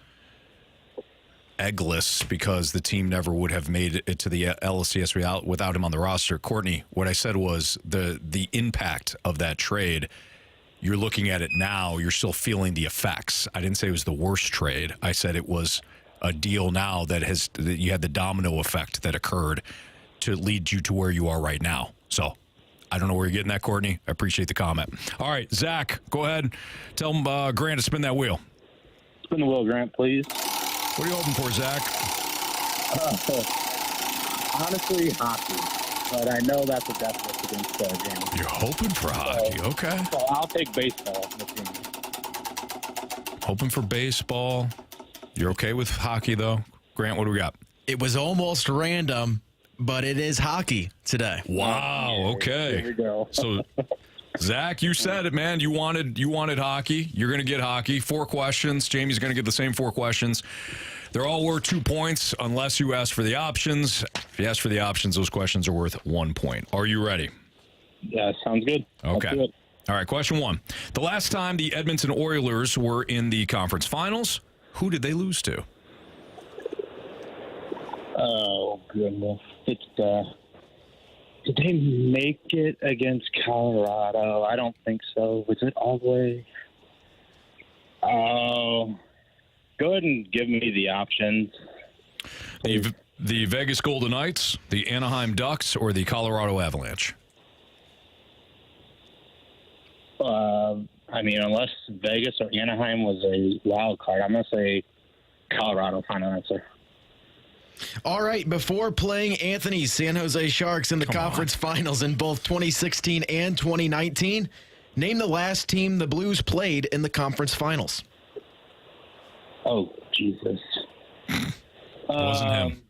eggless because the team never would have made it to the LCS without him on the roster. Courtney, what I said was the impact of that trade. You're looking at it now. You're still feeling the effects. I didn't say it was the worst trade. I said it was a deal now that you had the domino effect that occurred to lead you to where you are right now. So I don't know where you're getting that, Courtney. I appreciate the comment. All right, Zach, go ahead. Tell Grant to spin that wheel.
Spin the wheel, Grant, please.
What are you hoping for, Zach?
Honestly, hockey. But I know that's a death wish against James.
You're hoping for hockey. Okay.
So I'll take baseball.
Hoping for baseball. You're okay with hockey, though? Grant, what do we got?
It was almost random, but it is hockey today.
Wow, okay.
Here we go.
So, Zach, you said it, man. You wanted hockey. You're going to get hockey. 4 questions. Jamie's going to get the same 4 questions. They're all worth 2 points unless you ask for the options. If you ask for the options, those questions are worth 1 point. Are you ready?
Yeah, sounds good.
Okay.
Let's do it.
All right, question 1. The last time the Edmonton Oilers were in the conference finals, who did they lose to?
Oh, goodness. Did they make it against Colorado? I don't think so. Was it all the way? Oh, go ahead and give me the options.
The Vegas Golden Knights, the Anaheim Ducks, or the Colorado Avalanche?
I mean, unless Vegas or Anaheim was a wild card, I'm going to say Colorado. Final answer.
All right, before playing Anthony's San Jose Sharks in the conference finals in both 2016 and 2019, name the last team the Blues played in the conference finals.
Oh, Jesus.
It wasn't him.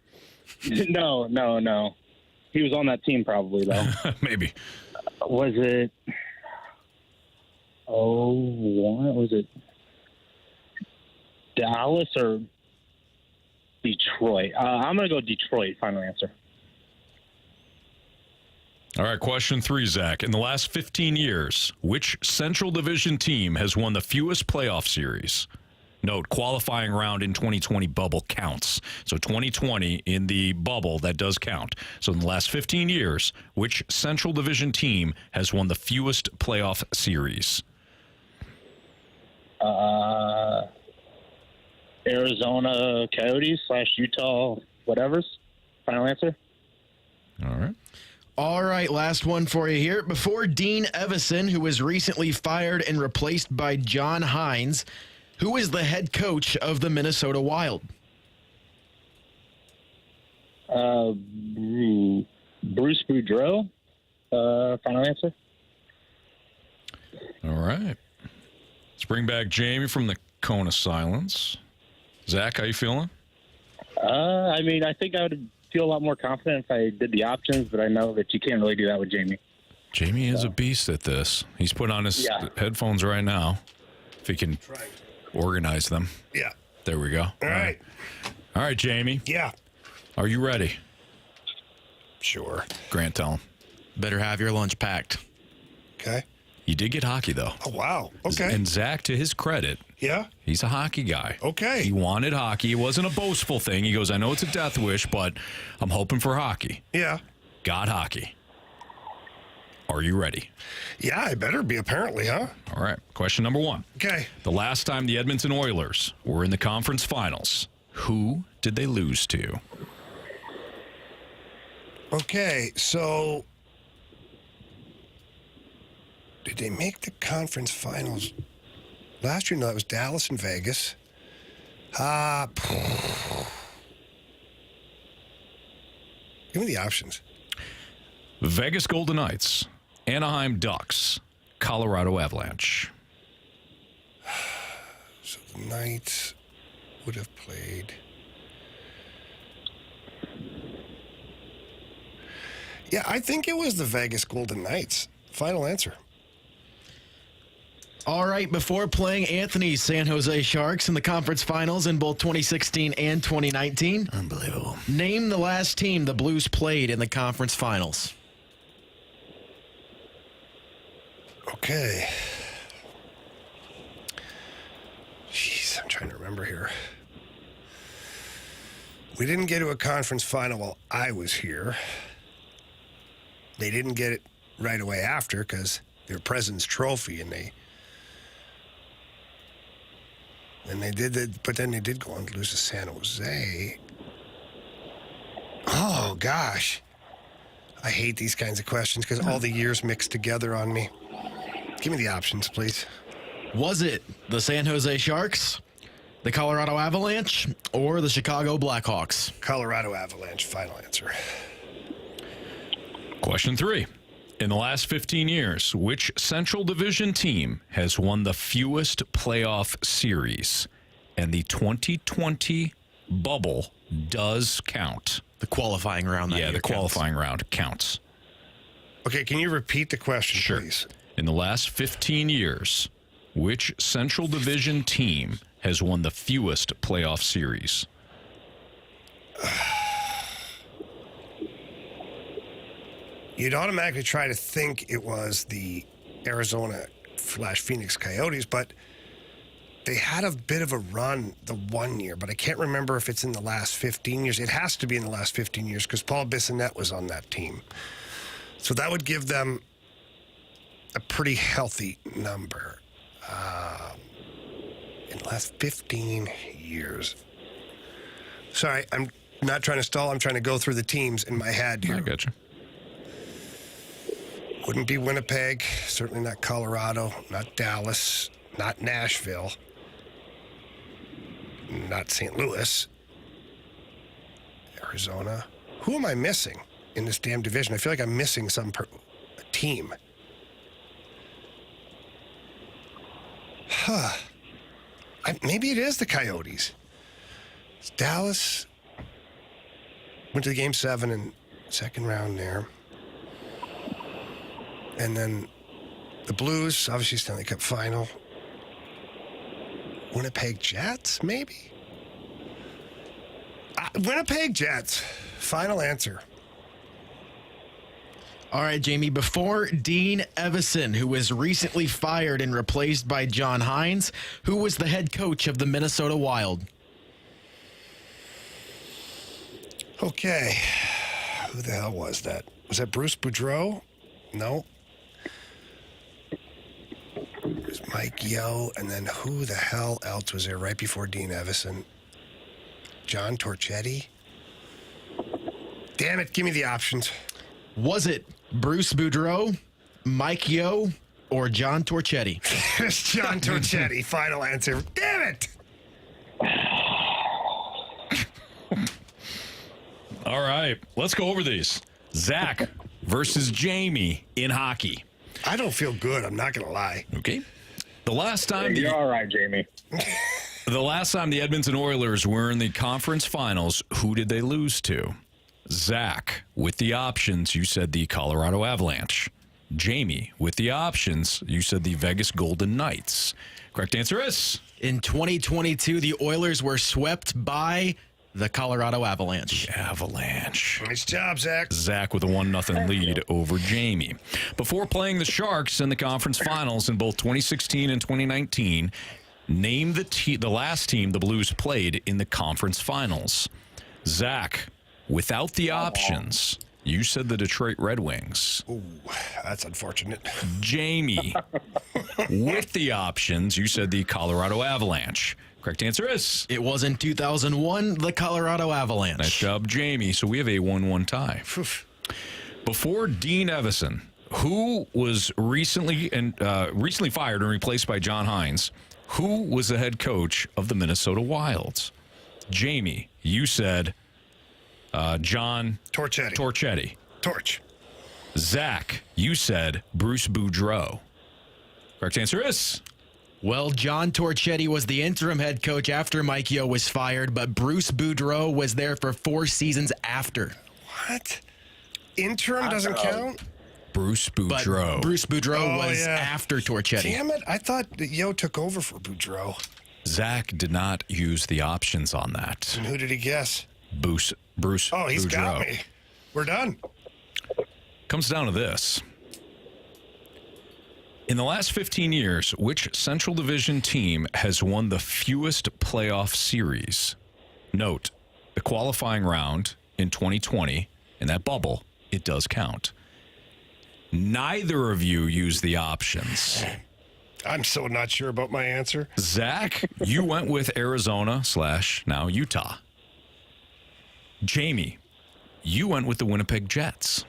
No. He was on that team probably, though.
Maybe.
Was it... Oh, what was it? Dallas or Detroit? I'm going to go Detroit. Final answer.
All right, question 3, Zach. In the last 15 years, which Central Division team has won the fewest playoff series? Note, qualifying round in 2020 bubble counts. So 2020 in the bubble, that does count. So in the last 15 years, which Central Division team has won the fewest playoff series?
Arizona Coyotes / Utah whatevers. Final answer.
All right.
All right, last one for you here. Before Dean Evison, who was recently fired and replaced by John Hines, who is the head coach of the Minnesota Wild?
Bruce Boudreau. Final answer.
All right. Let's bring back Jamie from the cone of silence. Zach, how you feeling?
I mean, I think I would feel a lot more confident if I did the options, but I know that you can't really do that with Jamie.
Jamie is a beast at this. He's put on his headphones right now. If he can organize them.
Yeah.
There we go.
All right.
All right, Jamie.
Yeah.
Are you ready?
Sure.
Grant, tell him.
Better have your lunch packed.
Okay.
You did get hockey, though.
Oh, wow. Okay.
And Zach, to his credit,
Yeah.
he's a hockey guy.
Okay.
He wanted hockey. It wasn't a boastful thing. He goes, I know it's a death wish, but I'm hoping for hockey.
Yeah.
Got hockey. Are you ready?
Yeah, I better be, apparently, huh?
All right. Question number 1.
Okay.
The last time the Edmonton Oilers were in the conference finals, who did they lose to?
Okay, so did they make the conference finals? Last year, no, that was Dallas and Vegas. Give me the options.
Vegas Golden Knights, Anaheim Ducks, Colorado Avalanche.
So the Knights would have played. Yeah, I think it was the Vegas Golden Knights. Final answer.
All right, before playing Anthony's San Jose Sharks in the conference finals in both 2016 and 2019.
Unbelievable.
Name the last team the Blues played in the conference finals.
Okay. Jeez, I'm trying to remember here. We didn't get to a conference final while I was here. They didn't get it right away after because their President's Trophy, and they did but then they did go on to lose to San Jose. Oh, gosh. I hate these kinds of questions because all the years mixed together on me. Give me the options, please.
Was it the San Jose Sharks, the Colorado Avalanche, or the Chicago Blackhawks?
Colorado Avalanche, final answer.
Question 3. In the last 15 years, which Central Division team has won the fewest playoff series? And the 2020 bubble does count.
The qualifying round.
Yeah, the qualifying round counts.
Okay, can you repeat the question, please?
In the last 15 years, which Central Division team has won the fewest playoff series?
You'd automatically try to think it was the Arizona/Phoenix Coyotes, but they had a bit of a run the one year, but I can't remember if it's in the last 15 years. It has to be in the last 15 years because Paul Bissonnette was on that team. So that would give them a pretty healthy number in the last 15 years. Sorry, I'm not trying to stall. I'm trying to go through the teams in my head here.
I got you.
Wouldn't be Winnipeg, certainly not Colorado, not Dallas, not Nashville, not St. Louis, Arizona. Who am I missing in this damn division? I feel like I'm missing a team. Maybe it is the Coyotes. It's Dallas. Went to the Game 7 and second round there. And then the Blues, obviously Stanley Cup final. Winnipeg Jets, maybe? Winnipeg Jets. Final answer.
All right, Jamie, before Dean Evison, who was recently fired and replaced by John Hines, who was the head coach of the Minnesota Wild?
Okay. Who the hell was that? Was that Bruce Boudreau? No. It was Mike Yeo, and then who the hell else was there right before Dean Evison? John Torchetti? Damn it, give me the options.
Was it Bruce Boudreau, Mike Yeo, or John Torchetti?
It's John Torchetti. Final answer. Damn it!
All right, let's go over these. Zach versus Jamie in hockey.
I don't feel good. I'm not going to lie.
Okay. The last time
You're all right, Jamie.
the last time the Edmonton Oilers were in the conference finals, who did they lose to? Zach, with the options, you said the Colorado Avalanche. Jamie, with the options, you said the Vegas Golden Knights. Correct answer is?
In 2022, the Oilers were swept by the Colorado Avalanche.
Avalanche.
Nice job, Zach.
Zach with a 1-0 lead over Jamie. Before playing the Sharks in the conference finals in both 2016 and 2019, name the last team the Blues played in the conference finals. Zach, without the options, you said the Detroit Red Wings.
Ooh, that's unfortunate.
Jamie, with the options, you said the Colorado Avalanche. Correct answer is?
It was in 2001, the Colorado Avalanche.
Nice job, Jamie. So we have a 1-1 tie. Before Dean Evison, who was recently fired and replaced by John Hines, who was the head coach of the Minnesota Wilds? Jamie, you said John
Torchetti. Torch.
Zach, you said Bruce Boudreau. Correct answer is?
Well, John Torchetti was the interim head coach after Mike Yeo was fired, but Bruce Boudreau was there for 4 seasons after.
What? Interim doesn't count?
Bruce Boudreau.
But Bruce Boudreau was after Torchetti.
Damn it. I thought that Yeo took over for Boudreau.
Zach did not use the options on that.
And who did he guess?
Bruce
Oh, he's
Boudreau.
got me. We're done.
Comes down to this. In the last 15 years, which Central Division team has won the fewest playoff series? Note, the qualifying round in 2020 in that bubble, it does count. Neither of you used the options.
I'm so not sure about my answer.
Zach, you went with Arizona / now Utah. Jamie, you went with the Winnipeg Jets.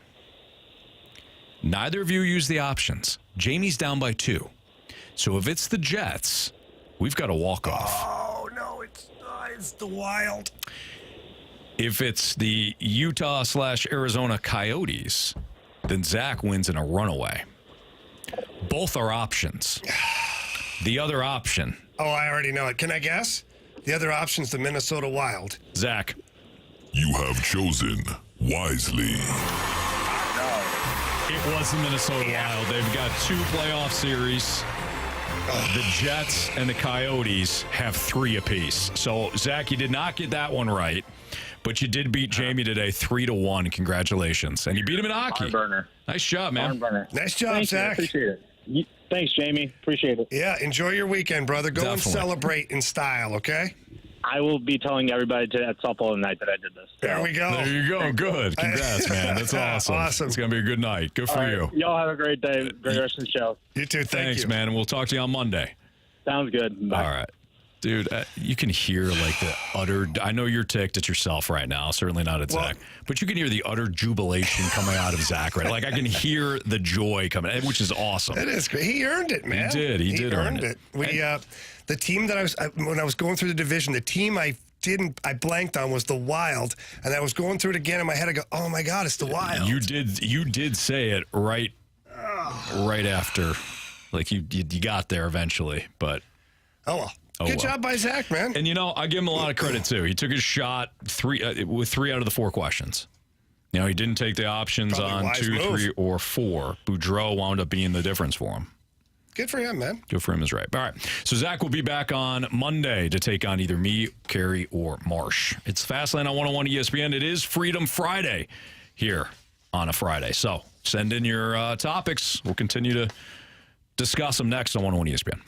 Neither of you used the options. Jamie's down by 2. So if it's the Jets, we've got a walk-off.
Oh, no, it's the Wild.
If it's the Utah / Arizona Coyotes, then Zach wins in a runaway. Both are options. The other option.
Oh, I already know it. Can I guess? The other option's the Minnesota Wild.
Zach.
You have chosen wisely.
It was the Minnesota Wild. They've got 2 playoff series. The Jets and the Coyotes have 3 apiece. So, Zach, you did not get that one right, but you did beat Jamie today 3-1. Congratulations. And you beat him in hockey.
Burner.
Nice job, man.
Nice job,
Thank you. I
Zach.
appreciate it. Thanks, Jamie. Appreciate it.
Yeah, enjoy your weekend, brother. Go and
Definitely.
celebrate in style, okay?
I will be telling everybody at softball tonight that I did this.
There we go.
There you go. Good. Congrats, man. That's awesome.
Awesome.
It's going to be a good night. Good for you.
Y'all have a great day. Great rest of the show.
You too.
Thanks,
you.
man. And we'll talk to you on Monday.
Sounds good. Bye.
All right. Dude, you can hear like the utter, I know you're ticked at yourself right now, certainly not at Zach, but you can hear the utter jubilation coming out of Zach, right? Like I can hear the joy coming, which is awesome.
It is great. He earned it, man.
He did earn it.
The team that when I was going through the division, the team I blanked on was the Wild, and I was going through it again in my head. I go, oh my God, it's the Wild.
You did say it right after, like you got there eventually, but.
Oh, well. Good job by Zach, man.
And, I give him a lot of credit, too. He took his shot with 3 out of the 4 questions. He didn't take the options
Probably
on
wise
2,
move.
3, or 4. Boudreaux wound up being the difference for him.
Good for him, man.
Good for him is right. All right. So Zach will be back on Monday to take on either me, Carrie, or Marsh. It's Fastlane on 101 ESPN. It is Freedom Friday here on a Friday. So send in your topics. We'll continue to discuss them next on 101 ESPN.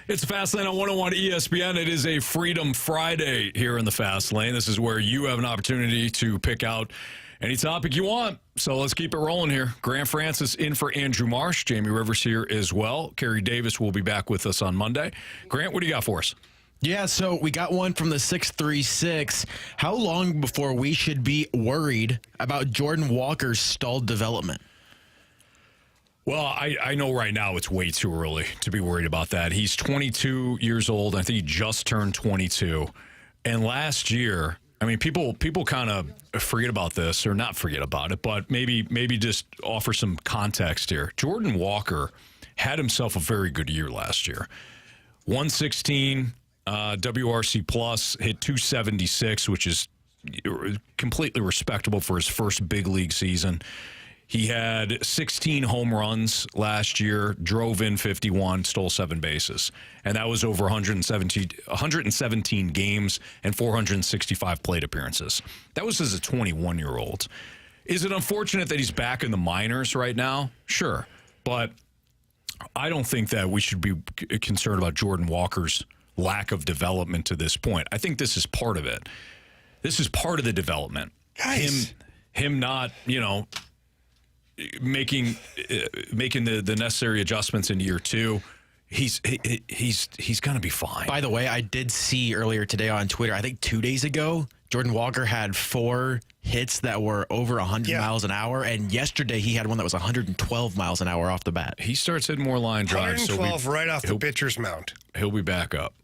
It's Fast Lane on 101 ESPN. It is a Freedom Friday here in the Fast Lane. This is where you have an opportunity to pick out any topic you want. So let's keep it rolling here. Grant Francis in for Andrew Marsh. Jamie Rivers here as well. Kerry Davis will be back with us on Monday. Grant, what do you got for us?
Yeah, so we got one from the 636. How long before we should be worried about Jordan Walker's stalled development?
Well, I know right now it's way too early to be worried about that. He's 22 years old. I think he just turned 22. And last year, I mean, people kind of forget about this, or not forget about it, but maybe just offer some context here. Jordan Walker had himself a very good year last year. 116 WRC plus, hit 276, which is completely respectable for his first big league season. He had 16 home runs last year, drove in 51, stole 7 bases. And that was over 117 games and 465 plate appearances. That was as a 21-year-old. Is it unfortunate that he's back in the minors right now? Sure. But I don't think that we should be concerned about Jordan Walker's lack of development to this point. I think this is part of it. This is part of the development.
Guys.
Him not, making the necessary adjustments in year two. He's going to be fine.
By the way, I did see earlier today on Twitter, I think 2 days ago, Jordan Walker had 4 hits that were over 100 miles an hour, and yesterday he had one that was 112 miles an hour off the bat.
He starts hitting more line drives.
112 right off the pitcher's mound.
He'll be back up.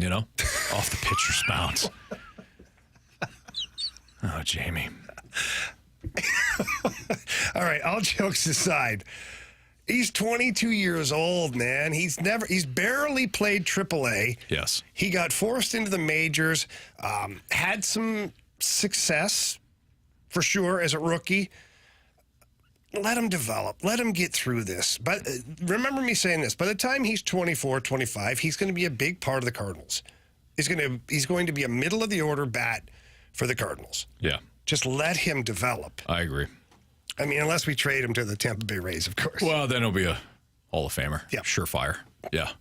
Off the pitcher's mound. Oh, Jamie.
All right, all jokes aside, he's 22 years old, man. He's barely played AAA.
Yes.
He got forced into the majors, had some success for sure as a rookie. Let him develop. Let him get through this. But remember me saying this. By the time he's 24, 25, he's going to be a big part of the Cardinals. He's going to be a middle of the order bat for the Cardinals.
Yeah.
Just let him develop.
I agree.
I mean, unless we trade him to the Tampa Bay Rays, of course.
Well, then he'll be a Hall of Famer.
Yeah.
Surefire. Yeah.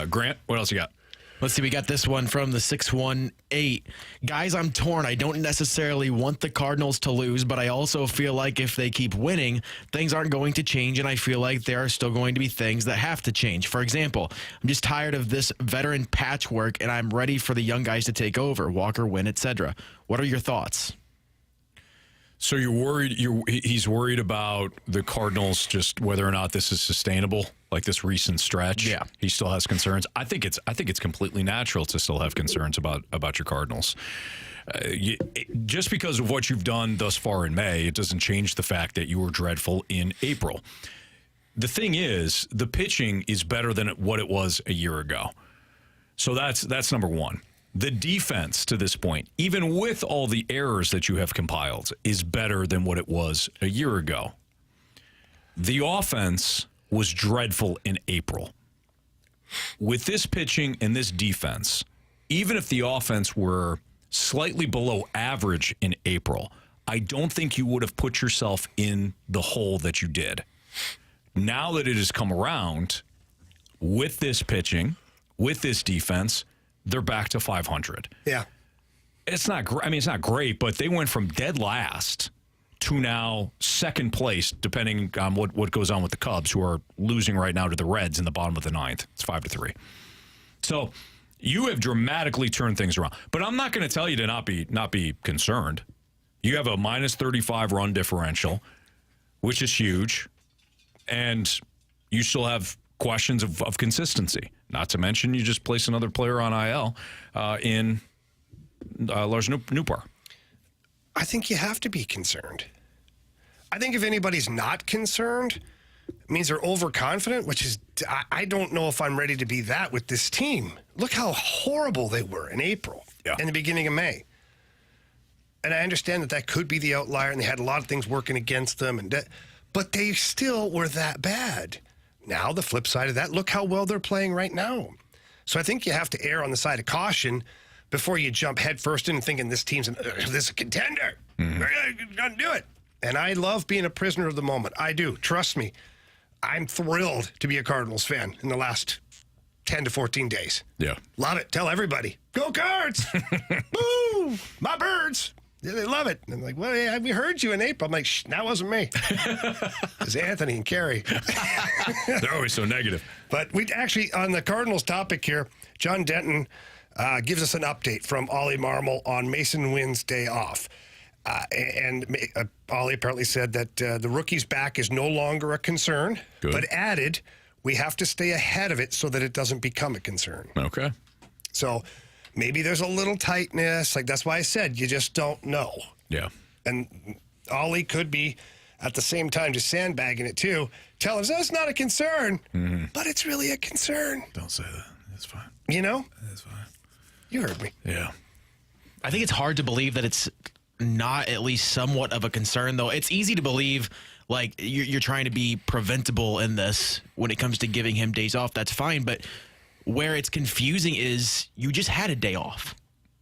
Grant, what else you got?
Let's see, we got this one from the 618. Guys, I'm torn. I don't necessarily want the Cardinals to lose, but I also feel like if they keep winning, things aren't going to change, and I feel like there are still going to be things that have to change. For example, I'm just tired of this veteran patchwork, and I'm ready for the young guys to take over, Walker, Wynn, etc. What are your thoughts?
So you're worried? He's worried about the Cardinals, just whether or not this is sustainable, like this recent stretch.
Yeah,
he still has concerns. I think it's completely natural to still have concerns about your Cardinals. Just because of what you've done thus far in May, it doesn't change the fact that you were dreadful in April. The thing is, the pitching is better than what it was a year ago. So that's number one. The defense to this point, even with all the errors that you have compiled, is better than what it was a year ago. The offense was dreadful in April. With this pitching and this defense, even if the offense were slightly below average in April, I don't think you would have put yourself in the hole that you did. Now that it has come around, with this pitching, with this defense, they're back to 500.
Yeah.
It's not great, but they went from dead last to now second place, depending on what goes on with the Cubs, who are losing right now to the Reds in the bottom of the ninth. It's 5-3. So you have dramatically turned things around. But I'm not going to tell you to not be concerned. You have a minus 35 run differential, which is huge, and you still have questions of consistency. Not to mention, you just place another player on IL in Lars Nootbaar.
I think you have to be concerned. I think if anybody's not concerned, it means they're overconfident, which is, I don't know if I'm ready to be that with this team. Look how horrible they were in April and the beginning of May. And I understand that could be the outlier, and they had a lot of things working against them, but they still were that bad. Now, the flip side of that, look how well they're playing right now. So I think you have to err on the side of caution before you jump headfirst in and thinking this team's this is a contender. We're going to do it. And I love being a prisoner of the moment. I do. Trust me. I'm thrilled to be a Cardinals fan in the last 10 to 14 days.
Yeah.
Love it. Tell everybody, go Cards! Boo! My birds! Yeah, they love it. And I'm like, well, yeah, we heard you in April. I'm like, shh, that wasn't me. It was Anthony and Carrie.
They're always so negative.
But we actually, on the Cardinals topic here, John Denton gives us an update from Ollie Marmol on Mason Wynn's day off. Ollie apparently said that the rookie's back is no longer a concern, but added, we have to stay ahead of it so that it doesn't become a concern.
Okay.
So maybe there's a little tightness. Like, that's why I said you just don't know.
Yeah.
And Ollie could be at the same time just sandbagging it too. Tell us that's not a concern, but it's really a concern.
Don't say that. It's fine.
You know?
It's fine.
You heard me.
Yeah.
I think it's hard to believe that it's not at least somewhat of a concern, though. It's easy to believe, like, you're trying to be preventable in this when it comes to giving him days off. That's fine. But where it's confusing is you just had a day off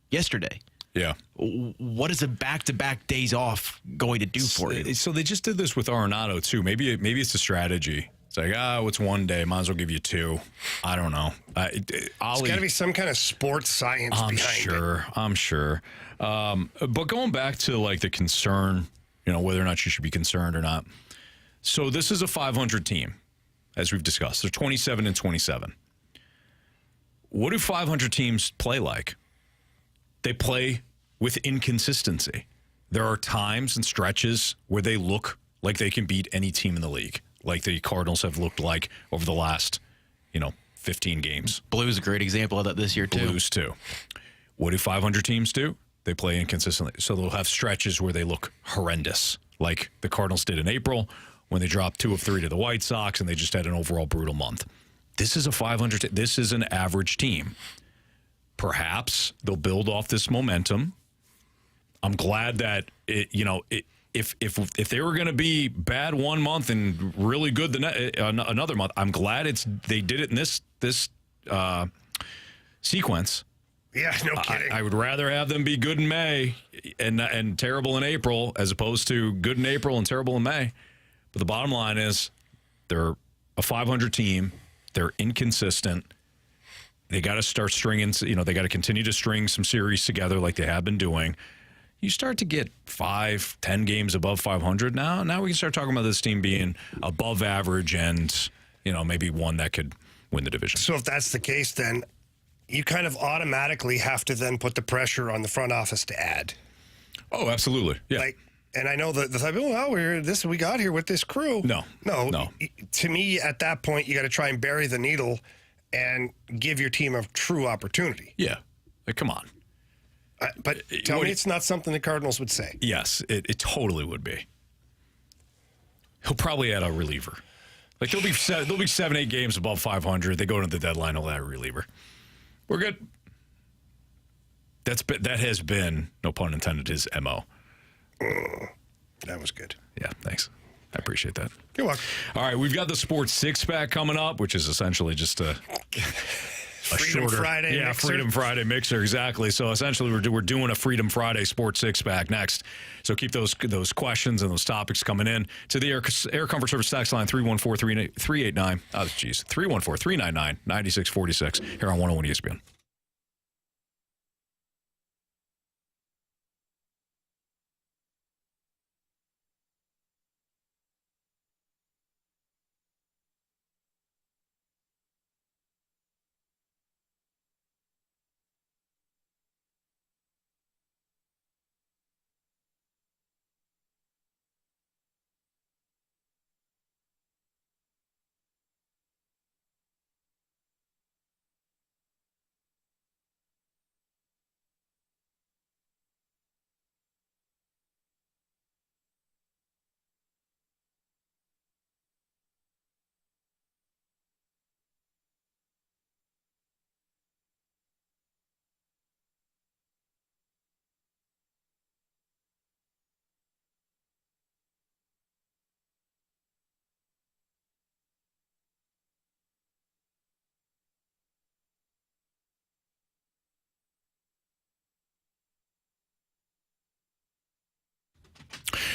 yesterday.
Yeah.
What is a back-to-back days off going to do for you?
So they just did this with Arenado, too. Maybe it's a strategy. It's like, it's one day. Might as well give you two. I don't know.
There's got to be some kind of sports science behind it.
I'm sure. But going back to, like, the concern, whether or not you should be concerned or not. So this is a 500 team, as we've discussed. They're 27 and 27. What do 500 teams play like? They play with inconsistency. There are times and stretches where they look like they can beat any team in the league, like the Cardinals have looked like over the last, 15 games.
Blues a great example of that this year, too.
Blues, too. What do 500 teams do? They play inconsistently. So they'll have stretches where they look horrendous, like the Cardinals did in April when they dropped 2 of 3 to the White Sox and they just had an overall brutal month. This is a 500. This is an average team. Perhaps they'll build off this momentum. I'm glad that if they were going to be bad one month and really good another month, I'm glad they did it in this sequence.
Yeah, no kidding.
I would rather have them be good in May and terrible in April as opposed to good in April and terrible in May. But the bottom line is they're a 500 team. They're inconsistent. They got to start stringing, they got to continue to string some series together like they have been doing. You start to get 5-10 games above 500 now. Now we can start talking about this team being above average and, maybe one that could win the division.
So if that's the case, then you kind of automatically have to then put the pressure on the front office to add.
Oh, absolutely. Yeah.
And I know the type, we got here with this crew.
No.
To me, at that point, you got to try and bury the needle and give your team a true opportunity.
Yeah. Come on.
But tell me it's not something the Cardinals would say.
Yes, it totally would be. He'll probably add a reliever. Like there'll be 7-8 games above 500. They go to the deadline. He'll add a reliever. We're good. That has been, no pun intended, his MO.
That was good.
Yeah, thanks. I appreciate that.
You're welcome.
All right, we've got the Sports Six-Pack coming up, which is essentially just a
Freedom Friday mixer.
Freedom Friday mixer, exactly. So essentially we're doing a Freedom Friday Sports Six-Pack next. So keep those questions and those topics coming in to the Air Comfort Service tax line 314-389. 314-399-9646 here on 101 ESPN.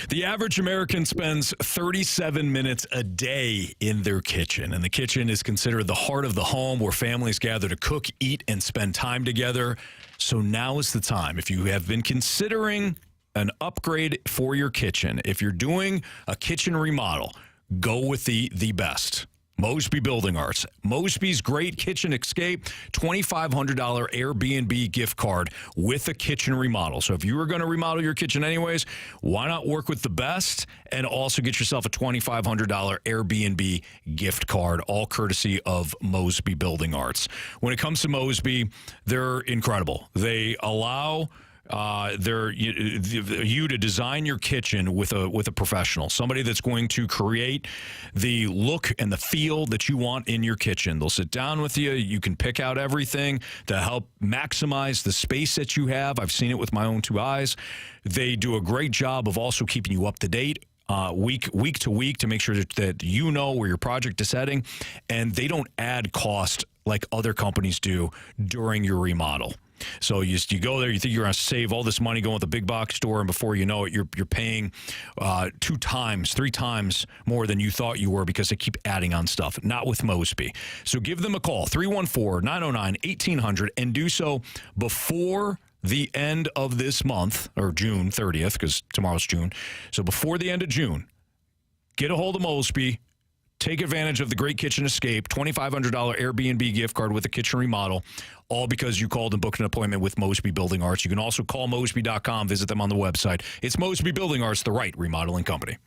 The average American spends 37 minutes a day in their kitchen, and the kitchen is considered the heart of the home where families gather to cook, eat, and spend time together. So now is the time. If you have been considering an upgrade for your kitchen, if you're doing a kitchen remodel, go with the best. Mosby Building Arts. Mosby's Great Kitchen Escape, $2,500 Airbnb gift card with a kitchen remodel. So if you were going to remodel your kitchen anyways, why not work with the best and also get yourself a $2,500 Airbnb gift card, all courtesy of Mosby Building Arts. When it comes to Mosby, they're incredible. They allow you to design your kitchen with a professional, somebody that's going to create the look and the feel that you want in your kitchen. They'll sit down with you. You can pick out everything to help maximize the space that you have. I've seen it with my own two eyes. They do a great job of also keeping you up to date week to week to make sure that you know where your project is heading, and they don't add cost like other companies do during your remodel. So you go there, you think you're going to save all this money going to the big box store, and before you know it, you're paying 2 times, 3 times more than you thought you were because they keep adding on stuff. Not with Mosby. So give them a call, 314-909-1800, and do so before the end of this month, or June 30th, because tomorrow's June. So before the end of June, get a hold of Mosby. Take advantage of the Great Kitchen Escape, $2,500 Airbnb gift card with a kitchen remodel, all because you called and booked an appointment with Mosby Building Arts. You can also call Mosby.com, visit them on the website. It's Mosby Building Arts, the right remodeling company.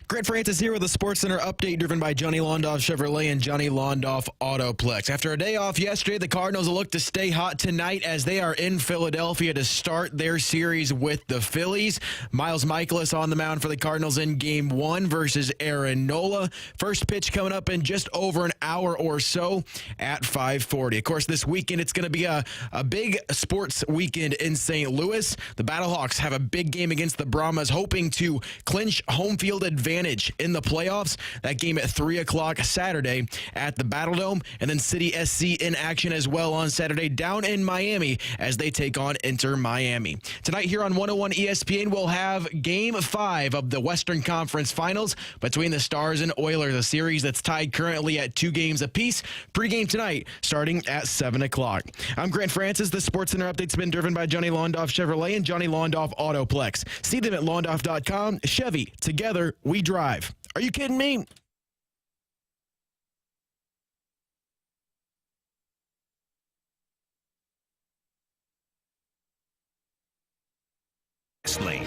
Grant Francis here with a SportsCenter update driven by Johnny Londoff Chevrolet and Johnny Londoff Autoplex. After a day off yesterday, the Cardinals will look to stay hot tonight as they are in Philadelphia to start their series with the Phillies. Miles Mikolas on the mound for the Cardinals in Game 1 versus Aaron Nola. First pitch coming up in just over an hour or so at 5:40. Of course, this weekend it's going to be a big sports weekend in St. Louis. The Battlehawks have a big game against the Brahmas, hoping to clinch home field advantage advantage in the playoffs. That game at 3 o'clock Saturday at the Battle Dome. And then City SC in action as well on Saturday down in Miami as they take on Inter Miami. Tonight here on 101 ESPN, we'll have Game 5 of the Western Conference Finals between the Stars and Oilers, a series that's tied currently at 2 games apiece. Pre-game tonight starting at 7 o'clock. I'm Grant Francis. The Sports Center update's been driven by Johnny Londoff Chevrolet and Johnny Londoff Autoplex. See them at londoff.com. Chevy, together we drive. Are you kidding me?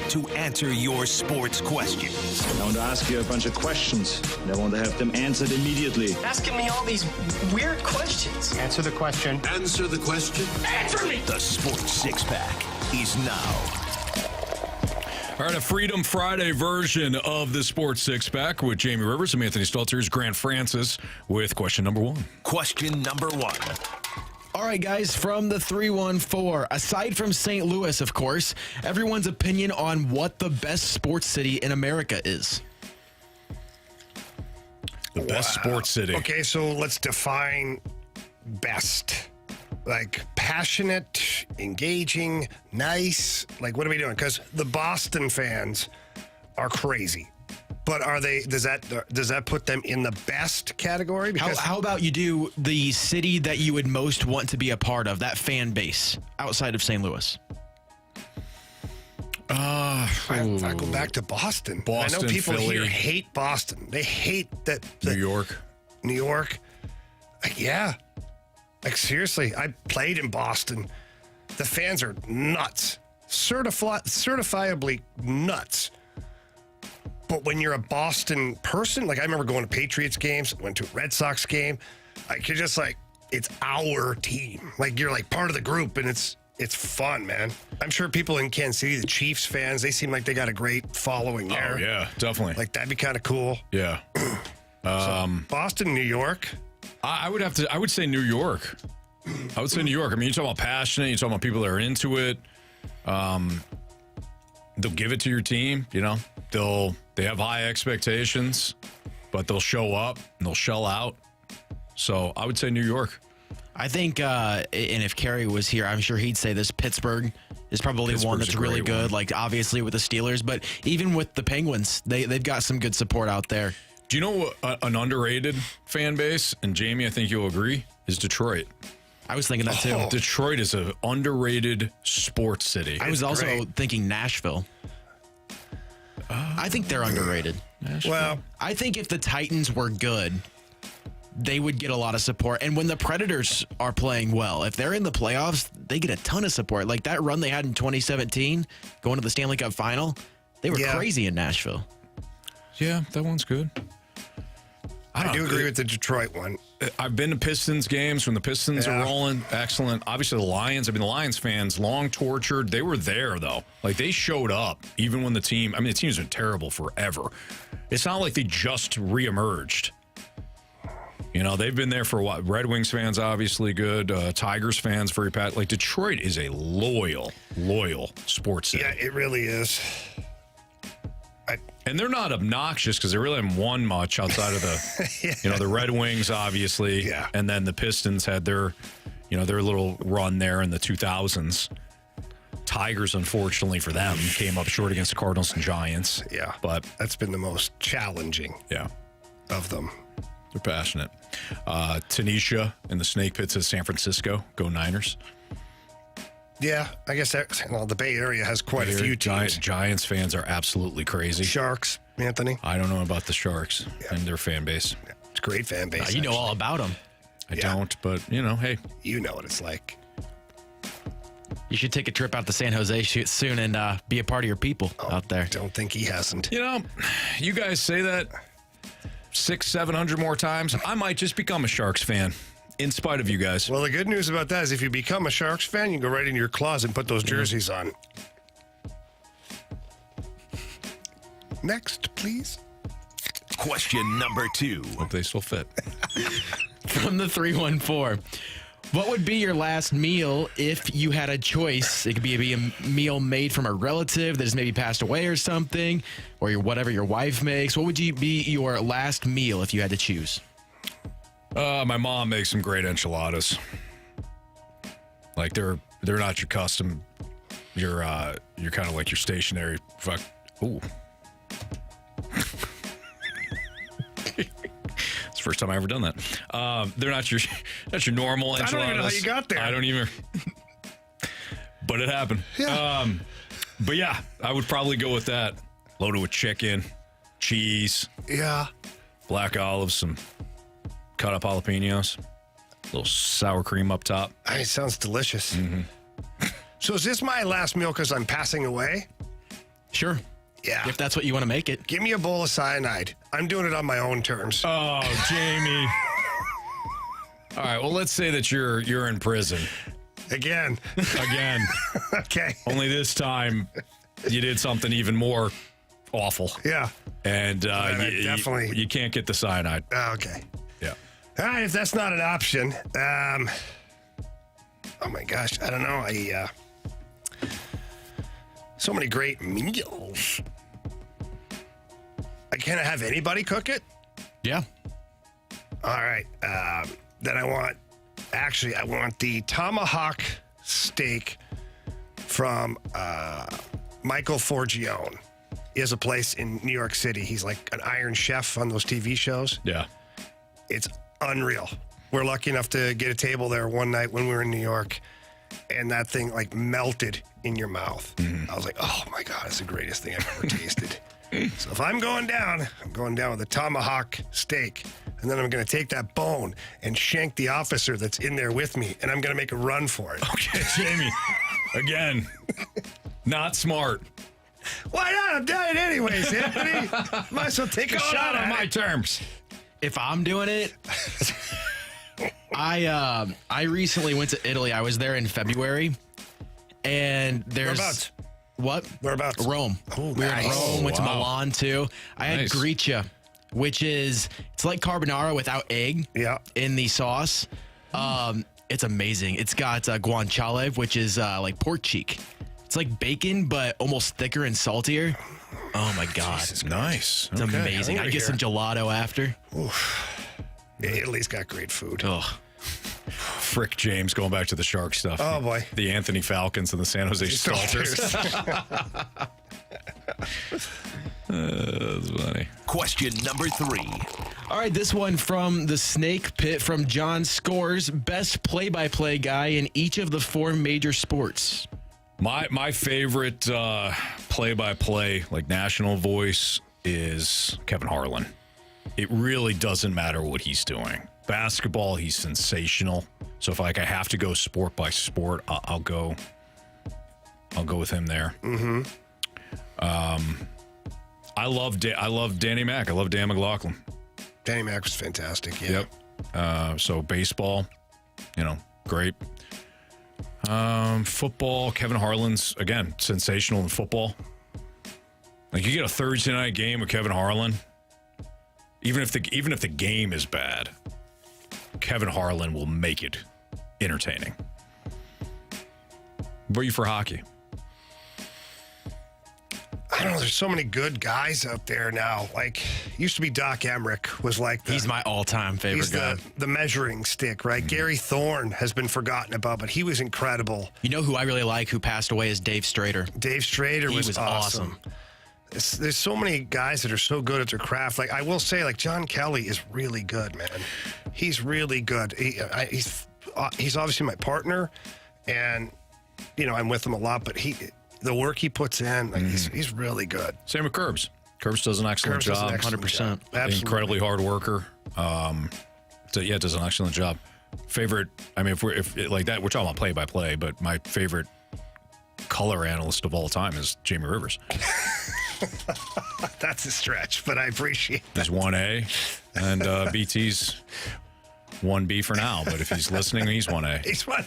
To answer your sports questions.
I want to ask you a bunch of questions, and I want to have them answered immediately.
Asking me all these weird questions.
Answer the question.
Answer the question.
Answer me!
The Sports Six Pack is now.
All right, a Freedom Friday version of the Sports Six Pack with Jamie Rivers and Anthony Stelter's Grant Francis with question number 1.
Question number 1.
All right, guys, from the 314, aside from St. Louis, of course, everyone's opinion on what the best sports city in America is.
The best sports city.
Okay, so let's define best. Like passionate, engaging, nice. Like, what are we doing? Because the Boston fans are crazy. But are they? Does that put them in the best category? Because
How about you do the city that you would most want to be a part of, that fan base outside of St. Louis?
I go back to Boston.
Boston,
I know people
Philly.
here hate Boston. They hate that.
New York.
New York. Like, yeah. Like, seriously, I played in Boston. The fans are nuts. Certifiably nuts. But when you're a Boston person, like I remember going to Patriots games, went to a Red Sox game, like you're just like, it's our team. Like you're like part of the group and it's fun, man. I'm sure people in Kansas City, the Chiefs fans, they seem like they got a great following there.
Oh, yeah, definitely.
Like that'd be kind of cool.
Yeah.
Boston, New York.
I would say New York. I would say New York. I mean, you talk about passionate, you talk about people that are into it. They'll give it to your team, you know. They have high expectations, but they'll show up and they'll shell out. So I would say New York.
I think, and if Kerry was here, I'm sure he'd say this. Pittsburgh is probably one that's really good.
One.
Like obviously with the Steelers, but even with the Penguins, they've got some good support out there.
Do you know an underrated fan base? And Jamie, I think you'll agree, is Detroit.
I was thinking that too.
Detroit is an underrated sports city.
I was also
great.
thinking Nashville. I think they're underrated.
Well,
I think if the Titans were good, they would get a lot of support. And when the Predators are playing well, if they're in the playoffs, they get a ton of support. Like that run they had in 2017, going to the Stanley Cup final, they were crazy in Nashville.
Yeah, that one's good.
I do agree with the Detroit one.
I've been to Pistons games when the Pistons are rolling. Excellent. Obviously, the Lions. I mean, the Lions fans, long tortured. They were there, though. Like, they showed up, even when the team's been terrible forever. It's not like they just reemerged. You know, they've been there for a while. Red Wings fans, obviously good. Tigers fans, very pat. Like, Detroit is a loyal sports city.
Yeah, it really is.
And they're not obnoxious because they really haven't won much outside of the, the Red Wings, obviously.
Yeah.
And then the Pistons had their little run there in the 2000s. Tigers, unfortunately for them, came up short against the Cardinals and Giants.
Yeah.
But
that's been the most challenging of them.
They're passionate. Tanisha in the Snake Pit says San Francisco. Go Niners.
Yeah, I guess the Bay Area has quite a few teams.
Giants fans are absolutely crazy.
Sharks, Anthony.
I don't know about the Sharks and their fan base.
Yeah, it's a great fan base.
You know all about them.
I don't, but, hey.
You know what it's like.
You should take a trip out to San Jose soon and be a part of your people out there.
Don't think he hasn't.
You guys say that 600-700 more times. I might just become a Sharks fan. In spite of you guys.
Well, the good news about that is if you become a Sharks fan, you can go right into your closet and put those jerseys on. Next, please.
Question number 2.
Hope they still fit.
From the 314. What would be your last meal if you had a choice? It could be a meal made from a relative that has maybe passed away or something, or whatever your wife makes. What would be your last meal if you had to choose?
My mom makes some great enchiladas. Like they're not your custom. You're kind of like your stationary fuck. Ooh. It's the first time I've ever done that. They're not your normal enchiladas.
I don't even know how you got there.
I don't even. But it happened.
Yeah.
But yeah, I would probably go with that. Loaded with chicken, cheese,
Yeah.
black olives, some cut up jalapenos, a little sour cream up top.
It sounds delicious.
Mm-hmm.
So is this my last meal because I'm passing away?
Sure.
Yeah.
If that's what you want to make it.
Give me a bowl of cyanide. I'm doing it on my own terms.
Oh, Jamie. All right. Well, let's say that you're in prison
Again.
again.
Okay.
Only this time you did something even more awful,
Yeah.
and
definitely-
you can't get the cyanide.
Okay.
Yeah.
All right. If that's not an option, oh my gosh, I don't know. So many great meals. Can I have anybody cook it?
Yeah.
All right. Then I want the tomahawk steak from Michael Forgione. He has a place in New York City. He's like an Iron Chef on those TV shows.
Yeah.
It's unreal. We're lucky enough to get a table there one night when we were in New York, and that thing like melted in your mouth. I was like, oh my God, it's the greatest thing I've ever tasted. So if I'm going down with a tomahawk steak, and then I'm going to take that bone and shank the officer that's in there with me, and I'm going to make a run for it.
Okay, Jamie. Again, not smart.
Why not? I'm doing it anyways, Anthony. Might as well take a shot
on
at
my
it.
terms.
If I'm doing it, I recently went to Italy. I was there in February, and there's
Whereabouts?
what?
Whereabouts?
Rome.
Oh,
We were in
nice.
Rome. Went to
wow.
Milan too. I had
Nice.
gricia, which it's like carbonara without egg.
Yeah.
In the sauce. It's amazing. It's got guanciale, which is like pork cheek. It's like bacon, but almost thicker and saltier. Oh my God.
Nice.
It's amazing.
hungry
I get some gelato after.
Yeah, Italy's got great food.
Oh,
Frick James, going back to the shark stuff.
Oh, boy.
The Anthony Falcons and the San Jose Stalkers. That's funny.
Question number 3.
all right. This one from the Snake Pit from John Scores. Best play-by-play guy in each of the 4 major sports.
My favorite play-by-play, like national voice, is Kevin Harlan. It really doesn't matter what he's doing. Basketball, he's sensational. So if I have to go sport by sport, I'll go with him there. Mm-hmm. I love Danny Mac. I love Dan McLaughlin.
Danny Mac was fantastic. Yeah.
Yep. So baseball, great. Football, Kevin Harlan's, again, sensational in football. Like, you get a Thursday night game with Kevin Harlan, even if the game is bad, Kevin Harlan will make it entertaining. What are you for hockey?
I don't know. There's so many good guys out there now. Like, used to be Doc Emmerich was like
He's my all-time favorite
he's
guy.
the measuring stick, right? Gary Thorne has been forgotten about, but he was incredible.
You know who I really like who passed away is Dave Strader.
Dave Strader
He was
awesome. There's so many guys that are so good at their craft. Like, I will say, like, John Kelly is really good, man. He's really good. He's obviously my partner, and I'm with him a lot. But the work he puts in, like, he's really good.
Same with Curbs. Curbs does an excellent
Curbs does an
job.
excellent
100%.
job. Absolutely.
Incredibly hard worker. Does an excellent job. Favorite, I mean, if like that, we're talking about play by play, but my favorite color analyst of all time is Jamie Rivers.
That's a stretch, but I appreciate that.
He's 1A, and BT's 1B for now. But if he's listening, he's 1A.
He's one.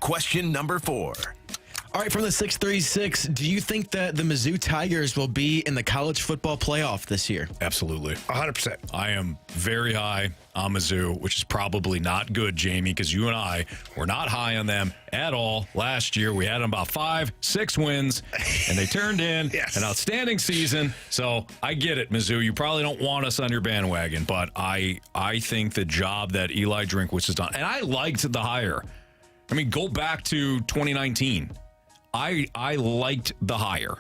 Question number 4.
All right, from the 636, do you think that the Mizzou Tigers will be in the college football playoff this year?
Absolutely.
100%.
I am very high on Mizzou, which is probably not good, Jamie, because you and I were not high on them at all last year. We had them about 5-6 wins, and they turned in
Yes.
an outstanding season. So I get it, Mizzou. You probably don't want us on your bandwagon, but I think the job that Eli Drinkwitz has done, and I liked the hire. I mean, go back to 2019. I liked the hire.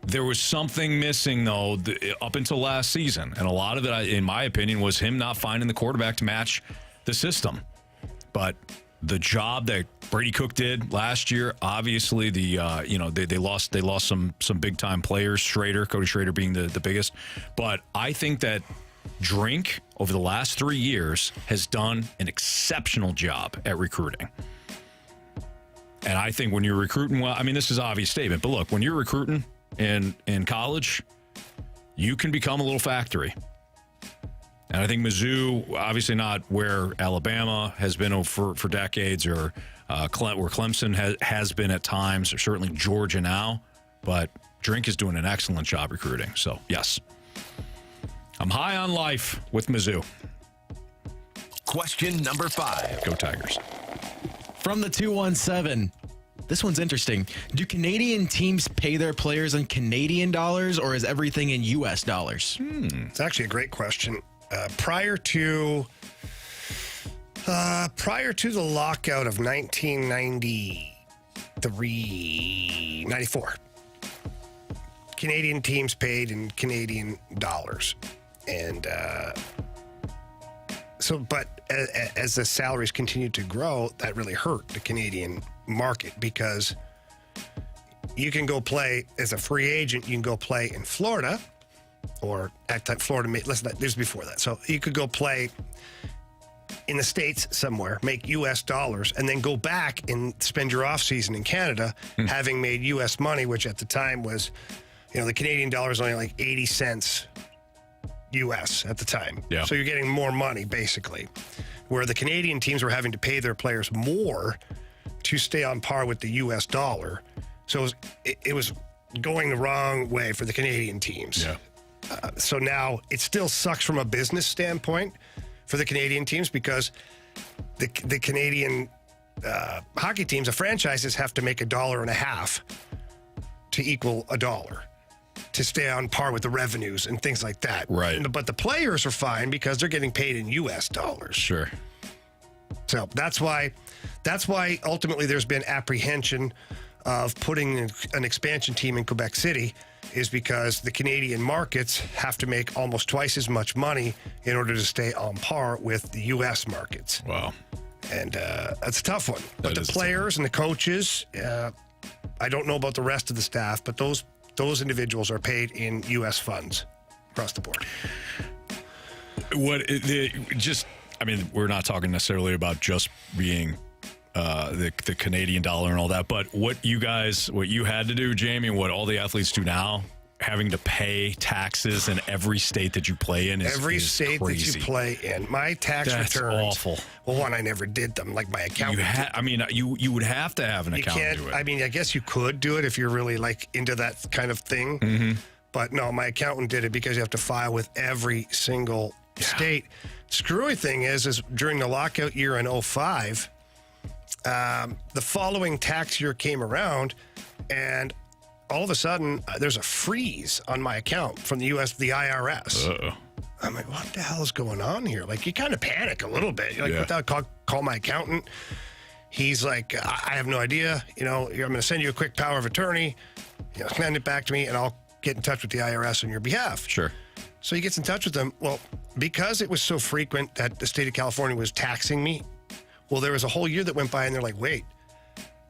There was something missing, though, up until last season. And a lot of it, in my opinion, was him not finding the quarterback to match the system. But the job that Brady Cook did last year, obviously, they lost some big-time players, Cody Schrader being the biggest. But I think that Drink, over the last 3 years, has done an exceptional job at recruiting. And I think when you're recruiting well, I mean, this is an obvious statement, but look, when you're recruiting in college, you can become a little factory. And I think Mizzou, obviously not where Alabama has been for decades, or where Clemson has been at times, or certainly Georgia now. But Drink is doing an excellent job recruiting. So, yes. I'm high on life with Mizzou.
Question number 5.
Go Tigers.
From the 217, this one's interesting. Do Canadian teams pay their players in Canadian dollars, or is everything in U.S. dollars?
It's actually a great question. Prior to the lockout of 1994, Canadian teams paid in Canadian dollars. And but as the salaries continued to grow, that really hurt the Canadian market, because you can go play as a free agent. You can go play in Florida, or at that Florida. Listen, this was before that. So you could go play in the States somewhere, make U.S. dollars, and then go back and spend your off season in Canada, having made U.S. money, which at the time was, the Canadian dollar is only like 80 cents U.S. at the time.
Yeah.
So you're getting more money, basically, where the Canadian teams were having to pay their players more to stay on par with the U.S. dollar. So it was going the wrong way for the Canadian teams.
Yeah.
So now it still sucks from a business standpoint for the Canadian teams, because the Canadian hockey teams, the franchises, have to make $1.50 to equal $1 to stay on par with the revenues and things like that.
Right.
But the players are fine because they're getting paid in U.S. dollars.
Sure.
So that's why ultimately there's been apprehension of putting an expansion team in Quebec City, is because the Canadian markets have to make almost twice as much money in order to stay on par with the U.S. markets.
Wow.
And that's a tough one. But
That is
the
a tough
players and the coaches, I don't know about the rest of the staff, but those individuals are paid in U.S. funds across the board.
We're not talking necessarily about just being the Canadian dollar and all that, but what you had to do, Jamie, and what all the athletes do now, having to pay taxes in every state that you play in is
state
crazy.
that you play in. My tax
That's
returns.
awful.
Well, one, I never did them. Like my accountant.
You would have to have an
You
accountant
can't.
do it.
I mean, I guess you could do it if you're really like into that kind of thing.
Mm-hmm.
But no, my accountant did it, because you have to file with every single state. Screwy thing is during the lockout year in 2005, the following tax year came around, and all of a sudden there's a freeze on my account from the IRS.
Uh-oh.
I'm like, what the hell is going on here? Like, you kind of panic a little bit. You're like, what the call my accountant. He's like, I have no idea. I'm going to send you a quick power of attorney. Send it back to me, and I'll get in touch with the IRS on your behalf.
Sure.
So he gets in touch with them. Well, because it was so frequent that the state of California was taxing me, well, there was a whole year that went by, and they're like, wait,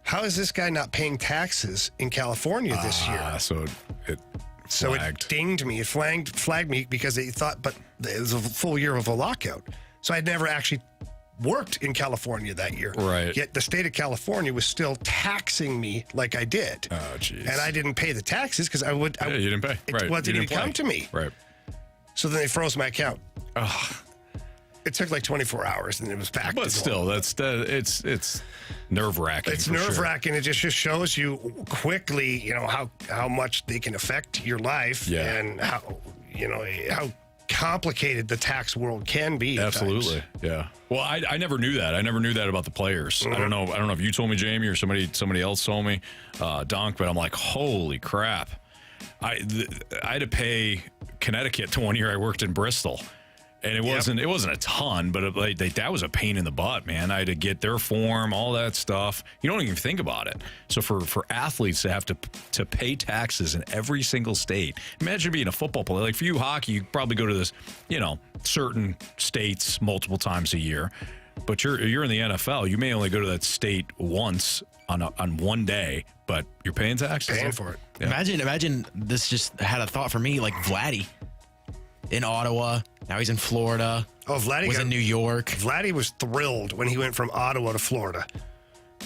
how is this guy not paying taxes in California this year?
So it flagged.
It dinged me. It flagged me, because they thought, but it was a full year of a lockout. So I'd never actually worked in California that year.
Right.
Yet the state of California was still taxing me like I did.
Oh, jeez.
And I didn't pay the taxes because you didn't pay. It
Right.
didn't even come to me.
Right.
So then they froze my account.
Oh.
It took like 24 hours, and it was packed.
But still, it's nerve-wracking.
It's
for sure.
nerve-wracking. It just shows you quickly, how much they can affect your life, and how complicated the tax world can be.
Absolutely, yeah. Well, I never knew that. I never knew that about the players. I don't know if you told me, Jamie, or somebody else told me, Donk. But I'm like, holy crap! I had to pay Connecticut to 1 year I worked in Bristol. And it wasn't a ton, but that was a pain in the butt, man. I had to get their form, all that stuff. You don't even think about it. So for athletes to have to pay taxes in every single state, imagine being a football player. Like for you, hockey, you probably go to this, certain states multiple times a year. But you're in the NFL. You may only go to that state once on one day, but you're paying taxes.
Paying for it.
Yeah.
Imagine this just had a thought for me, like Vladdy in Ottawa. Now he's in Florida.
Oh, Vladdy
was in New York.
Vladdy was thrilled when he went from Ottawa to Florida.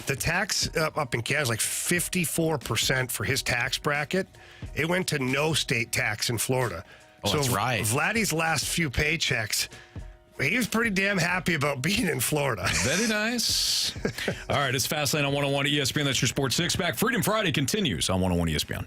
The tax up in Canada is like 54% for his tax bracket. It went to no state tax in Florida.
Oh, that's right.
Vladdy's last few paychecks, he was pretty damn happy about being in Florida.
Very nice. All right, it's Fastlane on 101 ESPN. That's your Sports Six-Pack. Freedom Friday continues on 101 ESPN.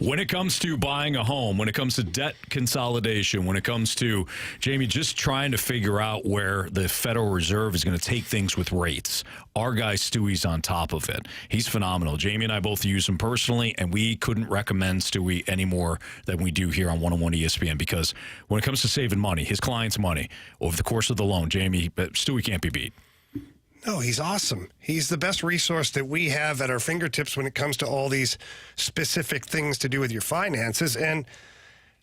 When it comes to buying a home, when it comes to debt consolidation, when it comes to, Jamie, just trying to figure out where the Federal Reserve is going to take things with rates, our guy Stewie's on top of it. He's phenomenal. Jamie and I both use him personally, and we couldn't recommend Stewie any more than we do here on 101 ESPN, because when it comes to saving money, his client's money, over the course of the loan, Jamie, Stewie can't be beat.
No, he's awesome. He's the best resource that we have at our fingertips when it comes to all these specific things to do with your finances. And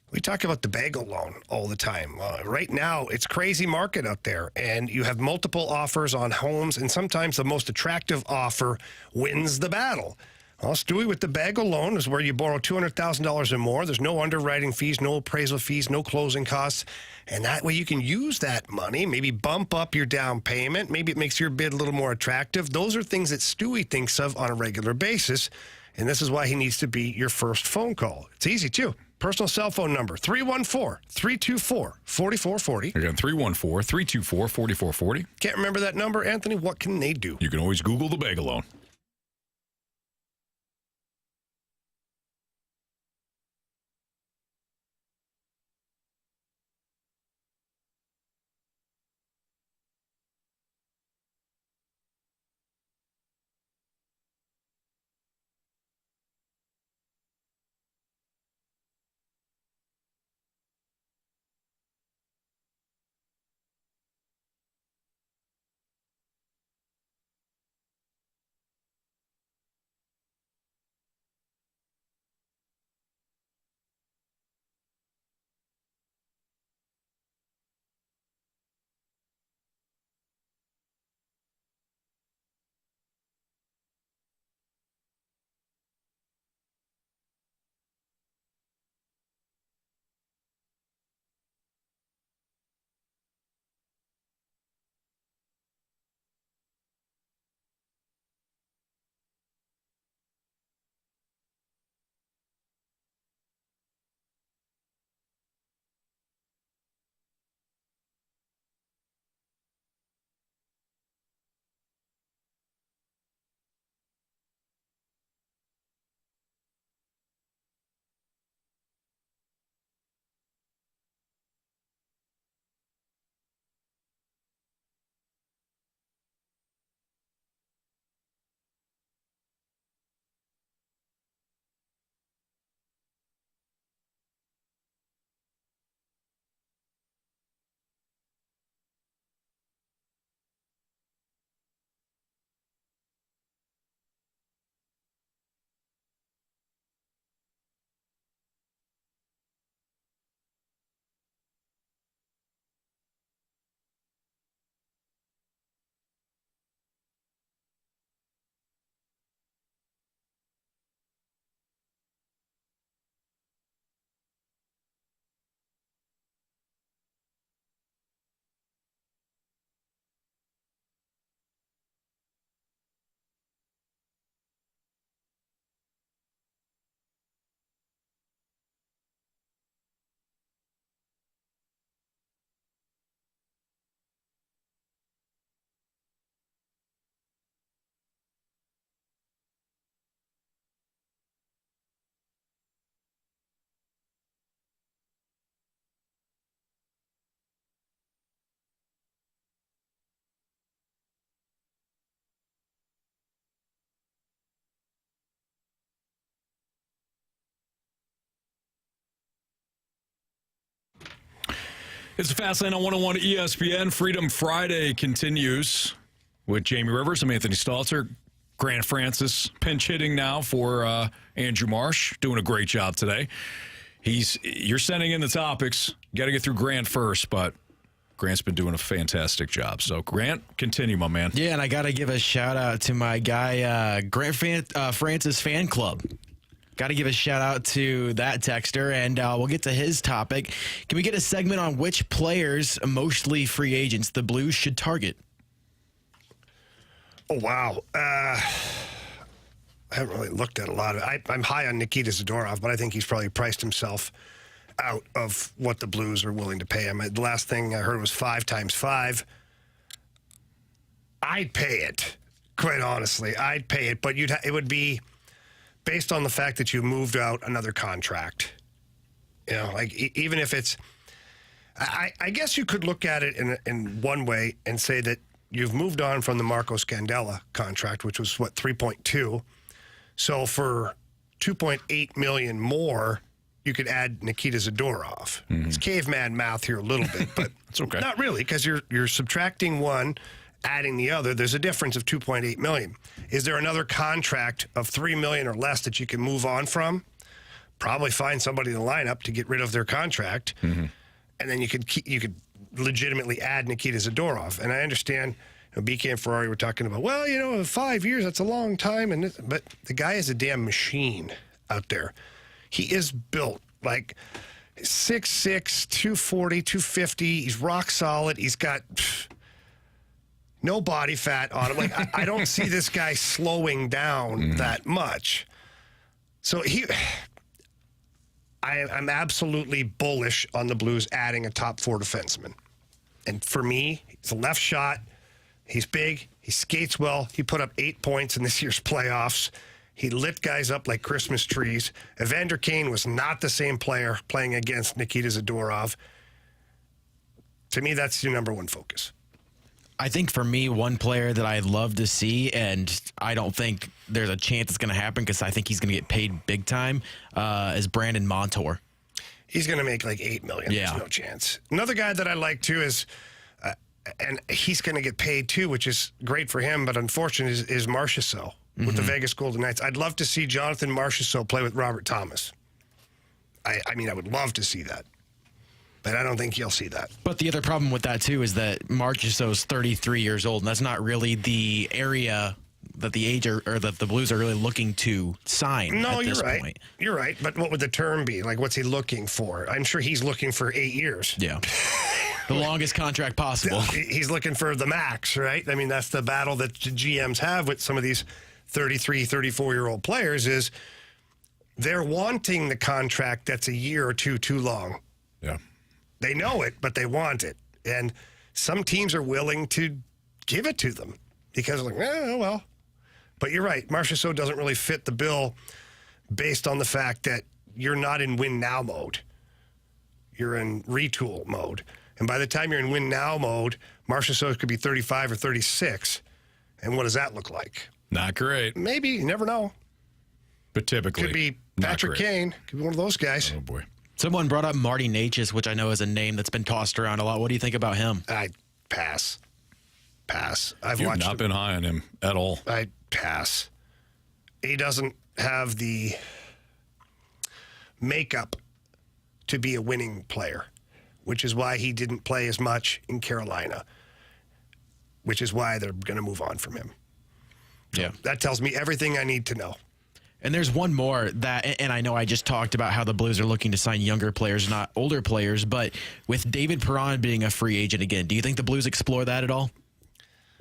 we talk about the bagel loan all the time. Right now, it's crazy market out there, and you have multiple offers on homes, and sometimes the most attractive offer wins the battle. Well, Stewie, with the bagel loan is where you borrow $200,000 or more. There's no underwriting fees, no appraisal fees, no closing costs. And that way you can use that money, maybe bump up your down payment. Maybe it makes your bid a little more attractive. Those are things that Stewie thinks of on a regular basis. And this is why he needs to be your first phone call. It's easy, too. Personal cell phone number, 314-324-4440.
Again, 314-324-4440.
Can't remember that number, Anthony? What can they do?
You can always Google the bagel loan. It's a Fast Lane on 101 ESPN. Freedom Friday continues with Jamie Rivers. I'm Anthony Stalter. Grant Francis pinch hitting now for Andrew Marsh. Doing a great job today. You're sending in the topics. You got to get through Grant first, but Grant's been doing a fantastic job. So, Grant, continue, my man.
Yeah, and I got to give a shout-out to my guy, Grant Francis Fan Club. Got to give a shout-out to that texter, and we'll get to his topic. Can we get a segment on which players, mostly free agents, the Blues should target?
Oh, wow. I haven't really looked at a lot of it. I'm high on Nikita Zadorov, but I think he's probably priced himself out of what the Blues are willing to pay him. The last thing I heard was 5 times 5. I'd pay it, quite honestly. I'd pay it, but it would be based on the fact that you moved out another contract. You know, like even if it's, I guess you could look at it in one way and say that you've moved on from the Marco Scandella contract, which was, 3.2. So for $2.8 million more, you could add Nikita Zadorov. Mm-hmm. It's caveman math here a little bit, but
it's okay.
Not really, because you're subtracting one, adding the other. There's a difference of $2.8 million. Is there another contract of $3 million or less that you can move on from? Probably find somebody in the lineup to get rid of their contract, and then you could legitimately add Nikita Zadorov. And I understand, BK and Ferrari were talking about, 5 years, that's a long time. But the guy is a damn machine out there. He is built like 6'6", 240, 250. He's rock solid. He's got no body fat on him. Like I don't see this guy slowing down that much. So I'm absolutely bullish on the Blues adding a top 4 defenseman. And for me, he's a left shot. He's big. He skates well. He put up 8 points in this year's playoffs. He lit guys up like Christmas trees. Evander Kane was not the same player playing against Nikita Zadorov. To me, that's your number one focus.
I think for me, one player that I'd love to see, and I don't think there's a chance it's going to happen because I think he's going to get paid big time, is Brandon Montour.
He's going to make like $8 million.
Yeah.
There's no chance. Another guy that I like too is, and he's going to get paid too, which is great for him, but unfortunate is Marchessault with the Vegas Golden Knights. I'd love to see Jonathan Marchessault play with Robert Thomas. I mean, I would love to see that. But I don't think you'll see that.
But the other problem with that, too, is that Marchessault's 33 years old, and that's not really the area that that the Blues are really looking to sign at this point.
You're right. But what would the term be? Like, what's he looking for? I'm sure he's looking for 8 years.
Yeah. The longest contract possible.
He's looking for the max, right? I mean, that's the battle that GMs have with some of these 33, 34-year-old players is they're wanting the contract that's a year or two too long.
Yeah.
They know it, but they want it. And some teams are willing to give it to them because, well. But you're right. Marchessault doesn't really fit the bill based on the fact that you're not in win now mode. You're in retool mode. And by the time you're in win now mode, Marchessault could be 35 or 36. And what does that look like?
Not great.
Maybe. You never know.
But typically,
could be Patrick Kane. Could be one of those guys.
Oh, boy.
Someone brought up Marty Necas, which I know is a name that's been tossed around a lot. What do you think about him?
I'd pass. I've
You've
watched
not been high on him at all.
I'd pass. He doesn't have the makeup to be a winning player, which is why he didn't play as much in Carolina, which is why they're going to move on from him.
Yeah.
That tells me everything I need to know.
And there's one more and I know I just talked about how the Blues are looking to sign younger players, not older players, but with David Perron being a free agent again, do you think the Blues explore that at all?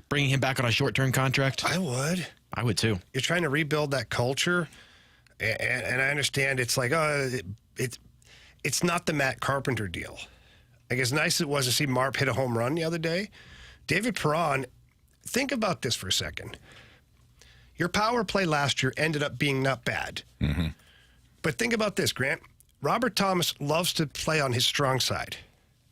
Bringing him back on a short-term contract?
I would.
I would too.
You're trying to rebuild that culture, and I understand it's like, it's not the Matt Carpenter deal. Like, as nice as it was to see Marp hit a home run the other day, David Perron, think about this for a second. Your power play last year ended up being not bad. Mm-hmm. But think about this, Grant. Robert Thomas loves to play on his strong side.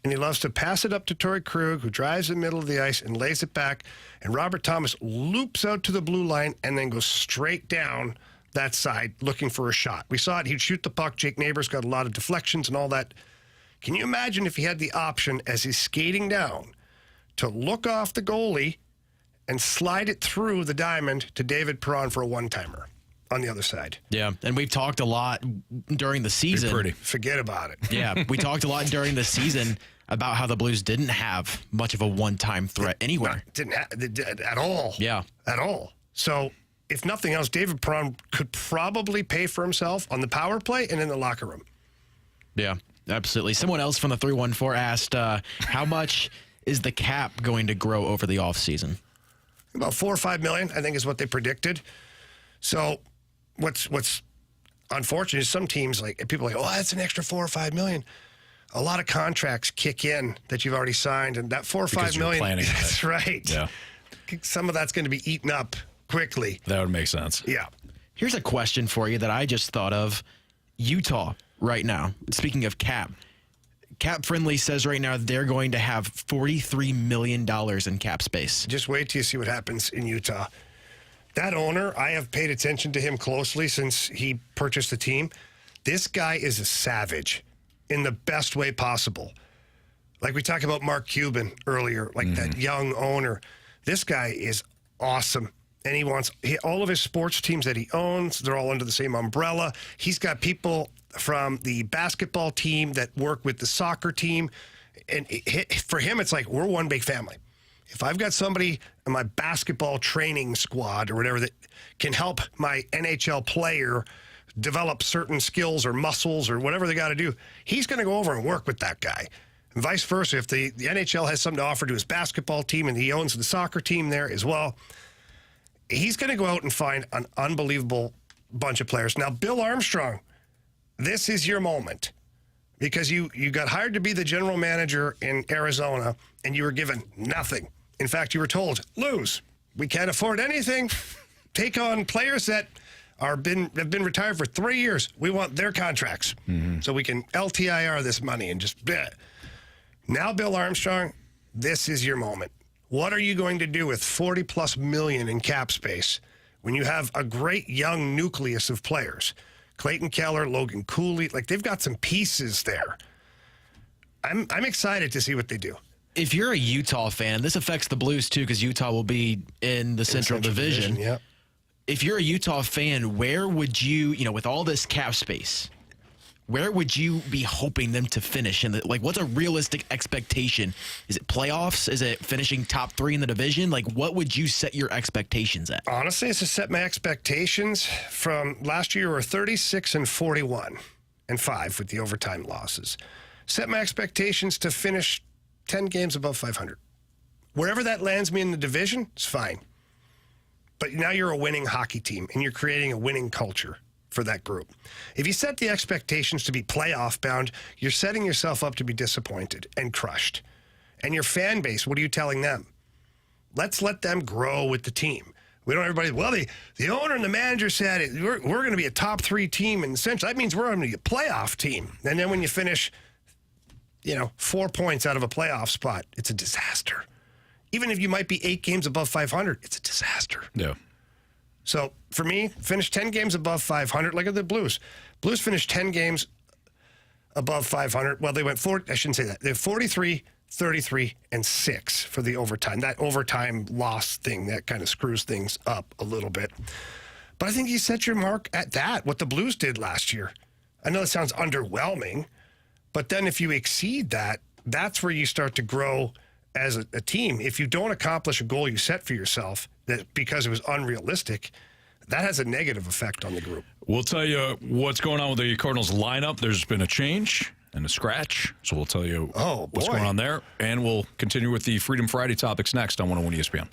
And he loves to pass it up to Torrey Krug, who drives the middle of the ice and lays it back. And Robert Thomas loops out to the blue line and then goes straight down that side looking for a shot. We saw it. He'd shoot the puck. Jake Neighbors got a lot of deflections and all that. Can you imagine if he had the option as he's skating down to look off the goalie and slide it through the diamond to David Perron for a one-timer on the other side?
Yeah, and we've talked a lot during the season.
Pretty.
Forget about it.
Yeah, we talked a lot during the season about how the Blues didn't have much of a one-time threat anywhere.
At all.
Yeah.
At all. So, if nothing else, David Perron could probably pay for himself on the power play and in the locker room.
Yeah, absolutely. Someone else from the 314 asked, how much is the cap going to grow over the offseason?
About $4 or $5 million, I think, is what they predicted. So, what's unfortunate is some teams, like, people are like, oh, that's an extra $4 or $5 million. A lot of contracts kick in that you've already signed, and that $4 or $5 million.
Planning on
that's
it.
right.
Yeah.
Some of that's going to be eaten up quickly.
That would make sense.
Yeah.
Here's a question for you that I just thought of. Utah right now, speaking of cap. Cap Friendly says right now they're going to have $43 million in cap space.
Just wait till you see what happens in Utah. That owner, I have paid attention to him closely since he purchased the team. This guy is a savage in the best way possible. Like we talked about Mark Cuban earlier, like that young owner. This guy is awesome. And he wants all of his sports teams that he owns, they're all under the same umbrella. He's got people from the basketball team that work with the soccer team. And for him, it's like we're one big family. If I've got somebody in my basketball training squad or whatever that can help my NHL player develop certain skills or muscles or whatever they got to do, he's going to go over and work with that guy. And vice versa, if the NHL has something to offer to his basketball team and he owns the soccer team there as well, he's going to go out and find an unbelievable bunch of players. Now, Bill Armstrong, this is your moment because you got hired to be the general manager in Arizona and you were given nothing. In fact, you were told, lose. We can't afford anything. Take on players that have been retired for 3 years. We want their contracts so we can LTIR this money and just bleh. Now, Bill Armstrong, this is your moment. What are you going to do with 40+ million in cap space when you have a great young nucleus of players? Clayton Keller, Logan Cooley, like they've got some pieces there. I'm excited to see what they do.
If you're a Utah fan, this affects the Blues too because Utah will be in the Central Division.
Yep.
If you're a Utah fan, where would you, with all this cap space, where would you be hoping them to finish? And what's a realistic expectation? Is it playoffs? Is it finishing top 3 in the division? What would you set your expectations at?
Honestly, to set my expectations from last year were 36-41 and 5 with the overtime losses. Set my expectations to finish 10 games above 500. Wherever that lands me in the division, it's fine. But now you're a winning hockey team, and you're creating a winning culture for that group. If you set the expectations to be playoff bound, you're setting yourself up to be disappointed and crushed. And your fan base, what are you telling them? Let's let them grow with the team. We don't everybody, well, the owner and the manager said we're going to be a top 3 team in the Central. That means we're going to be a playoff team. And then when you finish, 4 points out of a playoff spot, it's a disaster. Even if you might be 8 games above 500, it's a disaster.
Yeah.
So, for me, finish 10 games above 500. Look at the Blues. Blues finished 10 games above 500. Well, they went I shouldn't say that. They're 43, 33, and 6 for the overtime. That overtime loss thing, that kind of screws things up a little bit. But I think you set your mark at that, what the Blues did last year. I know it sounds underwhelming, but then if you exceed that, that's where you start to grow as a team. If you don't accomplish a goal you set for yourself that because it was unrealistic, that has a negative effect on the group.
We'll tell you what's going on with the Cardinals lineup. There's been a change and a scratch, so we'll tell you what's going on there. And we'll continue with the Freedom Friday topics next on 101 ESPN.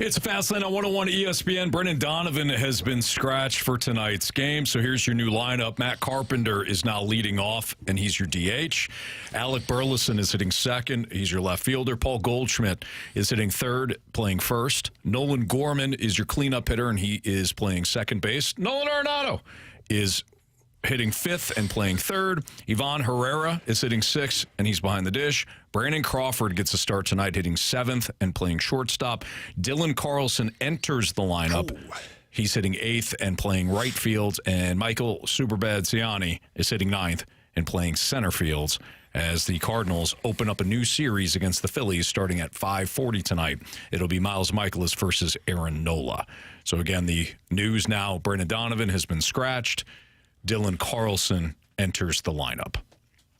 It's Fastlane on 101 ESPN. Brendan Donovan has been scratched for tonight's game, so here's your new lineup. Matt Carpenter is now leading off, and he's your DH. Alec Burleson is hitting second. He's your left fielder. Paul Goldschmidt is hitting third, playing first. Nolan Gorman is your cleanup hitter, and he is playing second base. Nolan Arenado is hitting fifth and playing third. Ivan Herrera is hitting sixth, and he's behind the dish. Brandon Crawford gets a start tonight, hitting seventh and playing shortstop. Dylan Carlson enters the lineup. He's hitting eighth and playing right field. And Michael Superbad Ciani is hitting ninth and playing center fields as the Cardinals open up a new series against the Phillies starting at 5:40 tonight. It'll be Miles Michaelis versus Aaron Nola. So again, the news now, Brendan Donovan has been scratched. Dylan Carlson enters the lineup.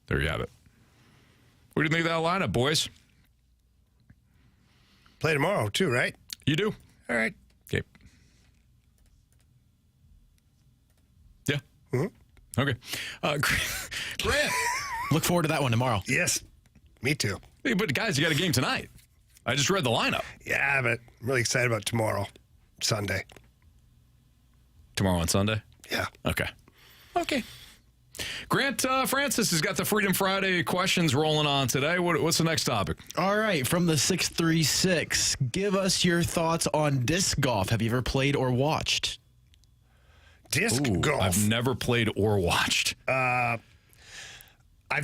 There you have it. What do you think of that lineup, boys?
Play tomorrow, too, right?
You do?
All right.
Okay. Yeah. Mm-hmm. Okay. Grant.
Look forward to that one tomorrow.
Yes, me too.
Hey, but guys, you got a game tonight. I just read the lineup.
Yeah, but I'm really excited about tomorrow, Sunday.
Tomorrow on Sunday?
Yeah.
Okay. Okay. Grant Francis has got the Freedom Friday questions rolling on today. What's the next topic?
All right, from the 636, give us your thoughts on disc golf. Have you ever played or watched?
Disc golf.
I've never played or watched.
I've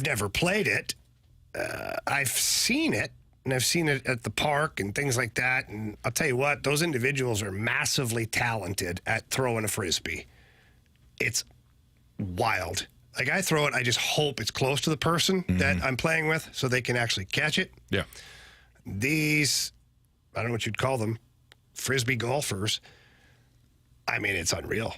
never played it. I've seen it, and I've seen it at the park and things like that. And I'll tell you what, those individuals are massively talented at throwing a Frisbee. It's wild. Like, I throw it, I just hope it's close to the person that I'm playing with so they can actually catch it.
Yeah.
These, I don't know what you'd call them, Frisbee golfers, I mean, it's unreal.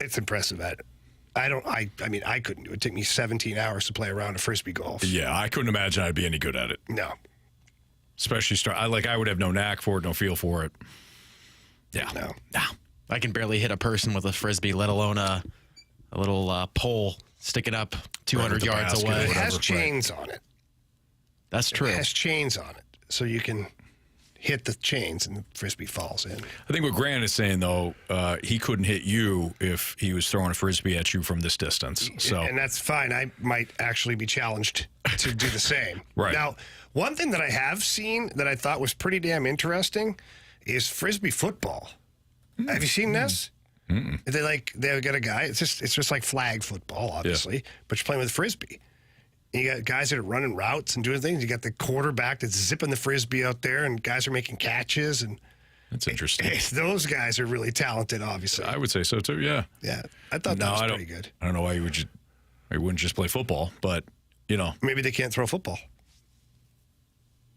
It's impressive at it. I mean, I couldn't do it. It'd take me 17 hours to play around a Frisbee golf.
Yeah, I couldn't imagine I'd be any good at it.
No.
Especially I would have no knack for it, no feel for it. Yeah.
No.
I can barely hit a person with a Frisbee, let alone a little pole sticking up 200 yards
basket.
away.
It has
Whatever,
chains on it.
That's true.
It has chains on it, so you can hit the chains and the Frisbee falls in.
I think what Grant is saying, though, he couldn't hit you if he was throwing a Frisbee at you from this distance. So,
And that's fine. I might actually be challenged to do the same.
Right.
Now, one thing that I have seen that I thought was pretty damn interesting is Frisbee football. Have you seen this? They've got a guy. It's just like flag football, obviously, but you're playing with a Frisbee. And you got guys that are running routes and doing things. You got the quarterback that's zipping the Frisbee out there, and guys are making catches. And
that's interesting.
those guys are really talented, obviously.
I would say so, too, yeah.
Yeah, I thought that was pretty good.
I don't know why you wouldn't just play football, but,
Maybe they can't throw football.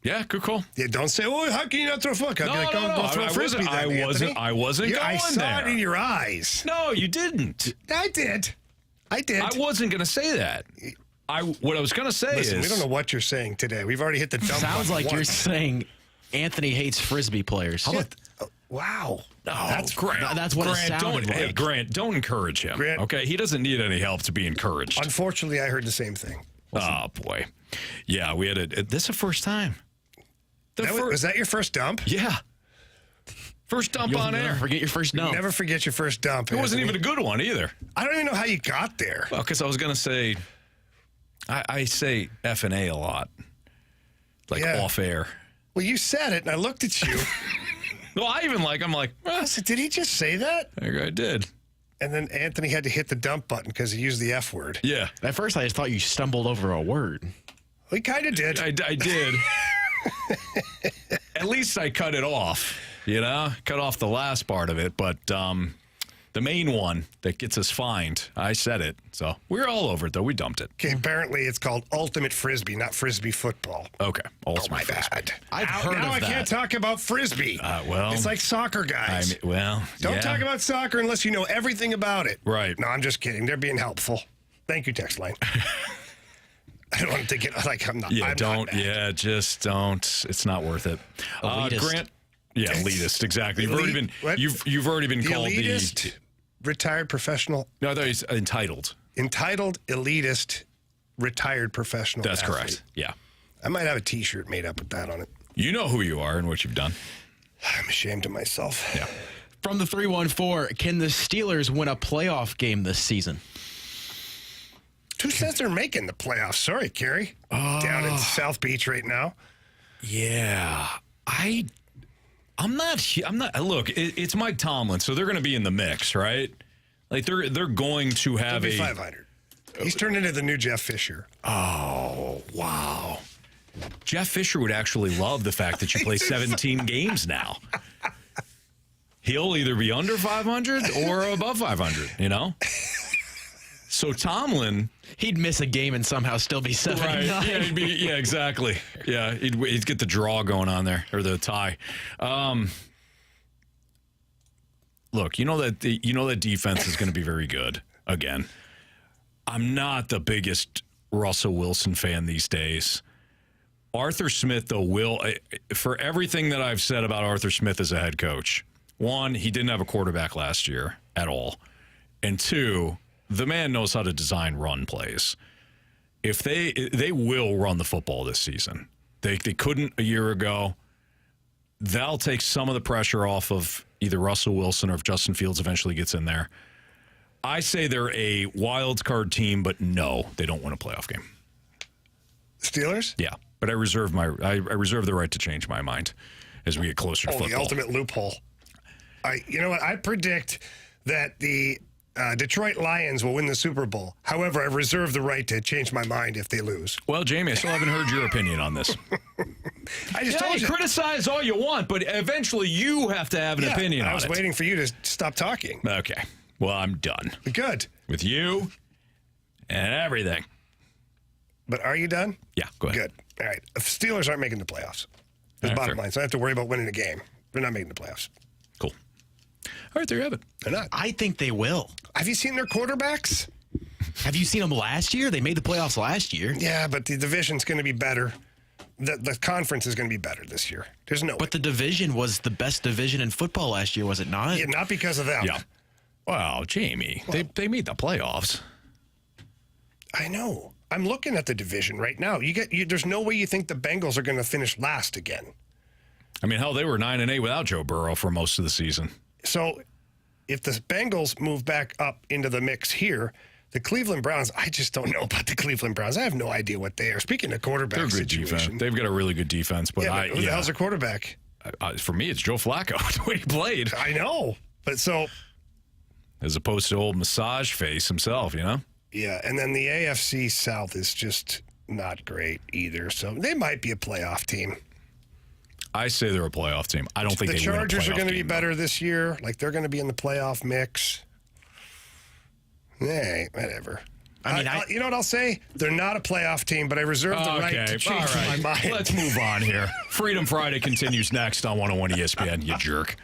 Yeah, good call.
Yeah, don't say, "Oh, how can you not throw football?" I'd be like, "Go throw a Frisbee."
I wasn't
I
going
saw
there.
it in your eyes.
No, you didn't.
I did. I
wasn't going to say that. What I was going to say
Listen,
is...
we don't know what you're saying today. We've already hit the dump.
Sounds like
once.
you're saying Anthony hates Frisbee players.
Wow.
That's Grant.
That's what it sounded like.
Hey, Grant, don't encourage him.
Grant.
Okay, he doesn't need any help to be encouraged.
Unfortunately, I heard the same thing.
Oh boy, yeah, we had this is the first time.
Was that your first dump?
Yeah, first dump
You'll
on
never
air.
forget your first dump.
Never forget your first dump.
It wasn't
Anthony.
even a good one either.
I don't even know how you got there.
Well, because I was going to say, I say F and A a lot, like off air.
Well, you said it, and I looked at you.
Well, I'm like,
I said, did he just say that?
I did.
And then Anthony had to hit the dump button because he used the F word.
Yeah.
At first, I just thought you stumbled over a word.
He kind of did.
I did. At least I cut it off, cut off the last part of it. But the main one that gets us fined, I said it. So we're all over it, though. We dumped it.
Okay, apparently it's called Ultimate Frisbee, not Frisbee football.
Okay.
Oh, my bad.
I've heard
now
of
I
that.
can't talk about Frisbee.
Well,
it's like soccer guys. Don't talk about soccer unless you know everything about it.
Right.
No, I'm just kidding. They're being helpful. Thank you, text line. I don't want to think it like I'm not.
Yeah,
I'm
don't.
Not bad.
Yeah, just don't. It's not worth it.
Elitist.
Grant. Yeah, elitist. Exactly. You've already been.
What?
You've already been
The
called
elitist, retired professional,
No, I thought he's entitled.
entitled elitist, retired professional.
That's
athlete.
correct. Yeah.
I might have a T-shirt made up with that on it.
You know who you are and what you've done.
I'm ashamed of myself.
Yeah.
From the 314, can the Steelers win a playoff game this season?
Who says they're making the playoffs? Sorry, Kerry. Down in South Beach right now.
Yeah. I'm not. Look, it's Mike Tomlin, so they're going to be in the mix, right? Like they're going to have
They'll be 500. He's turned into the new Jeff Fisher.
Oh, wow. Jeff Fisher would actually love the fact that you play 17 games now. He'll either be under 500 or above 500, you know? So Tomlin...
He'd miss a game and somehow still be 79.
Right. Yeah, exactly. Yeah, he'd get the draw going on there, or the tie. Look, you know that defense is going to be very good again. I'm not the biggest Russell Wilson fan these days. Arthur Smith, though, for everything that I've said about Arthur Smith as a head coach, one, he didn't have a quarterback last year at all. And two, the man knows how to design run plays. If they will run the football this season. They couldn't a year ago. That'll take some of the pressure off of either Russell Wilson or if Justin Fields eventually gets in there. I say they're a wild card team, but no, they don't win a playoff game.
Steelers?
Yeah, but I reserve the right to change my mind as we get closer to football.
The ultimate loophole. You know what? I predict that the Detroit Lions will win the Super Bowl. However, I reserve the right to change my mind if they lose.
Well, Jamie, I still haven't heard your opinion on this.
I just told you.
Criticize all you want, but eventually you have to have an opinion on it.
I was waiting for you to stop talking.
Okay. Well, I'm done.
Good.
With you and everything.
But are you done?
Yeah, go ahead.
Good. All right. The Steelers aren't making the playoffs. That's bottom line. So I don't have to worry about winning a game. They're not making the playoffs.
Cool. All right, there you have it.
They're not.
I think they will.
Have you seen their quarterbacks?
Have you seen them last year? They made the playoffs last year.
Yeah, but the division's going to be better. The conference is going to be better this year. There's no way.
But the division was the best division in football last year, was it not?
Yeah, not because of them.
Yeah. Wow, Jamie, they made the playoffs.
I know. I'm looking at the division right now. There's no way you think the Bengals are going to finish last again.
I mean, hell, they were 9-8 without Joe Burrow for most of the season.
So if the Bengals move back up into the mix here, the Cleveland Browns, I just don't know about the Cleveland Browns. I have no idea what they are. Speaking of quarterback
They're a good
situation.
defense. They've got a really good defense. But
who the hell's their quarterback?
For me, it's Joe Flacco, the way he played.
I know. But so...
As opposed to old massage face himself, you know?
Yeah, and then the AFC South is just not great either. So they might be a playoff team.
I say they're a playoff team. I don't think
the
they win a
Chargers are
playoff
going to be
game,
better this year. Like they're going to be in the playoff mix. Hey, whatever.
I mean,
you know what I'll say? They're not a playoff team, but I reserve the right to change my mind.
Let's move on here. Freedom Friday continues next on 101 ESPN, you jerk.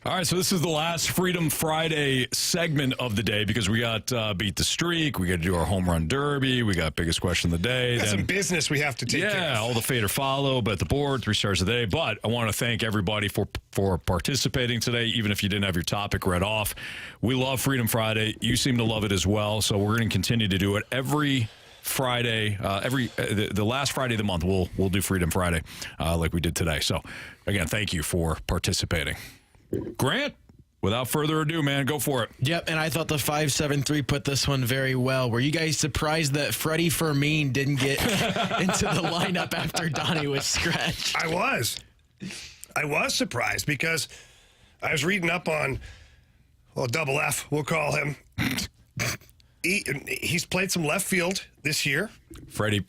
All right, so this is the last Freedom Friday segment of the day because we got Beat the Streak, we got to do our home run derby, we got biggest question of the day.
That's some business we have to take care of.
Yeah, all the fade or follow, bet the board, 3 stars a day. But I want to thank everybody for participating today, even if you didn't have your topic read off. We love Freedom Friday. You seem to love it as well, so we're going to continue to do it every Friday, the last Friday of the month. We'll do Freedom Friday like we did today. So again, thank you for participating. Grant, without further ado, man, go for it.
Yep, and I thought the 573 put this one very well. Were you guys surprised that Freddie Fermin didn't get into the lineup after Donnie was scratched?
I was surprised because I was reading up on, Double F, we'll call him. He's played some left field this year.
Freddie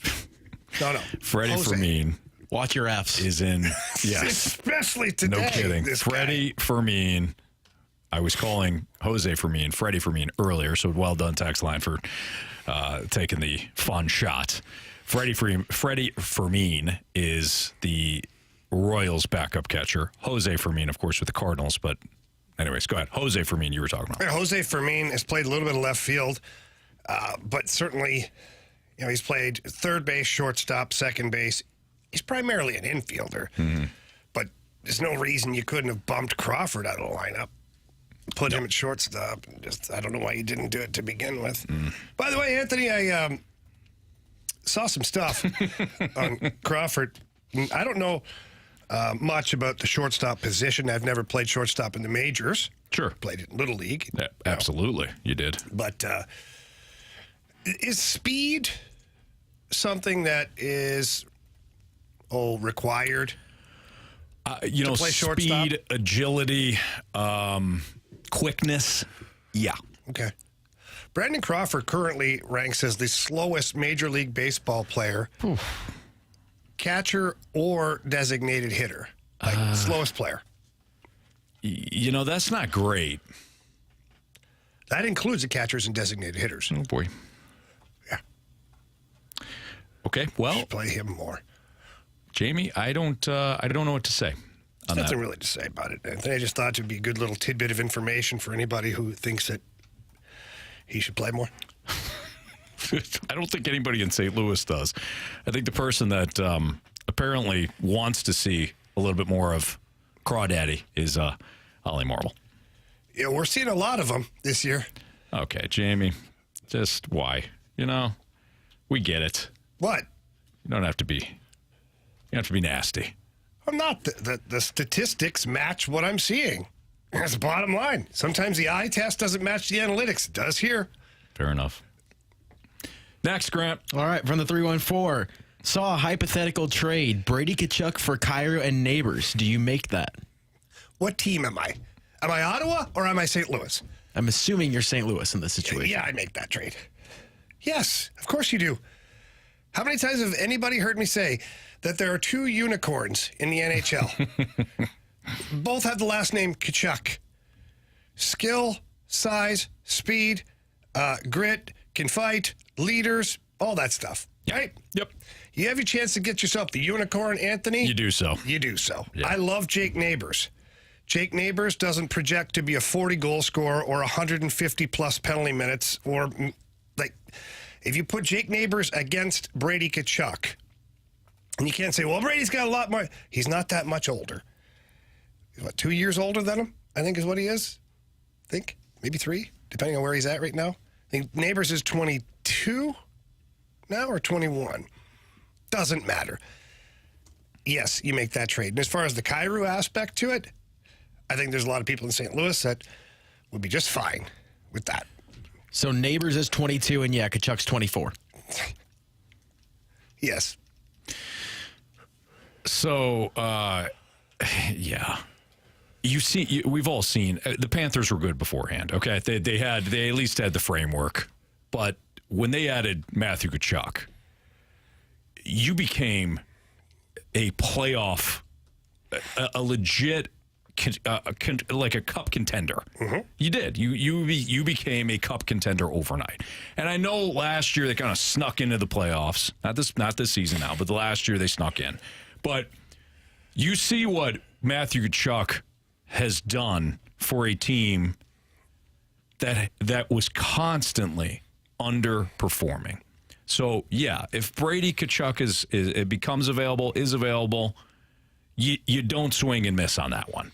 Jose.
Fermin.
Watch your Fs.
Is in, yes.
Especially today.
No kidding. Freddie Fermin. I was calling Jose Fermin, Freddie Fermin earlier, so well done, text line, for taking the fun shot. Freddie Fermin is the Royals' backup catcher. Jose Fermin, of course, with the Cardinals, but anyways, go ahead. Jose Fermin, you were talking about.
Yeah, Jose Fermin has played a little bit of left field, but certainly, he's played third base, shortstop, second base. He's primarily an infielder, but there's no reason you couldn't have bumped Crawford out of the lineup, put him at shortstop. I don't know why you didn't do it to begin with. By the way, Anthony, I saw some stuff on Crawford. I don't know much about the shortstop position. I've never played shortstop in the majors.
Sure.
Played it in Little League.
Yeah, absolutely, you did.
But is speed something that is required? To play shortstop?
Speed, agility, quickness. Yeah.
Okay. Brandon Crawford currently ranks as the slowest Major League Baseball player, catcher or designated hitter. Slowest player.
That's not great.
That includes the catchers and designated hitters.
Oh, boy.
Yeah.
Okay, well.
Should play him more.
Jamie, I don't know what to say.
There's nothing really to say about it, Anthony. I just thought it would be a good little tidbit of information for anybody who thinks that he should play more.
I don't think anybody in St. Louis does. I think the person that apparently wants to see a little bit more of Crawdaddy is Ollie Marble.
Yeah, we're seeing a lot of them this year.
Okay, Jamie, just why? We get it.
What?
You don't have to be. You have to be nasty.
I'm not. The statistics match what I'm seeing. That's the bottom line. Sometimes the eye test doesn't match the analytics. It does here.
Fair enough. Next, Grant.
All right, from the 314. Saw a hypothetical trade. Brady Tkachuk for Cairo and Neighbors. Do you make that?
What team am I? Am I Ottawa or am I St. Louis?
I'm assuming you're St. Louis in this situation.
Yeah, I'd make that trade. Yes, of course you do. How many times have anybody heard me say that there are 2 unicorns in the NHL? Both have the last name Tkachuk. Skill, size, speed, grit, can fight, leaders, all that stuff. Right?
Yep.
You have your chance to get yourself the unicorn, Anthony.
You do so.
You do so.
Yeah.
I love Jake Neighbors. Jake Neighbors doesn't project to be a 40-goal scorer or 150-plus penalty minutes or, if you put Jake Neighbors against Brady Tkachuk, and you can't say, well, Brady's got a lot more. He's not that much older. He's, 2 years older than him, I think is what he is. I think. Maybe 3, depending on where he's at right now. I think Neighbors is 22 now or 21. Doesn't matter. Yes, you make that trade. And as far as the Cairo aspect to it, I think there's a lot of people in St. Louis that would be just fine with that.
So Neighbors is 22 and Tkachuk's 24.
Yes.
So, yeah. We've all seen the Panthers were good beforehand. Okay, they at least had the framework, but when they added Matthew Tkachuk, you became a playoff, a legit, like a cup contender. Mm-hmm. You did. You became a cup contender overnight. And I know last year they kind of snuck into the playoffs. Not this season now, but the last year they snuck in. But you see what Matthew Tkachuk has done for a team that was constantly underperforming. So, yeah, if Brady Tkachuk it becomes available, is available, you don't swing and miss on that one.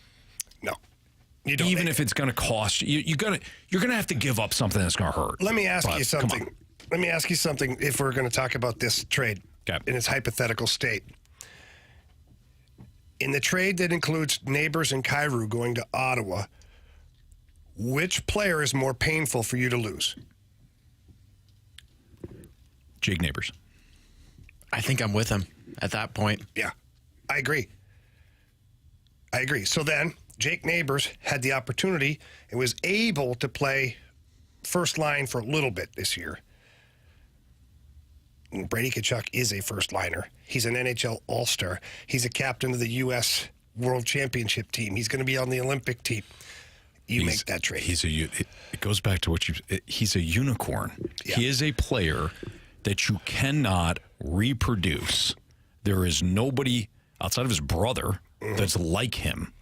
No. You don't.
Even if it's going to cost you, you're going to have to give up something that's going to hurt.
Let me ask you something. Let me ask you something if we're going to talk about this trade in its hypothetical state. In the trade that includes Neighbors and Kyrou going to Ottawa, which player is more painful for you to lose?
Jake Neighbors.
I think I'm with him at that point.
Yeah, I agree. So then, Jake Neighbors had the opportunity and was able to play first line for a little bit this year. And Brady Tkachuk is a first liner. He's an NHL All-Star. He's a captain of the U.S. World Championship team. He's going to be on the Olympic team. You make that trade.
It goes back to he's a unicorn. Yeah. He is a player that you cannot reproduce. There is nobody outside of his brother that's like him.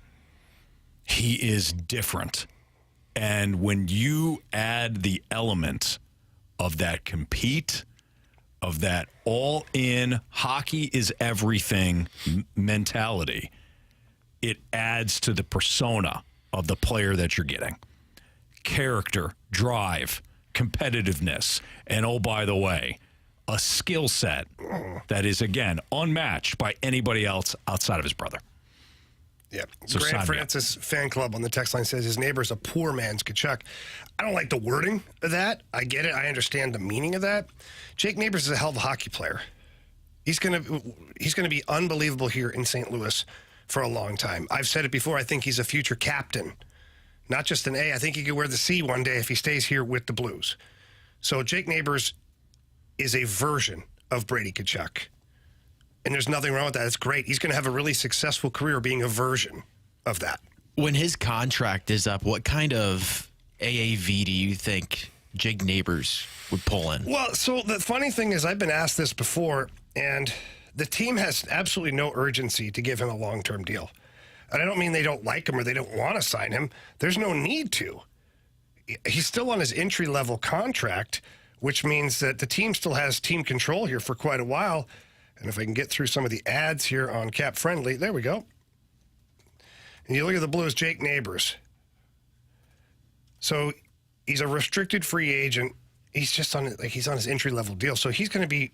He is different. And when you add the element of that compete, of that all-in, hockey is everything mentality, it adds to the persona of the player that you're getting. Character, drive, competitiveness, and oh, by the way, a skill set that is, again, unmatched by anybody else outside of his brother.
Yeah.
So
Grant Francis fan club on the text line says his neighbor's a poor man's Tkachuk. I don't like the wording of that. I get it. I understand the meaning of that. Jake Neighbors is a hell of a hockey player. He's gonna be unbelievable here in St. Louis for a long time. I've said it before. I think he's a future captain, not just an A. I think he could wear the C one day if he stays here with the Blues. So Jake Neighbors is a version of Brady Tkachuk. And there's nothing wrong with that. It's great. He's going to have a really successful career being a version of that.
When his contract is up, what kind of AAV do you think Jake Neighbors would pull in?
Well, so the funny thing is I've been asked this before, and the team has absolutely no urgency to give him a long-term deal. And I don't mean they don't like him or they don't want to sign him. There's no need to. He's still on his entry-level contract, which means that the team still has team control here for quite a while. And if I can get through some of the ads here on Cap Friendly, there we go. And you look at the Blues, Jake Neighbors. So he's a restricted free agent. He's just on his entry-level deal. So he's going to be,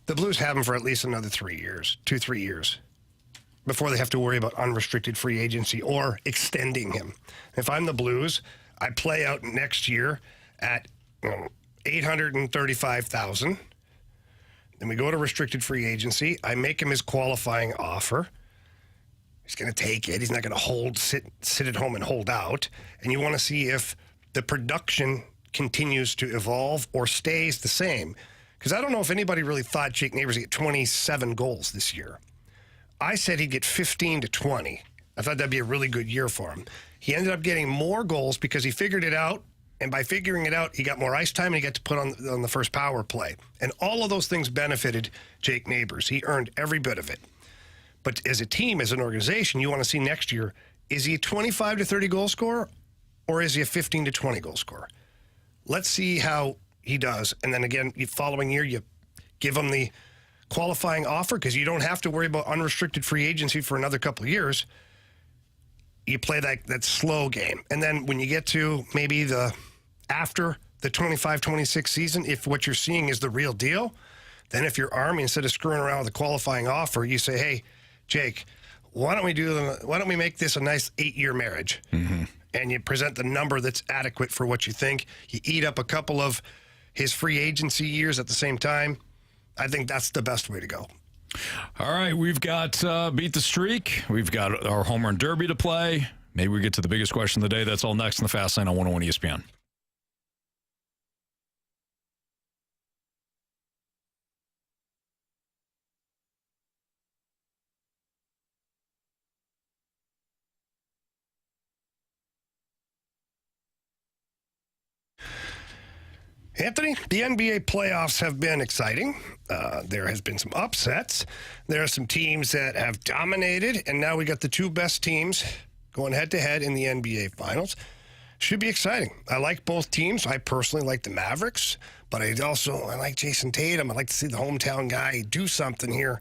the Blues have him for at least another 3 years, 2-3 years, before they have to worry about unrestricted free agency or extending him. If I'm the Blues, I play out next year at $835,000. Then we go to restricted free agency. I make him his qualifying offer. He's going to take it. He's not going to sit at home and hold out. And you want to see if the production continues to evolve or stays the same. Because I don't know if anybody really thought Jake Neighbors would get 27 goals this year. I said he'd get 15 to 20. I thought that'd be a really good year for him. He ended up getting more goals because he figured it out. And by figuring it out, he got more ice time and he got to put on the first power play. And all of those things benefited Jake Neighbors. He earned every bit of it. But as a team, as an organization, you want to see next year, is he a 25 to 30 goal scorer or is he a 15 to 20 goal scorer? Let's see how he does. And then again, the following year, you give him the qualifying offer because you don't have to worry about unrestricted free agency for another couple of years. You play that slow game. And then when you get to maybe after the 25-26 season, if what you're seeing is the real deal, then if you're Army, instead of screwing around with a qualifying offer, you say, hey, Jake, why don't we make this a nice 8-year marriage? Mm-hmm. And you present the number that's adequate for what you think. You eat up a couple of his free agency years at the same time. I think that's the best way to go.
All right, we've got Beat the Streak. We've got our Home Run Derby to play. Maybe we get to the biggest question of the day. That's all next in the Fast Lane on 101 ESPN.
Anthony, the NBA playoffs have been exciting. There has been some upsets. There are some teams that have dominated, and now we got the two best teams going head-to-head in the NBA Finals. Should be exciting. I like both teams. I personally like the Mavericks, but I like Jason Tatum. I like to see the hometown guy do something here.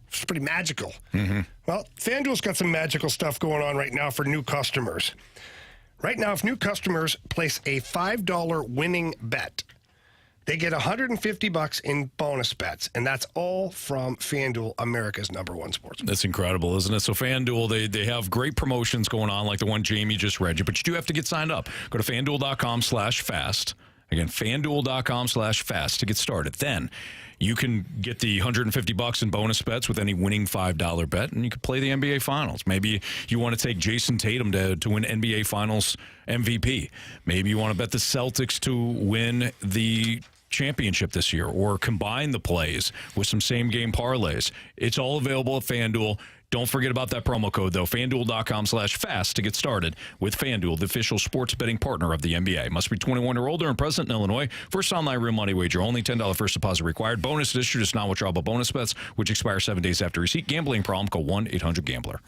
It's pretty magical. Mm-hmm. Well, FanDuel's got some magical stuff going on right now for new customers. Right now, if new customers place a $5 winning bet, they get $150 in bonus bets, and that's all from FanDuel, America's #1 sports.
That's incredible, isn't it? So FanDuel, they have great promotions going on, like the one Jamie just read you, but you do have to get signed up. Go to FanDuel.com/fast. Again, FanDuel.com/fast to get started. Then you can get the $150 in bonus bets with any winning $5 bet, and you can play the NBA Finals. Maybe you want to take Jason Tatum to win NBA Finals MVP. Maybe you want to bet the Celtics to win the championship this year, or combine the plays with some same-game parlays. It's all available at FanDuel. Don't forget about that promo code, though, FanDuel.com/fast to get started with FanDuel, the official sports betting partner of the NBA. Must be 21 or older and present in Illinois. First online real money wager. Only $10 first deposit required. Bonus issued is non-withdrawable bonus bets, which expire 7 days after receipt. Gambling problem, call 1-800-GAMBLER.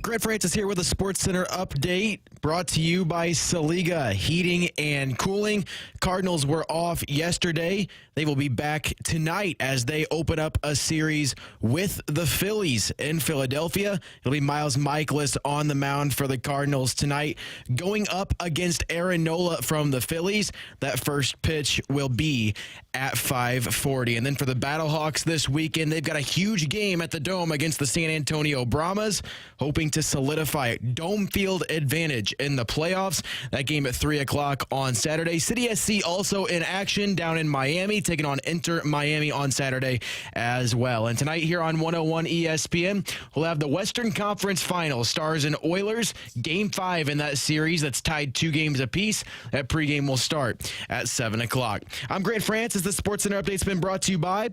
Greg Francis here with a SportsCenter update brought to you by Saliga Heating and Cooling. Cardinals were off yesterday. They will be back tonight as they open up a series with the Phillies in Philadelphia. It'll be Miles Mikolas on the mound for the Cardinals tonight, going up against Aaron Nola from the Phillies. That first pitch will be at 5:40. And then for the Battlehawks this weekend, they've got a huge game at the Dome against the San Antonio Brahmas, hoping to solidify dome field advantage in the playoffs. That game at 3 o'clock on Saturday. City SC also in action down in Miami, taking on Inter Miami on Saturday as well. And tonight here on 101 ESPN, we'll have the Western Conference Finals. Stars and Oilers, Game 5 in that series that's tied 2 games apiece. That pregame will start at 7 o'clock. I'm Grant Francis. The Sports Center update's been brought to you by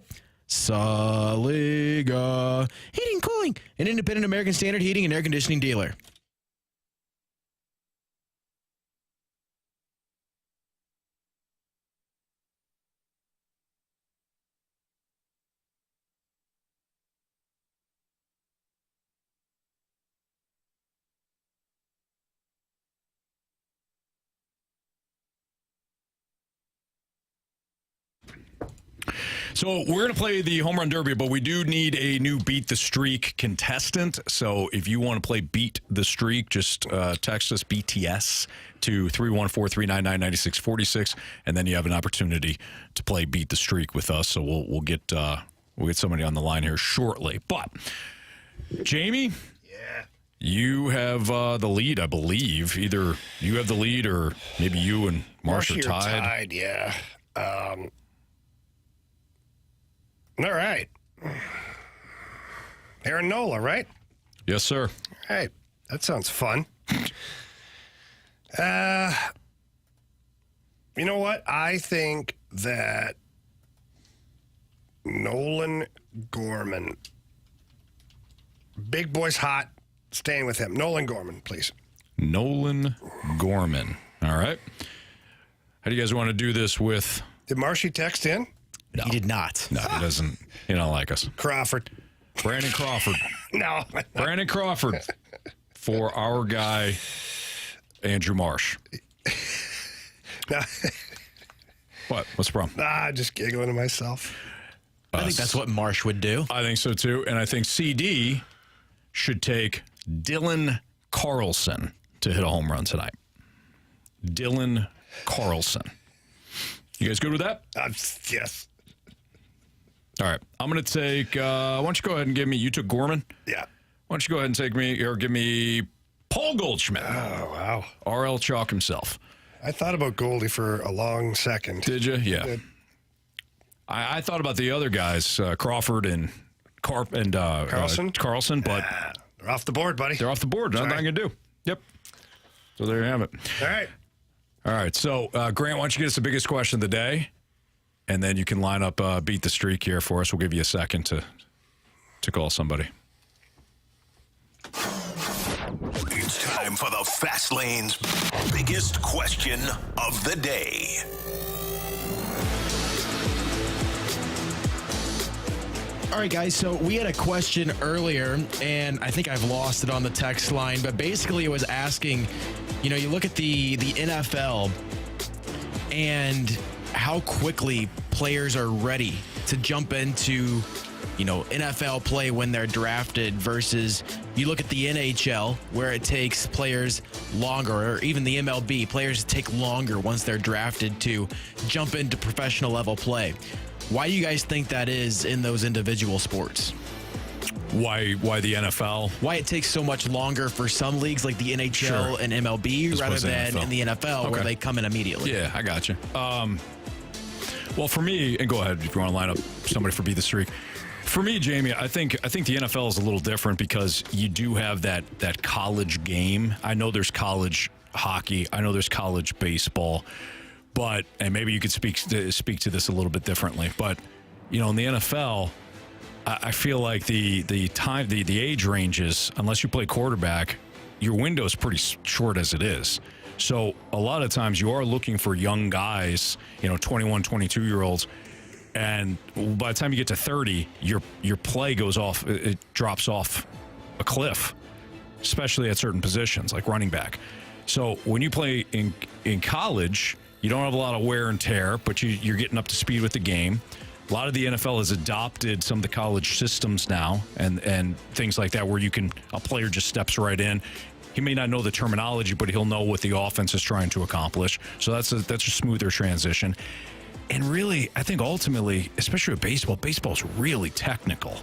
Saliga Heating and Cooling, an independent American Standard heating and air conditioning dealer.
So we're going to play the Home Run Derby, but we do need a new Beat the Streak contestant. So if you want to play Beat the Streak, just text us BTS to 314-399-9646, and then you have an opportunity to play Beat the Streak with us. So we'll get somebody on the line here shortly. But Jamie, you have the lead, I believe. Either you have the lead, or maybe you and Marsh are tied.
Yeah. All right. Aaron Nola, right?
Yes, sir.
All right. That sounds fun. You know what? I think that Nolan Gorman, big boy's hot, staying with him. Nolan Gorman, please.
Nolan Gorman. All right. How do you guys want to do this with...
Did Marshy text in?
No. He did not.
No, he doesn't. He don't like us.
Crawford.
Brandon Crawford.
No.
Brandon Crawford for our guy, Andrew Marsh.
No.
What? What's the problem?
Just giggling to myself.
I think that's what Marsh would do.
I think so, too. And I think CD should take Dylan Carlson to hit a home run tonight. Dylan Carlson. You guys good with that?
Yes.
All right. I'm going to take, why don't you go ahead and give me, you took Gorman?
Yeah.
Why don't you go ahead and take me, or give me Paul Goldschmidt.
Oh, wow.
RL Chalk himself.
I thought about Goldie for a long second.
Did you? Yeah.
Did.
I thought about the other guys, Crawford and Carlson, but
they're off the board, buddy.
they're off the board. Nothing I can do. Yep. So there you have it.
All right.
All right. So, Grant, why don't you get us the biggest question of the day? And then you can line up Beat the Streak here for us. We'll give you a second to call somebody.
It's time for the Fast Lane's biggest question of the day.
All right, guys, so we had a question earlier, and I think I've lost it on the text line, but basically it was asking, you look at the NFL and how quickly players are ready to jump into, NFL play when they're drafted versus you look at the NHL where it takes players longer, or even the MLB, players take longer once they're drafted to jump into professional level play. Why do you guys think that is in those individual sports?
Why the NFL?
Why it takes so much longer for some leagues like the NHL and MLB rather than in the NFL where they come in immediately?
Yeah, I got you. Well, for me, and go ahead if you want to line up somebody for Beat the Streak. For me, Jamie, I think the NFL is a little different because you do have that college game. I know there's college hockey. I know there's college baseball. But, and maybe you could speak to this a little bit differently, but in the NFL, I feel like the age ranges, unless you play quarterback, your window is pretty short as it is. So a lot of times you are looking for young guys, 21, 22-year-olds, and by the time you get to 30, your play goes off, it drops off a cliff, especially at certain positions like running back. So when you play in college, you don't have a lot of wear and tear, but you're getting up to speed with the game. A lot of the NFL has adopted some of the college systems now and things like that where a player just steps right in. He may not know the terminology, but he'll know what the offense is trying to accomplish. So that's a smoother transition. And really, I think ultimately, especially with baseball's really technical.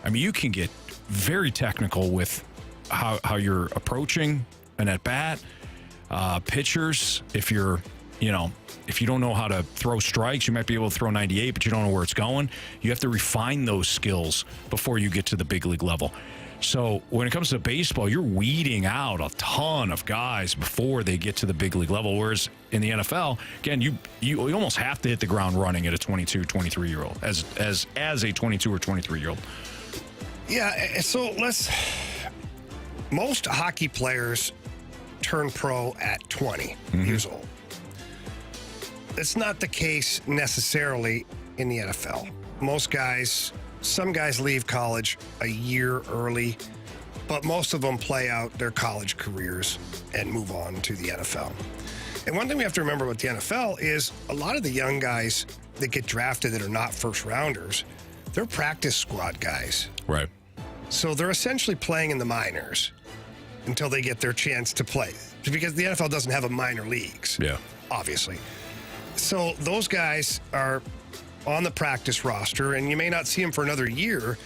I mean, you can get very technical with how you're approaching an at bat. Pitchers, if you don't know how to throw strikes, you might be able to throw 98, but you don't know where it's going. You have to refine those skills before you get to the big league level. So when it comes to baseball, you're weeding out a ton of guys before they get to the big league level. Whereas in the NFL, again, you almost have to hit the ground running at a 22, 23-year-old as a 22 or 23-year-old.
Yeah, so most hockey players turn pro at 20 years old. It's not the case necessarily in the NFL. Some guys leave college a year early, but most of them play out their college careers and move on to the NFL. And one thing we have to remember with the NFL is a lot of the young guys that get drafted that are not first rounders, they're practice squad guys.
Right.
So they're essentially playing in the minors until they get their chance to play, because the NFL doesn't have a minor leagues.
Yeah.
Obviously. So those guys are on the practice roster, and you may not see them for another year.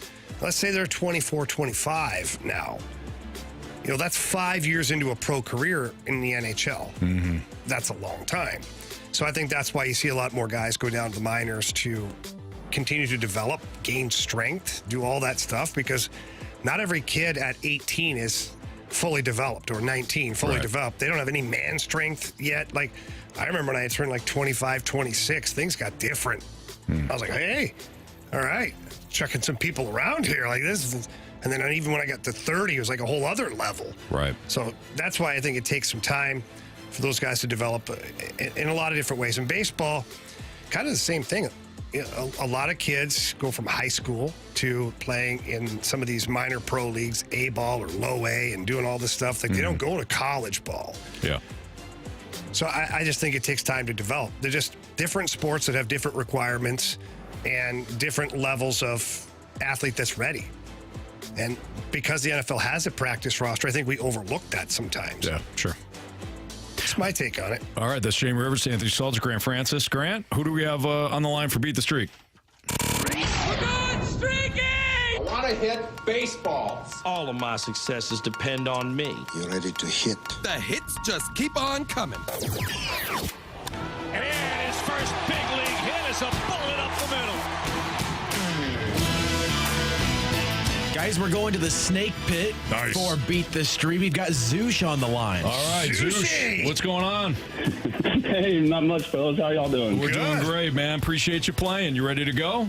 Let's say they're 24, 25 now. That's 5 years into a pro career in the NHL. Mm-hmm. That's a long time. So I think that's why you see a lot more guys go down to the minors to continue to develop, gain strength, do all that stuff, because not every kid at 18 is fully developed, or 19 fully developed. They don't have any man strength yet. Like, I remember when I turned like 25, 26, things got different. I was like, hey, all right, checking some people around here like this. And then even when I got to 30, it was like a whole other level.
Right.
So that's why I think it takes some time for those guys to develop in a lot of different ways. In baseball, kind of the same thing. A lot of kids go from high school to playing in some of these minor pro leagues, A ball or low A, and doing all this stuff. Like, they don't go to college ball.
Yeah.
So I just think it takes time to develop. They're just different sports that have different requirements and different levels of athlete that's ready. And because the NFL has a practice roster, I think we overlook that sometimes.
Yeah, sure.
That's my take on it.
All right, that's Jamie Rivers, Anthony Salter, Grant Francis. Grant, who do we have on the line for Beat the Streak?
We're good, streaky!
I want to hit baseballs.
All of my successes depend on me.
You're ready to hit.
The hits just keep on coming.
And his first big league hit is a bullet up the middle.
Guys, we're going to the snake pit for Beat the Streak. We've got Zoosh on the line.
All right, Zoosh, what's going on?
Hey, not much, fellas. How y'all doing?
We're doing great, man. Appreciate you playing. You ready to go?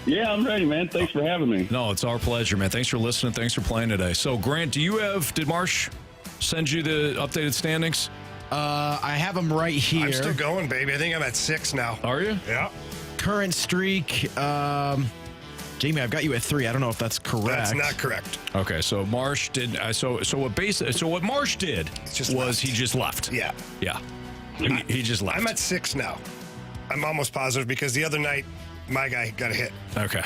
Yeah, I'm ready, man. Thanks for having me.
No, it's our pleasure, man. Thanks for listening. Thanks for playing today. So, Grant, did Marsh send you the updated standings?
I have them right here.
I'm still going, baby. I think I'm at 6 now.
Are you?
Yeah.
Current streak, Jamie, I've got you at 3. I don't know if that's correct.
That's not correct.
Okay, so Marsh did. So what Marsh did was he just left.
Yeah.
Yeah. He just left.
I'm at 6 now. I'm almost positive because the other night my guy got a hit.
Okay.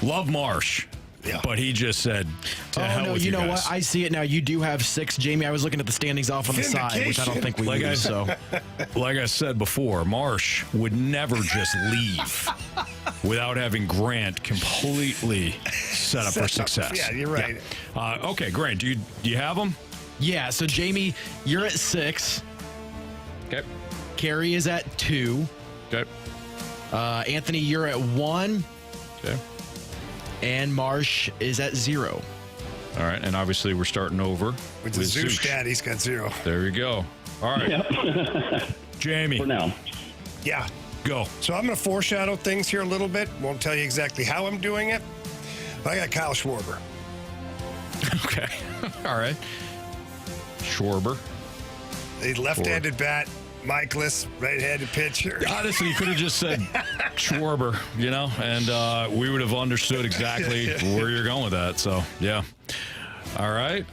Love Marsh.
Yeah.
But he just said, to hell
no,
with
you know
guys.
what? I see it now. You do have 6, Jamie. I was looking at the standings off on the side, which I don't think we do. So,
like I said before, Marsh would never just leave without having Grant completely set up for success.
Yeah, you're right.
Yeah. Okay, Grant, do you have them?
Yeah, so Jamie, you're at 6.
Okay.
Carrie is at 2.
Okay.
Anthony, you're at 1.
Okay.
And Marsh is at 0.
All right, and obviously we're starting over
with Zeus Dad. He's got 0.
There you go. All right,
Yep.
Jamie.
For now.
Yeah.
Go.
So I'm going to foreshadow things here a little bit. Won't tell you exactly how I'm doing it. But I got Kyle Schwarber.
Okay. All right. Schwarber.
A left-handed bat. Michaelis, right-handed pitcher.
Honestly, you could have just said Schwarber, and we would have understood exactly where you're going with that. So, yeah. All right.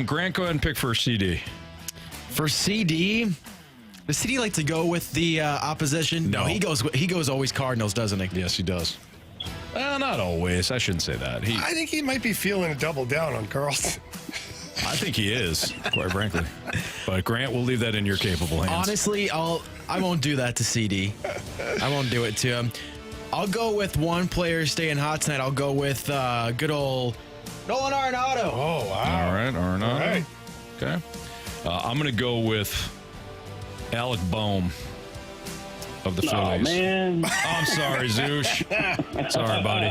Grant, go ahead and pick for CD.
For CD, does CD like to go with the opposition? No, he goes always Cardinals, doesn't he?
Yes, he does. Not always. I shouldn't say that.
I think he might be feeling a double down on Carlson.
I think he is, quite frankly. But Grant, we'll leave that in your capable hands.
Honestly, I won't do that to CD. I won't do it to him. I'll go with one player staying hot tonight. I'll go with good old Nolan Arenado.
Oh, wow.
All right, Arenado.
All right.
Okay. I'm going to go with Alec Boehm of the Phillies.
Oh, man.
I'm sorry, Zoosh. Sorry, buddy.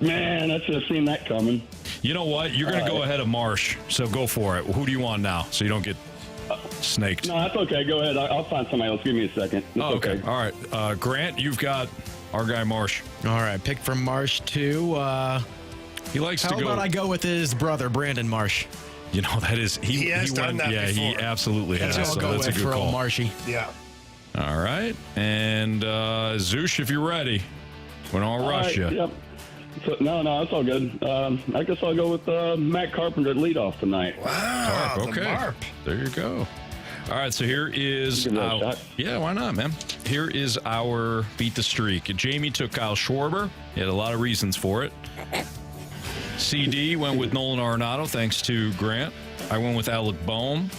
Man, I should have seen that coming.
You know what? You're going to go ahead of Marsh, so go for it. Who do you want now so you don't get snaked?
No, that's okay. Go ahead. I'll find somebody else. Give me a second. It's okay.
All right. Grant, you've got our guy Marsh.
All right, pick from Marsh too.
He likes to go.
How about I go with his brother, Brandon Marsh?
You know, that is...
He has done that
Yeah,
before.
he absolutely has.
That's
So
what I'll go
that's a
with
good
for
call.
old Marshy.
Yeah.
All right. And Zoosh, if you're ready. We don't rush you.
Yep. So, no, that's all good. I guess I'll go with Matt Carpenter at leadoff tonight.
Wow.
Carp,
The
okay.
Marp.
There you go. All right, so here is
Give that a shot.
yeah, why not, man? Here is our beat the streak. Jamie took Kyle Schwarber. He had a lot of reasons for it. CD went with Nolan Arenado, thanks to Grant. I went with Alec Boehm.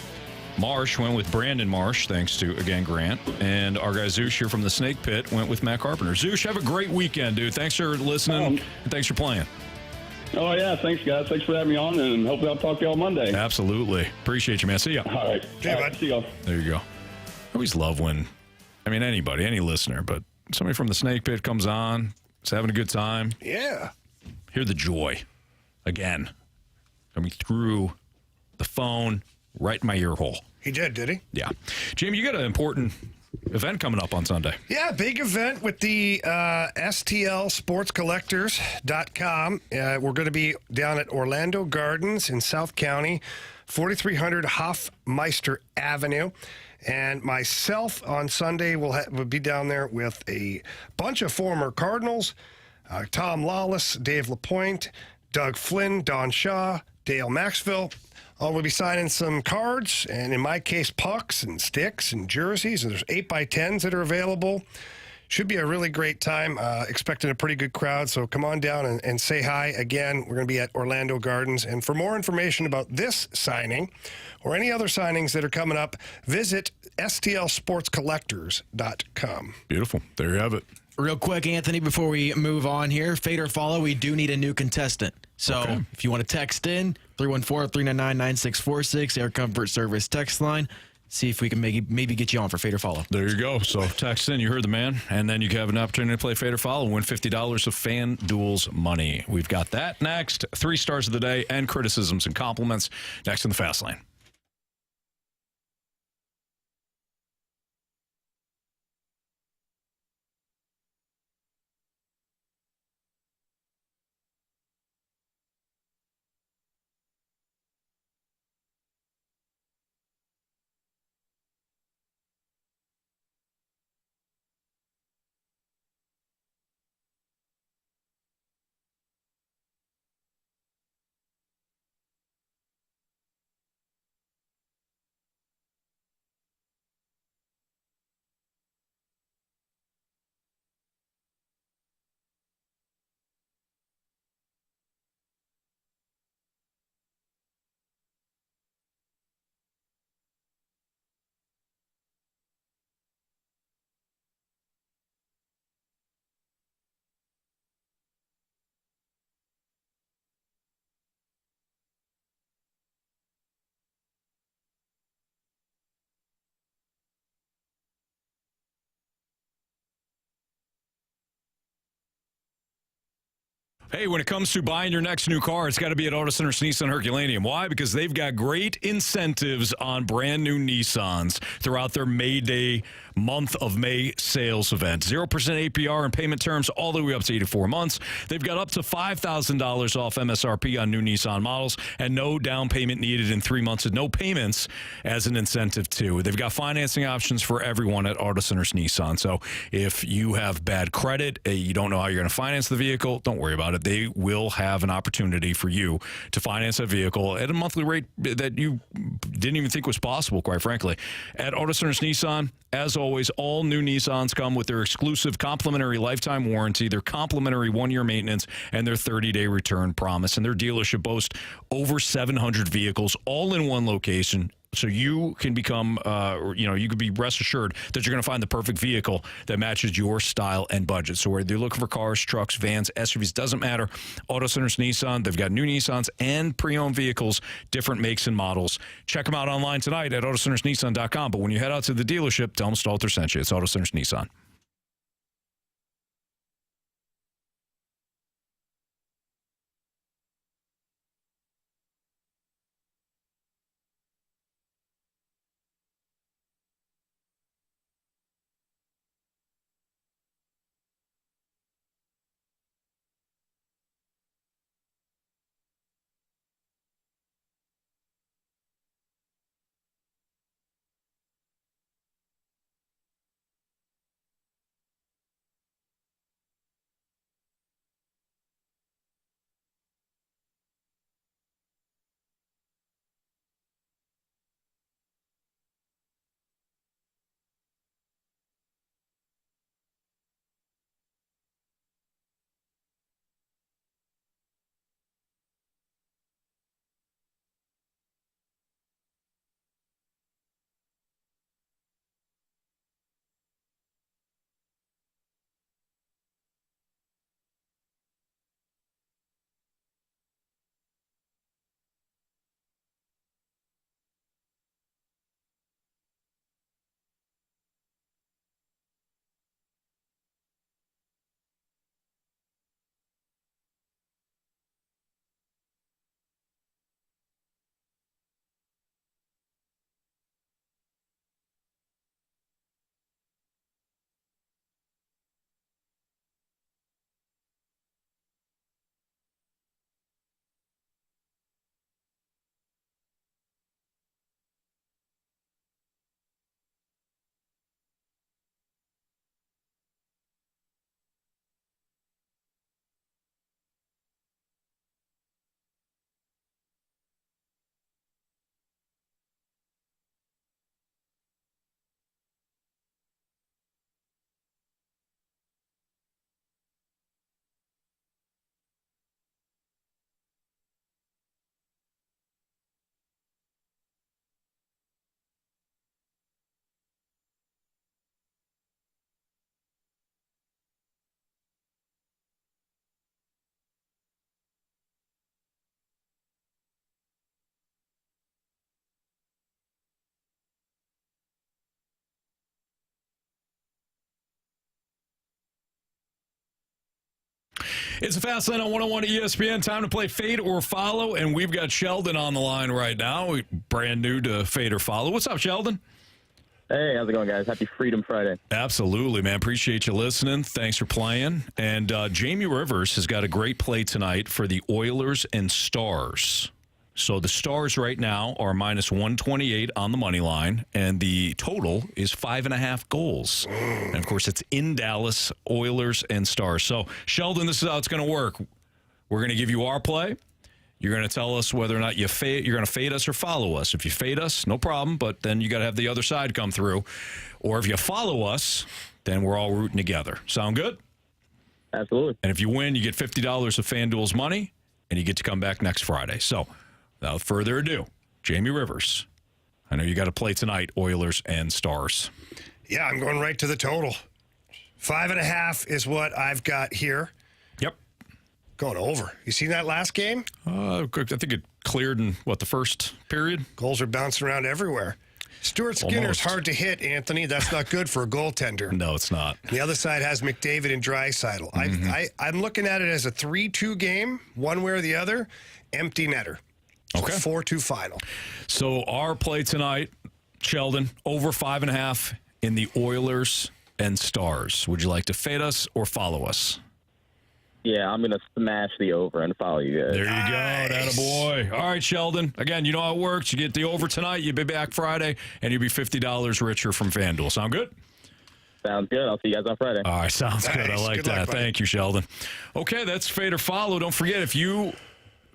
Marsh went with Brandon Marsh, thanks to, again, Grant. And our guy Zoosh here from the Snake Pit went with Matt Carpenter. Zoosh, have a great weekend, dude. Thanks for listening, and thanks for playing.
Oh, yeah. Thanks, guys. Thanks for having me on, and hopefully I'll talk to you all Monday.
Absolutely. Appreciate you, man. See ya.
All right.
Okay, bud.
See y'all.
There you go. I always love when, anybody, any listener, but somebody from the Snake Pit comes on, is having a good time.
Yeah.
Hear the joy again coming through the phone, right in my ear hole.
He did he?
Yeah. Jamie, you got an important event coming up on Sunday.
Yeah, big event with the STLSportsCollectors.com. We're going to be down at Orlando Gardens in South County, 4300 Hoffmeister Avenue. And myself on Sunday will be down there with a bunch of former Cardinals, Tom Lawless, Dave LaPointe, Doug Flynn, Don Shaw, Dale Maxville. We'll be signing some cards, and in my case, pucks and sticks and jerseys. And there's 8x10s that are available. Should be a really great time. Expecting a pretty good crowd, so come on down and say hi. Again, we're going to be at Orlando Gardens. And for more information about this signing or any other signings that are coming up, visit STLSportsCollectors.com.
Beautiful. There you have it.
Real quick, Anthony, before we move on here, fade or follow, we do need a new contestant. So if you want to text in, 314-399-9646, Air Comfort Service text line. See if we can maybe get you on for fade or follow.
There you go. So text in, you heard the man, and then you can have an opportunity to play fade or follow and win $50 of FanDuel's money. We've got that next. 3 stars of the day and criticisms and compliments next in the Fast Lane. Hey, when it comes to buying your next new car, it's got to be at Auto Center Nissan Herculaneum. Why? Because they've got great incentives on brand new Nissans throughout their May Day month of May sales event. 0% APR and payment terms all the way up to 84 months. They've got up to $5,000 off MSRP on new Nissan models and no down payment needed in 3 months and no payments as an incentive too. They've got financing options for everyone at Auto Centers Nissan. So if you have bad credit, you don't know how you're going to finance the vehicle, don't worry about it. They will have an opportunity for you to finance a vehicle at a monthly rate that you didn't even think was possible, quite frankly. At Auto Centers Nissan, as always, all new Nissans come with their exclusive complimentary lifetime warranty, their complimentary 1-year maintenance, and their 30-day return promise. And their dealership boasts over 700 vehicles, all in one location, so you can become, you could be rest assured that you're going to find the perfect vehicle that matches your style and budget. So whether you're looking for cars, trucks, vans, SUVs, doesn't matter. Auto Centers Nissan, they've got new Nissans and pre-owned vehicles, different makes and models. Check them out online tonight at autocentersnissan.com. But when you head out to the dealership, tell them Stalter sent you. It's Auto Centers Nissan. It's a fast lane on 101 ESPN. Time to play Fade or Follow, and we've got Sheldon on the line right now. Brand new to Fade or Follow. What's up, Sheldon?
Hey, how's it going, guys? Happy Freedom Friday.
Absolutely, man. Appreciate you listening. Thanks for playing. And Jamie Rivers has got a great play tonight for the Oilers and Stars. So the Stars right now are minus 128 on the money line, and the total is 5.5 goals. And, of course, it's in Dallas, Oilers and Stars. So, Sheldon, this is how it's going to work. We're going to give you our play. You're going to tell us whether or not you're going to fade us or follow us. If you fade us, no problem, but then you got to have the other side come through. Or if you follow us, then we're all rooting together. Sound good?
Absolutely.
And if you win, you get $50 of FanDuel's money, and you get to come back next Friday. So, without further ado, Jamie Rivers. I know you got to play tonight, Oilers and Stars.
Yeah, I'm going right to the total. 5.5 is what I've got here.
Yep.
Going over. You seen that last game?
I think it cleared in, the first period?
Goals are bouncing around everywhere. Stuart Skinner's hard to hit, Anthony. That's not good for a goaltender.
No, it's not.
The other side has McDavid and Draisaitl. I'm looking at it as a 3-2 game, one way or the other, empty netter. So
okay.
4-2 final.
So our play tonight, Sheldon, over 5.5 in the Oilers and Stars. Would you like to fade us or follow us?
Yeah, I'm going to smash the over and follow you guys.
There you go. Attaboy. All right, Sheldon. Again, you know how it works. You get the over tonight, you'll be back Friday, and you'll be $50 richer from FanDuel. Sound good?
Sounds good. I'll see you guys on Friday.
All right, sounds good. I like
Good
that.
luck, buddy.
Thank you, Sheldon. Okay, that's Fade or Follow. Don't forget, if you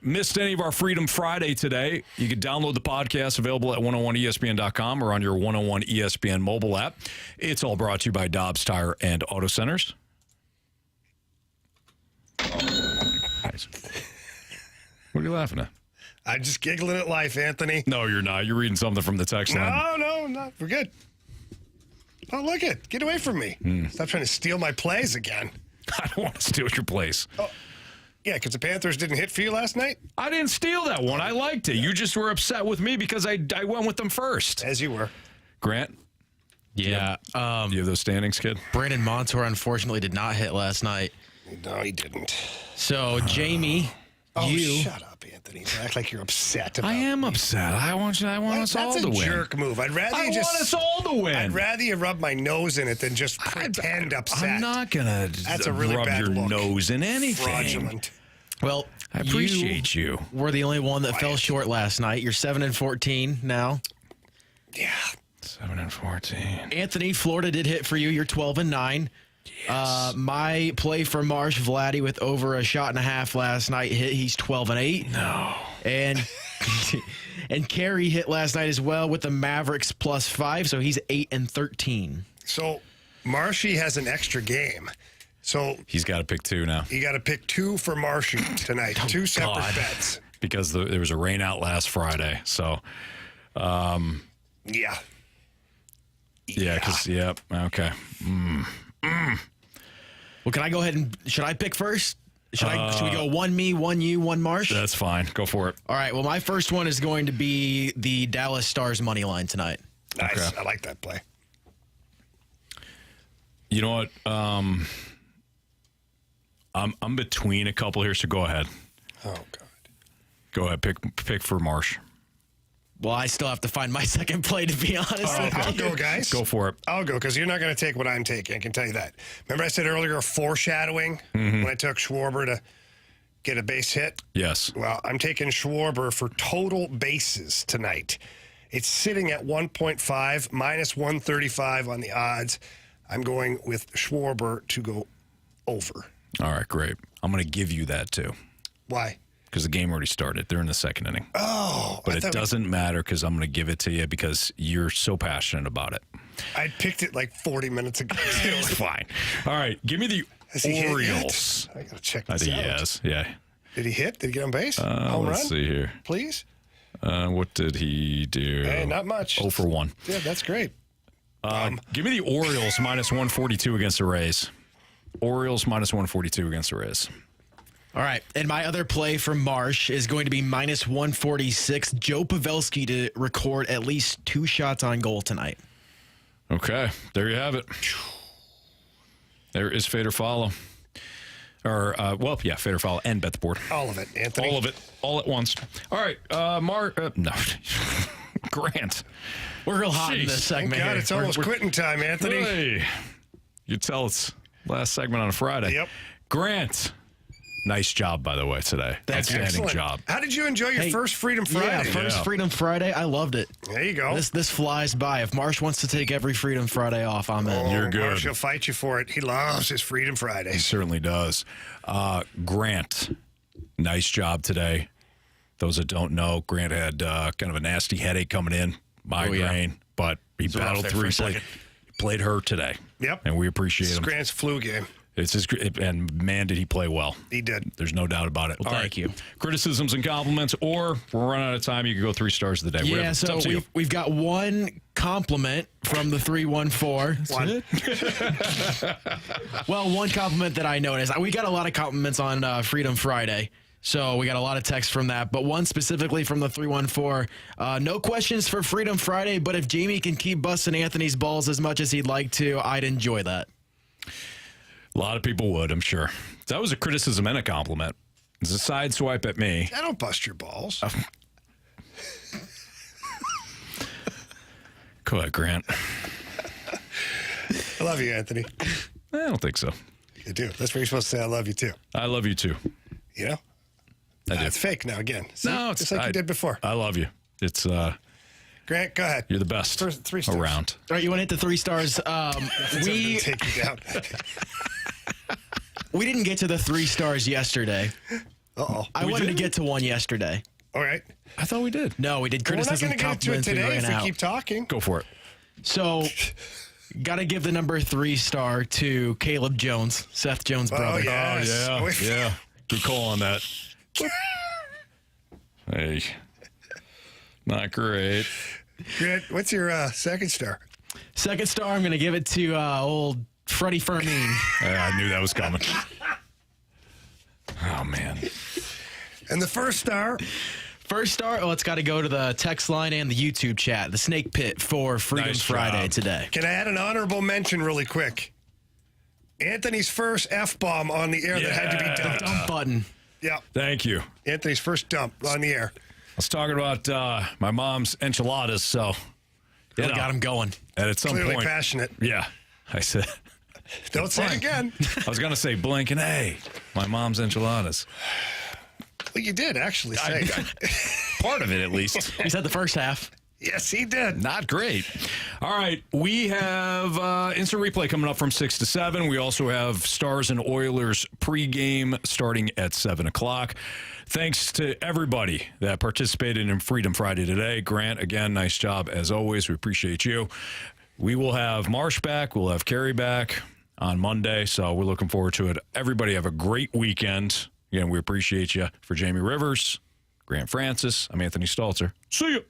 missed any of our Freedom Friday today, you can download the podcast available at 101ESPN.com or on your 101 ESPN mobile app. It's all brought to you by Dobbs Tire and Auto Centers. Nice. What are you laughing at?
I'm just giggling at life, Anthony.
No, you're not. You're reading something from the text line.
No. We're good. Oh, look it. Get away from me. Stop trying to steal my plays again.
I don't want to steal your place.
Oh, yeah, because the Panthers didn't hit for you last night?
I didn't steal that one. I liked it. You just were upset with me because I went with them first.
As you were.
Grant?
Yeah.
You have those standings, kid?
Brandon Montour unfortunately did not hit last night.
No, he didn't.
So, Jamie,
shut up, Anthony. You act like you're upset about
I am upset. I want us all to win.
That's a jerk move. I'd rather you just...
want us all to win.
I'd rather you rub my nose in it than just pretend upset.
I'm not going to
That's a really
rub
bad
your
look.
nose in anything.
Fraudulent.
Well,
I appreciate you.
We're the only one that fell short last night. You're 7-14 now.
Yeah.
7-14.
Anthony, Florida did hit for you. You're 12-9.
Yes.
My play for Marsh, Vladdy, with over a shot and a half last night hit. He's 12-8.
No.
And Kerry hit last night as well with the Mavericks +5, so he's 8-13.
So Marshy has an extra game. So
he's got to pick two now.
You got to pick two for Marshy tonight. Two separate bets.
Because there was a rain out last Friday. So,
yeah.
Yeah, because, okay.
Well, can I go ahead and, should I pick first? Should we go one me, one you, one Marsh?
That's fine. Go for it.
All right. Well, my first one is going to be the Dallas Stars money line tonight.
Nice.
Okay.
I like that play.
You know what? I'm between a couple here, so go ahead.
Oh, God.
Go ahead. Pick for Marsh.
Well, I still have to find my second play, to be honest.
I'll go, guys.
Go for it.
I'll go, because you're not going to take what I'm taking. I can tell you that. Remember I said earlier foreshadowing when I took Schwarber to get a base hit?
Yes.
Well, I'm taking Schwarber for total bases tonight. It's sitting at 1.5, minus 135 on the odds. I'm going with Schwarber to go over.
All right, great. I'm going to give you that, too.
Why?
Because the game already started. They're in the second inning.
Oh.
But it doesn't matter because I'm going to give it to you because you're so passionate about it.
I picked it like 40 minutes ago.
It's fine. All right. Give me the Orioles.
I got to check
I
this
think
out.
he has. Yeah.
Did he hit? Did he get on base? Home
let's
run?
see here.
Please?
What did he do?
Hey, not much.
0 for 1.
Yeah, that's great.
Give me the Orioles minus 142 against the Rays. Orioles minus 142 against the Rays.
All right. And my other play for Marsh is going to be minus 146. Joe Pavelski to record at least 2 shots on goal tonight.
Okay. There you have it. There is fade or follow. Or, fade or follow and bet the board.
All of it, Anthony.
All of it. All at once. All right. No. Grant.
We're real hot in this segment.
Oh, God,
here.
it's almost quitting time, Anthony.
Hey. You tell it's last segment on a Friday.
Yep.
Grant. Nice job, by the way, today. Outstanding
Excellent.
job.
How did you enjoy your first Freedom Friday?
Yeah, first Freedom Friday. I loved it.
There you go.
This flies by. If Marsh wants to take every Freedom Friday off, I'm in.
You're good.
Marsh will fight you for it. He loves his Freedom
He
Fridays.
certainly does. Grant, nice job today. Those that don't know, Grant had kind of a nasty headache coming in, migraine, but he battled through. He played hurt today.
Yep.
And we appreciate him.
Grant's flu game.
It's his, and man, did he play well.
He did.
There's no doubt about it.
Well, thank you.
Criticisms and compliments, or we're running out of time. You can go 3 stars of the day.
Yeah,
Whatever.
so
It's up to you.
we've got one compliment from the 314. Well, one compliment that I noticed. We got a lot of compliments on Freedom Friday. So we got a lot of text from that, but one specifically from the 314. No questions for Freedom Friday, but if Jamie can keep busting Anthony's balls as much as he'd like to, I'd enjoy that.
A lot of people would, I'm sure. That was a criticism and a compliment. It's a side swipe at me.
I don't bust your balls.
Go ahead, Grant.
I love you, Anthony.
I don't think so.
You do. That's where you're supposed to say I love you, too.
I love you, too.
You know?
I do.
It's fake now, again. See?
No, it's
just like you did before.
I love you. It's
Grant, go ahead.
you're the best
3 stars.
around.
All right, you want to hit the 3 stars?
We take you down.
We didn't get to the 3 stars yesterday.
Uh-oh.
I wanted to get to one yesterday.
All right.
I thought we did.
No, we did criticism,
We're not going to get to it
compliments, we
today
ran
if we
out.
keep talking.
Go for it.
So, got to give the number 3 star to Caleb Jones, Seth Jones' brother.
yes.
Oh, yeah. Good call on that. Hey. Not great.
Grant, what's your second star?
Second star, I'm going to give it to old Freddie Fermin.
I knew that was coming. Oh, man.
And the first star?
First star, it's got to go to the text line and the YouTube chat, the Snake Pit for Freedom Friday today.
Can I add an honorable mention really quick? Anthony's first F-bomb on the air that had to be dumped.
The dump button.
Yeah.
Thank you.
Anthony's first dump on the air.
I was talking about my mom's enchiladas, so
Really got him going.
And at some
Clearly
point,
passionate.
Yeah, I said.
Don't say it again.
I was gonna say blink and hey, my mom's enchiladas.
Well, you did actually say
part of it at least.
He said the first half.
Yes, he did.
Not great. All right, we have instant replay coming up from 6 to 7. We also have Stars and Oilers pregame starting at 7 o'clock. Thanks to everybody that participated in Freedom Friday today. Grant, again, nice job as always. We appreciate you. We will have Marsh back. We'll have Carrie back on Monday, so we're looking forward to it. Everybody have a great weekend. Again, we appreciate you. For Jamie Rivers, Grant Francis, I'm Anthony Stalter. See you.